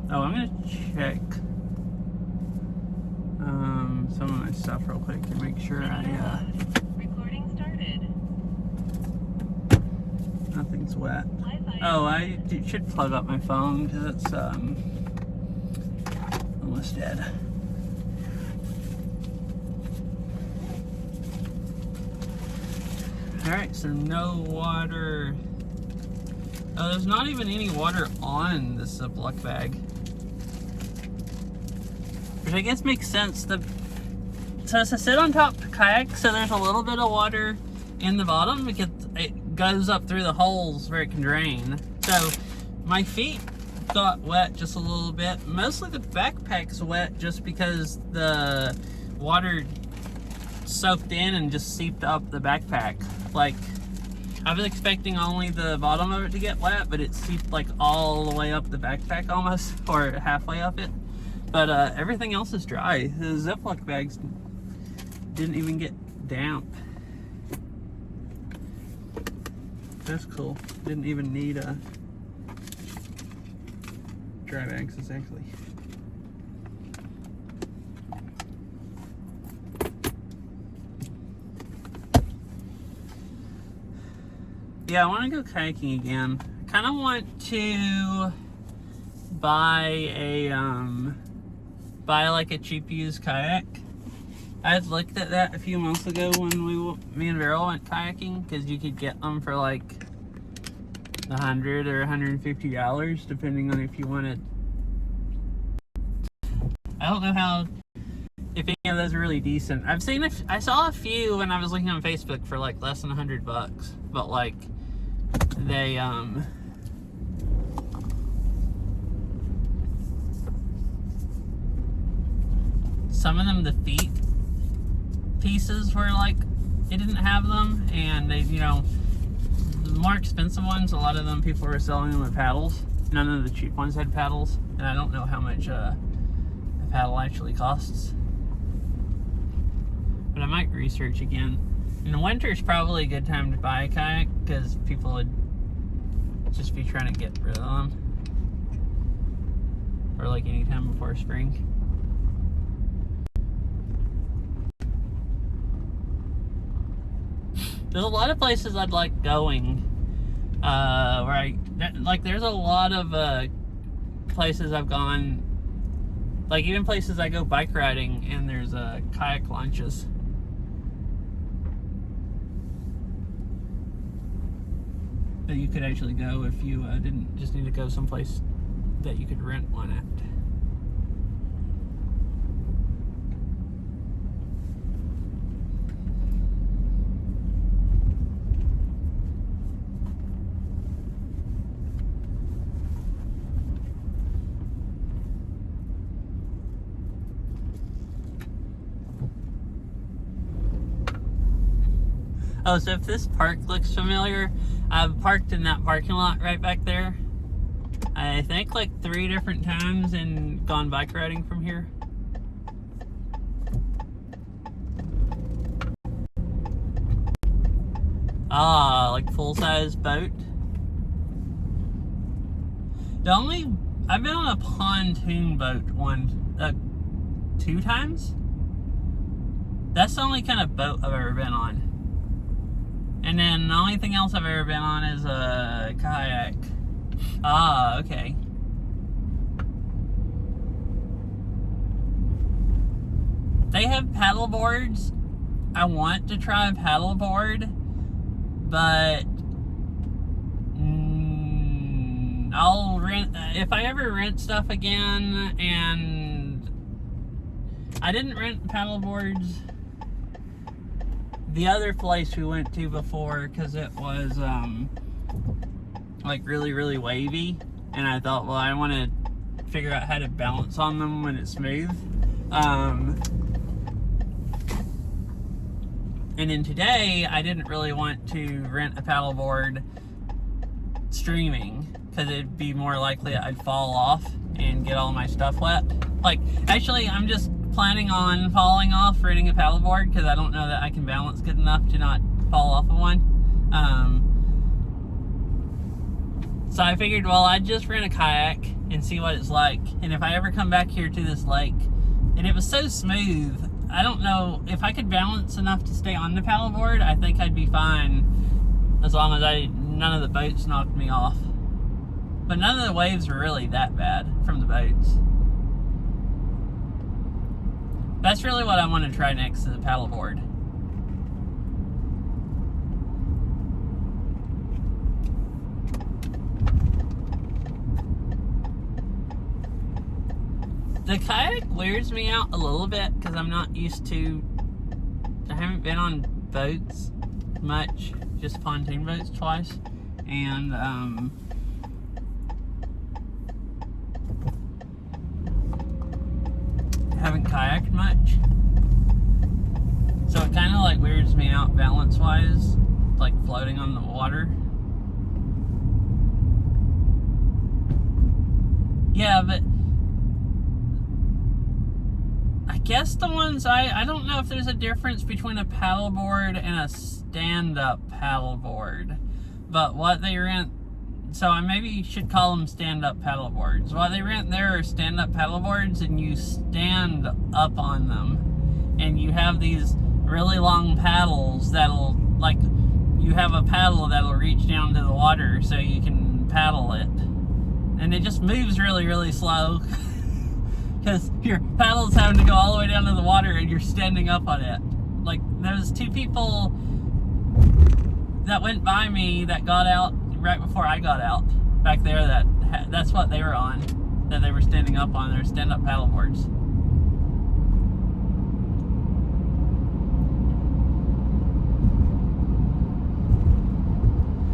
Oh, I'm gonna check some of my stuff real quick to make sure Recording started. Nothing's wet. Oh, I should plug up my phone because it's almost dead. Alright, so no water. Oh, there's not even any water on the Ziploc bag. Which I guess makes sense. So it's a sit on top kayak, so there's a little bit of water in the bottom because it goes up through the holes where it can drain. So my feet got wet just a little bit. Mostly the backpack's wet just because the water soaked in and just seeped up the backpack. Like, I was expecting only the bottom of it to get wet, but it seeped like all the way up the backpack almost, or halfway up it. But everything else is dry. The Ziploc bags didn't even get damp. That's cool. Didn't even need dry bags exactly. Yeah, I want to go kayaking again. I kind of want to buy like a cheap used kayak. I had looked at that a few months ago when me and Veryl went kayaking, because you could get them for like $100 or $150, depending on if you wanted. I don't know if any of those are really decent. I saw a few when I was looking on Facebook for like less than $100, but like they some of them, the feet pieces were like, it didn't have them, and they, the more expensive ones, a lot of them people were selling them with paddles. None of the cheap ones had paddles, and I don't know how much a paddle actually costs. But I might research again. In the winter is probably a good time to buy a kayak, because people would just be trying to get rid of them. Or like any time before spring. There's a lot of places I'd like going. There's a lot of places I've gone. Like even places I go bike riding, and there's kayak launches. That you could actually go if you didn't just need to go someplace that you could rent one at. Oh, so if this park looks familiar, I've parked in that parking lot right back there. I think like 3 different times and gone bike riding from here. Ah, like full-size boat. I've been on a pontoon boat 2 times. That's the only kind of boat I've ever been on. And then the only thing else I've ever been on is a kayak. Ah, okay. They have paddle boards. I want to try a paddle board, but I'll rent, if I ever rent stuff again, and I didn't rent paddle boards the other place we went to before, because it was like really, really wavy, and I thought, well, I want to figure out how to balance on them when it's smooth. And then today, I didn't really want to rent a paddleboard streaming, because it'd be more likely I'd fall off and get all my stuff wet. Like, actually, I'm just planning on falling off renting a paddleboard, because I don't know that I can balance good enough to not fall off of one. So I figured, well, I'd just rent a kayak and see what it's like. And if I ever come back here to this lake, and it was so smooth, I don't know if I could balance enough to stay on the paddleboard. I think I'd be fine as long as none of the boats knocked me off. But none of the waves were really that bad from the boats. That's really what I want to try next to the paddleboard. The kayak wears me out a little bit, because I'm not used to, I haven't been on boats much, just pontoon boats twice, and haven't kayaked much, so it kind of like weirds me out balance wise. like floating on the water. Yeah, but I guess the ones I don't know if there's a difference between a paddleboard and a stand-up paddleboard, but what they rent, so I maybe should call them stand-up paddleboards. What they rent there are stand-up paddleboards, and you stand up on them, and you have these really long paddles that'll, like, you have a paddle that'll reach down to the water so you can paddle it, and it just moves really, really slow. Because your paddle's having to go all the way down to the water and you're standing up on it. Like, those two people that went by me that got out right before I got out back there, that's what they were on, that they were standing up on. They were stand-up paddle boards.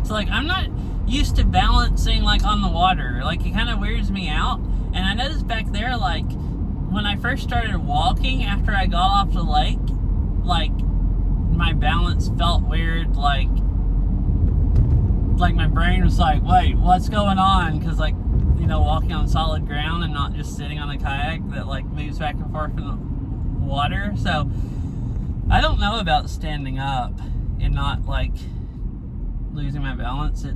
So, like, I'm not used to balancing, like, on the water. Like, it kind of weirds me out. And I noticed back there, like, when I first started walking after I got off the lake, like, my balance felt weird, like my brain was like, wait, what's going on? Because, like, you know, walking on solid ground and not just sitting on a kayak that, like, moves back and forth in the water. So, I don't know about standing up and not, like, losing my balance. It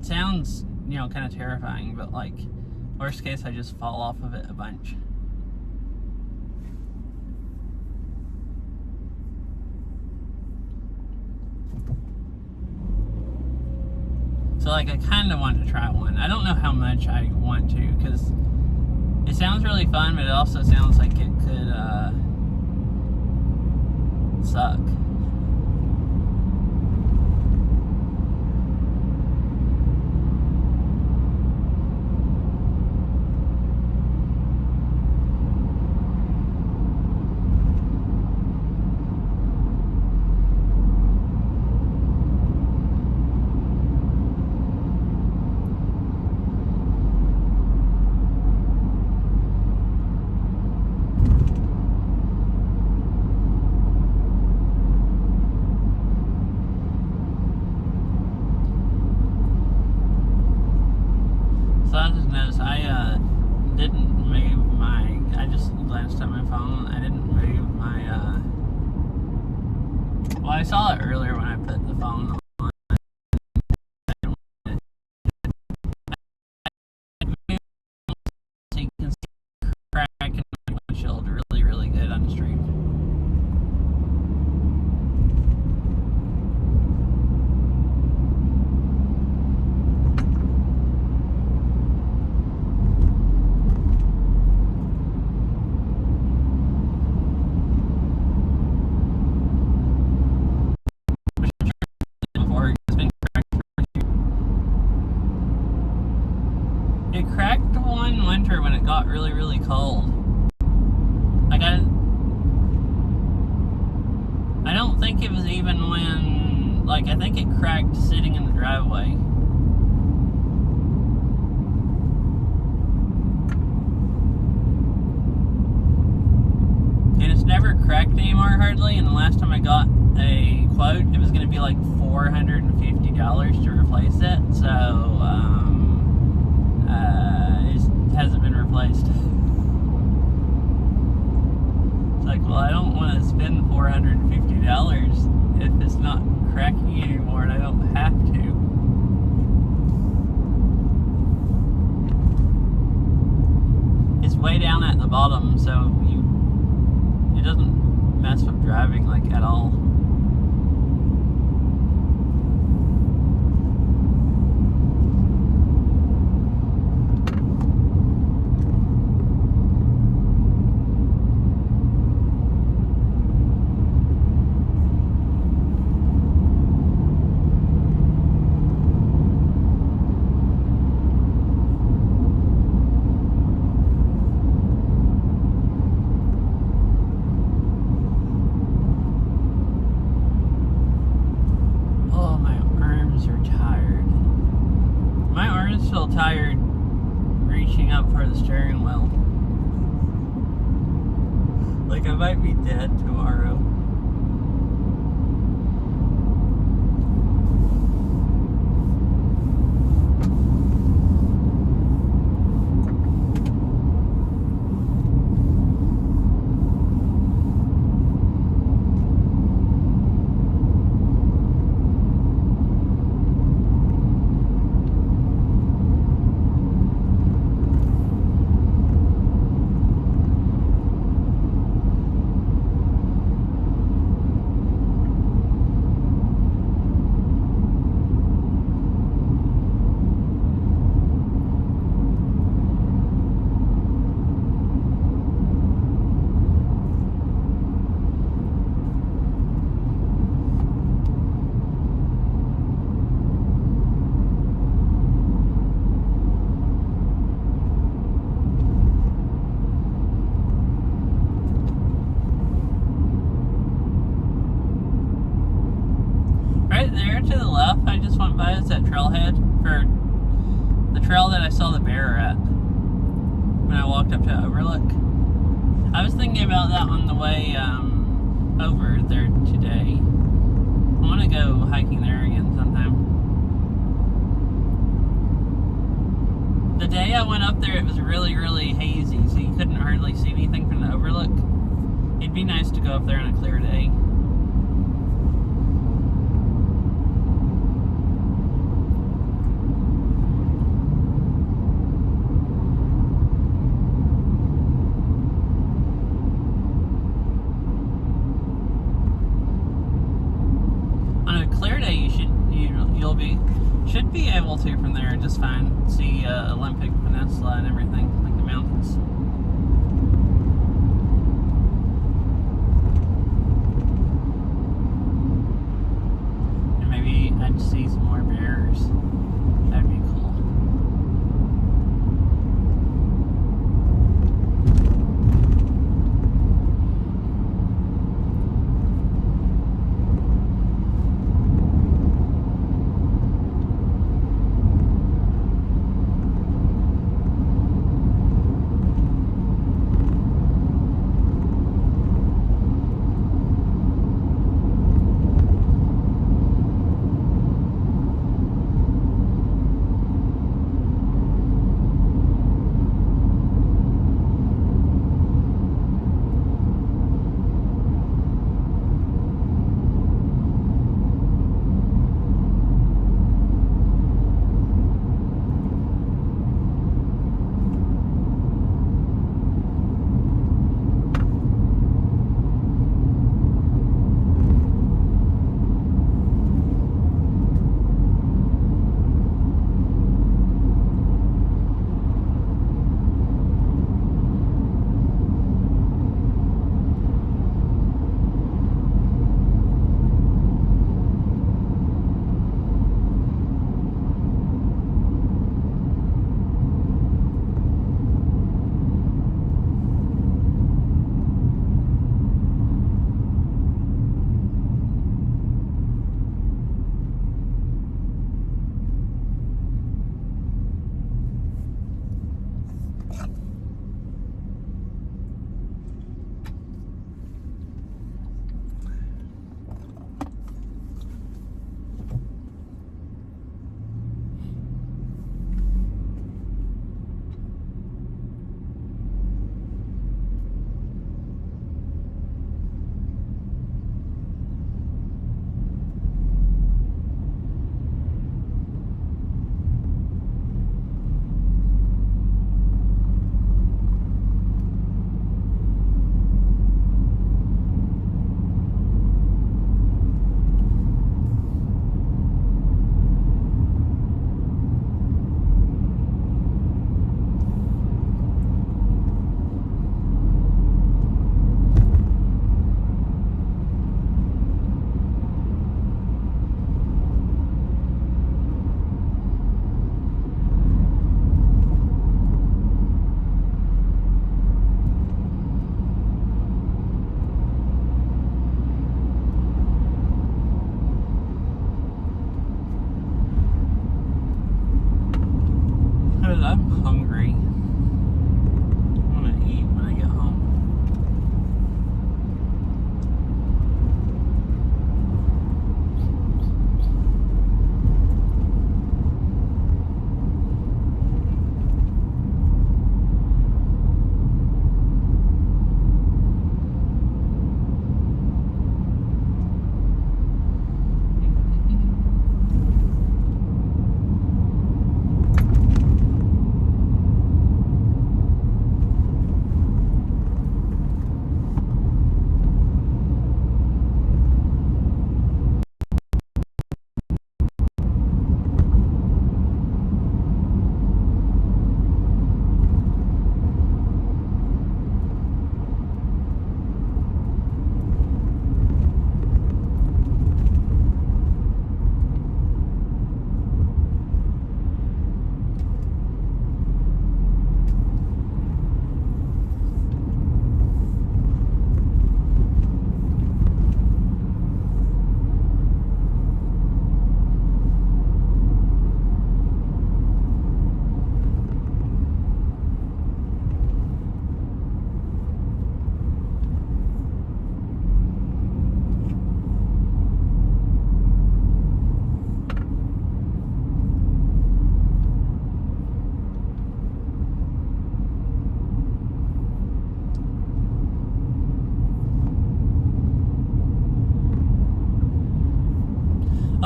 sounds, you know, kind of terrifying, but, like, worst case, I just fall off of it a bunch. So, like, I kind of want to try one. I don't know how much I want to, because it sounds really fun, but it also sounds like it could suck. So I just noticed I didn't move my, I just glanced at my phone, I didn't move my, well, I saw it earlier when I put the phone on. So you can see the crack in my windshield really, really good on the street. It cracked one winter when it got really, really cold. Like, I don't think it was even when, like, I think it cracked sitting in the driveway. And it's never cracked anymore hardly, and the last time I got a quote, it was going to be like $450 to replace it, so, it hasn't been replaced. It's like, well, I don't want to spend $450 if it's not cracking anymore and I don't have to. It's way down at the bottom, so it doesn't mess with driving, like, at all. Feel tired reaching up for the steering wheel. Like, I might be dead tomorrow. to the left I just went by is that trailhead, or the trail that I saw the bear at when I walked up to Overlook. I was thinking about that on the way over there today. I want to go hiking there again sometime. The day I went up there, it was really, really hazy, so you couldn't hardly see anything from the Overlook. It'd be nice to go up there on a clear day. Should be able to from there just fine see Olympic Peninsula and everything, like the mountains. And maybe I'd see some more bears. That'd be cool.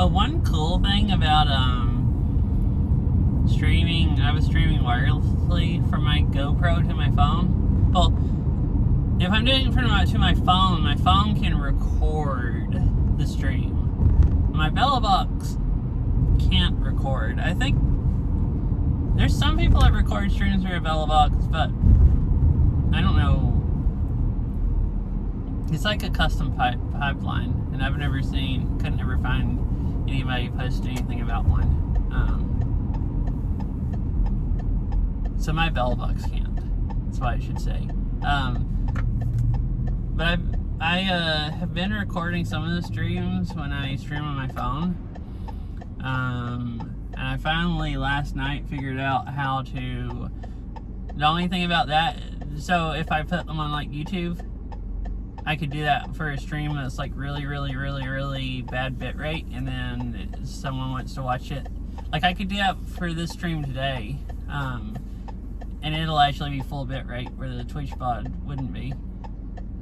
One cool thing about streaming, I was streaming wirelessly from my GoPro to my phone. Well, if I'm doing it from my phone can record the stream. My Bella Box can't record. I think there's some people that record streams through a Bella Box, but I don't know. It's like a custom pipeline, and I've couldn't never find anybody post anything about one. So my Bella Box can't. That's what I should say. But I have been recording some of the streams when I stream on my phone. And I finally last night figured out how to. The only thing about that, so if I put them on like YouTube, I could do that for a stream that's like really bad bit rate, and then someone wants to watch it. Like I could do that for this stream today, and it'll actually be full bit rate where the Twitch pod wouldn't be.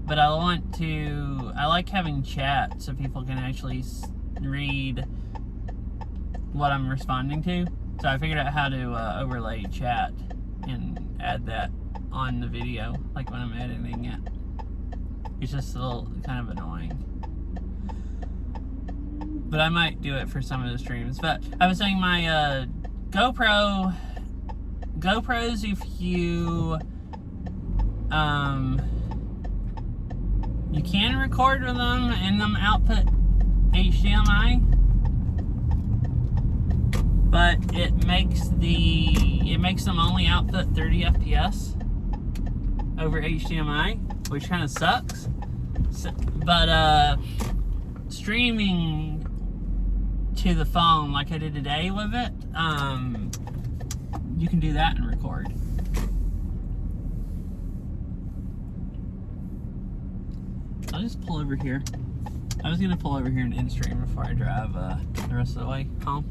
But I like having chat so people can actually read what I'm responding to. So I figured out how to overlay chat and add that on the video, like when I'm editing it. It's just a little kind of annoying. But I might do it for some of the streams. But I was saying my GoPros, if you can record with them and them output HDMI, but it makes them only output 30 FPS over HDMI, which kind of sucks. But streaming to the phone like I did today with it, you can do that and record. I'll just pull over here. I was gonna pull over here and end stream before I drive the rest of the way home.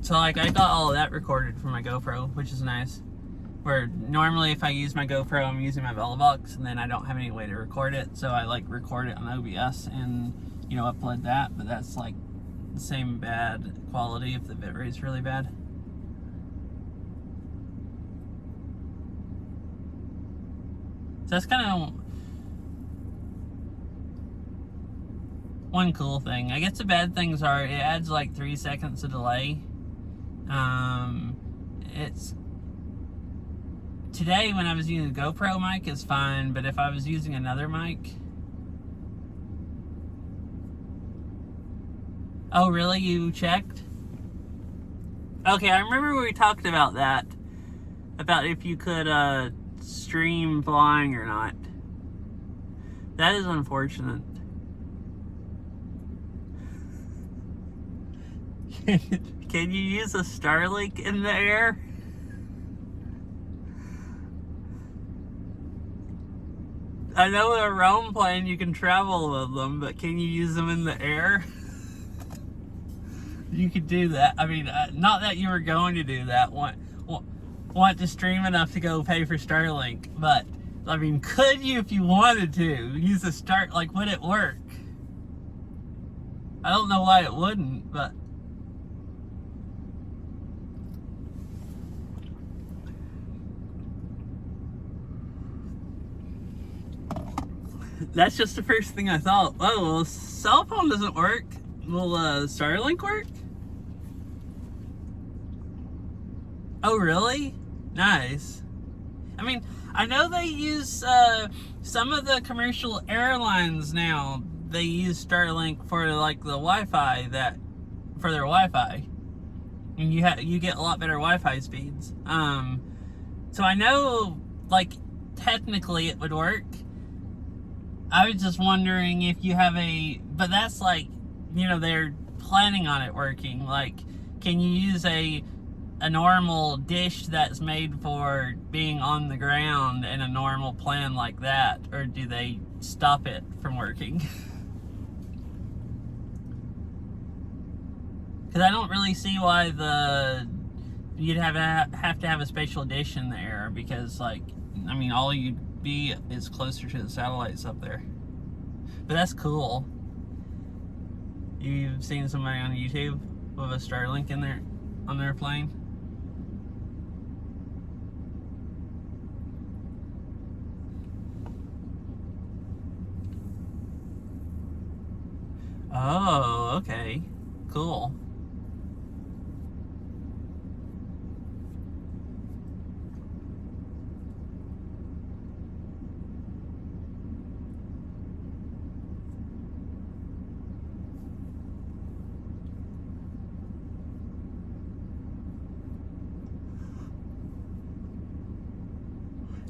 So like I got all of that recorded from my GoPro, which is nice. Where normally if I use my GoPro, I'm using my Bella Box, and then I don't have any way to record it, so I like record it on OBS and upload that. But that's like the same bad quality if the bitrate's really bad. So that's kind of one cool thing. I guess the bad things are it adds like 3 seconds of delay. It's today when I was using the GoPro mic is fine, but if I was using another mic. Oh really? You checked? Okay, I remember we talked about that. About if you could stream flying or not. That is unfortunate. Can you use a Starlink in the air? I know with a Roam plane you can travel with them, but can you use them in the air? You could do that. I mean, not that you were going to do that. Want to stream enough to go pay for Starlink, but I mean, could you if you wanted to use a like would it work? I don't know why it wouldn't, but that's just the first thing I thought. Oh, well, cell phone doesn't work. Will Starlink work? Oh, really? Nice. I mean, I know they use some of the commercial airlines now. They use Starlink for like the Wi-Fi for their Wi-Fi, and you get a lot better Wi-Fi speeds. So I know like technically it would work. I was just wondering if you have but that's like, they're planning on it working. Like, can you use a normal dish that's made for being on the ground in a normal plan like that? Or do they stop it from working? Because I don't really see why you'd have to have a spatial dish in the air, because like, I mean, all you'd be is closer to the satellites up there. But that's cool. You've seen somebody on YouTube with a Starlink in their on their plane? Oh, okay. Cool.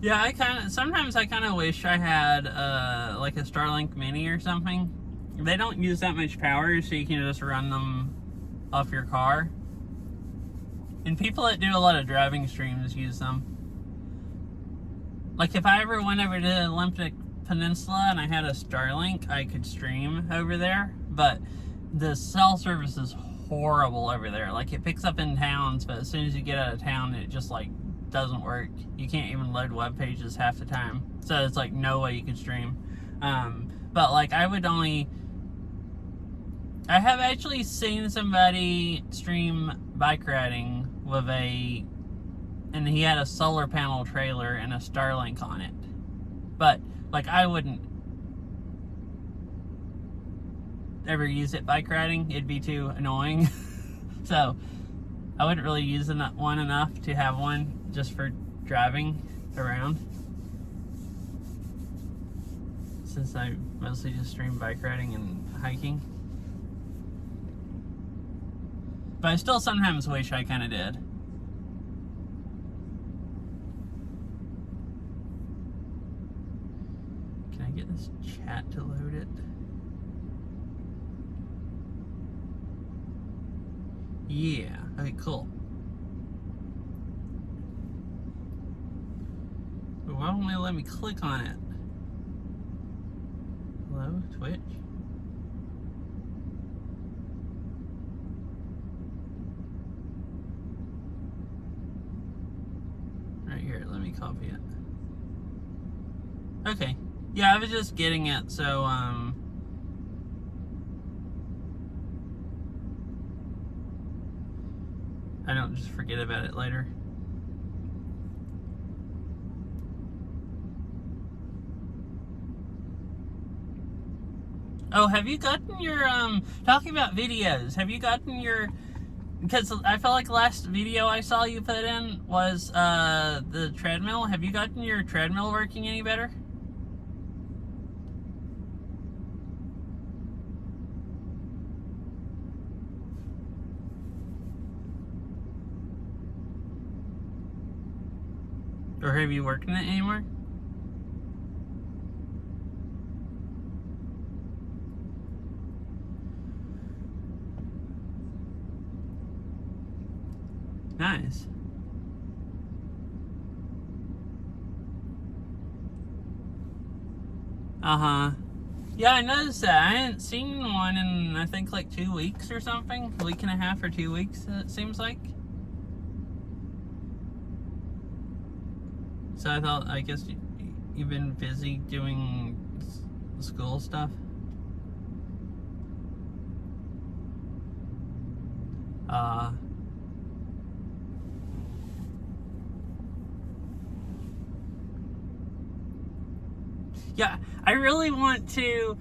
Yeah, sometimes I kind of wish I had like a Starlink Mini or something. They don't use that much power, so you can just run them off your car. And people that do a lot of driving streams use them. Like if I ever went over to the Olympic Peninsula and I had a Starlink, I could stream over there. But the cell service is horrible over there. Like it picks up in towns, but as soon as you get out of town, it just like doesn't work. You can't even load web pages half the time. So it's like no way you can stream. But like I have actually seen somebody stream bike riding with and he had a solar panel trailer and a Starlink on it. But like I wouldn't ever use it bike riding. It'd be too annoying. So I wouldn't really use one enough to have one just for driving around. Since I mostly just stream bike riding and hiking. But I still sometimes wish I kind of did. Can I get this chat to load it? Yeah. Okay, cool. But why won't they let me click on it? Hello, Twitch? Right here, let me copy it. Okay. Yeah, I was just getting it, so, I don't just forget about it later. Oh, have you gotten your, talking about videos, have you gotten your, because I felt like the last video I saw you put in was, the treadmill. Have you gotten your treadmill working any better? Or have you worked in it anymore? Nice. Uh-huh. Yeah, I noticed that. I hadn't seen one in, I think, like 2 weeks or something. A week and a half or 2 weeks, it seems like. So I guess you've been busy doing school stuff. Yeah, I really want to.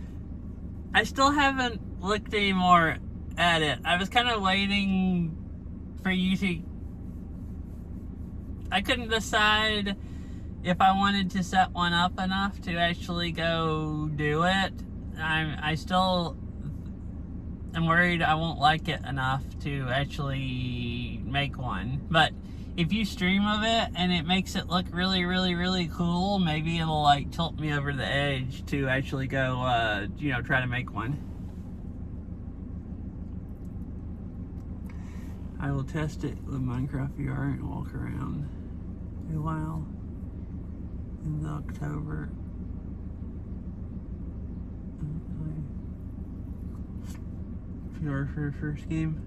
I still haven't looked anymore at it. I was kind of waiting for you to. I couldn't decide if I wanted to set one up enough to actually go do it. I still am worried I won't like it enough to actually make one. But if you stream of it and it makes it look really, really, really cool, maybe it'll like tilt me over the edge to actually go, try to make one. I will test it with Minecraft VR and walk around a while in October. VR for the first game.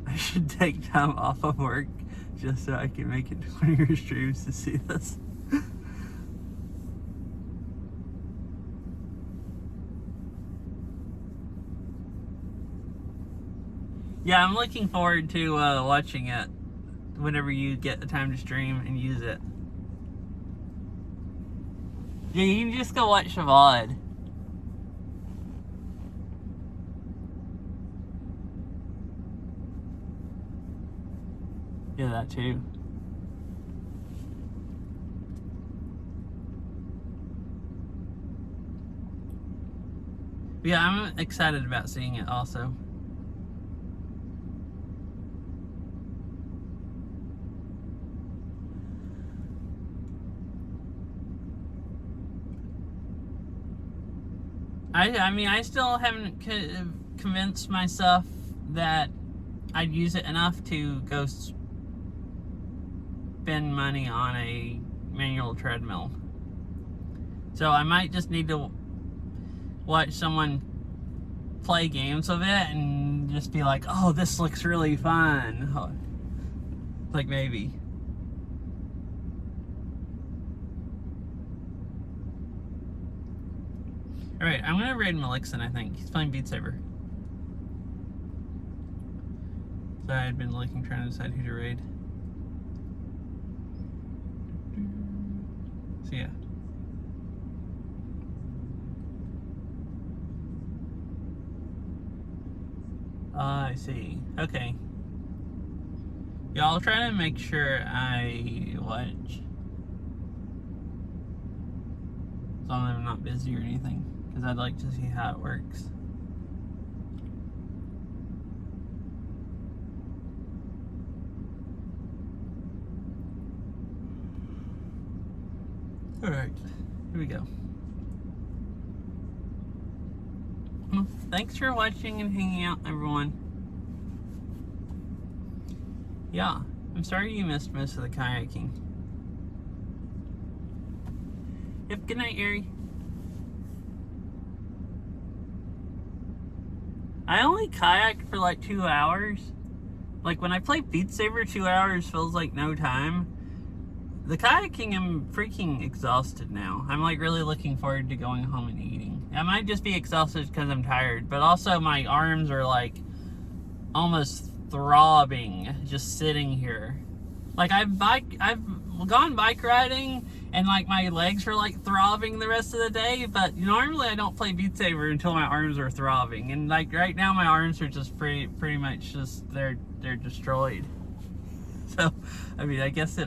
I should take time off of work just so I can make it to one of your streams to see this. Yeah, I'm looking forward to watching it whenever you get the time to stream and use it. Yeah, you can just go watch the VOD. Yeah, that too. Yeah, I'm excited about seeing it also. I mean, I still haven't convinced myself that I'd use it enough to go spend money on a manual treadmill. So I might just need to watch someone play games of it and just be like, oh, this looks really fun. Like, maybe. Alright, I'm gonna raid Melixon, I think. He's playing Beat Saber. So I had been looking, trying to decide who to raid. So yeah. I see. Okay. Yeah, I'll try to make sure I watch. As long as I'm not busy or anything. Because I'd like to see how it works. Alright, here we go. Well, thanks for watching and hanging out, everyone. Yeah, I'm sorry you missed most of the kayaking. Yep, good night, Ari. I only kayaked for like 2 hours. Like, when I play Beat Saber, 2 hours feels like no time. The kayaking, I'm freaking exhausted now. I'm like really looking forward to going home and eating. I might just be exhausted because I'm tired, but also my arms are like almost throbbing just sitting here. Like, I've gone bike riding and like my legs are like throbbing the rest of the day, but normally I don't play Beat Saber until my arms are throbbing, and like right now my arms are just pretty much just they're destroyed. So I mean, I guess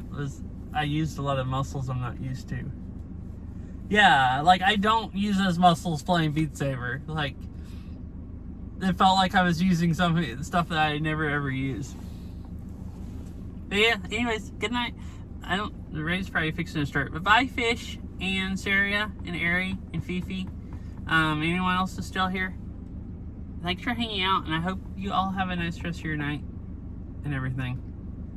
I used a lot of muscles I'm not used to. Yeah, like I don't use those muscles playing Beat Saber. Like, it felt like I was using stuff that I never ever use. But yeah, anyways, good night. The raid's probably fixing to start. But bye, Fish, and Saria, and Ari, and Fifi. Anyone else is still here? Thanks for hanging out, and I hope you all have a nice rest of your night and everything.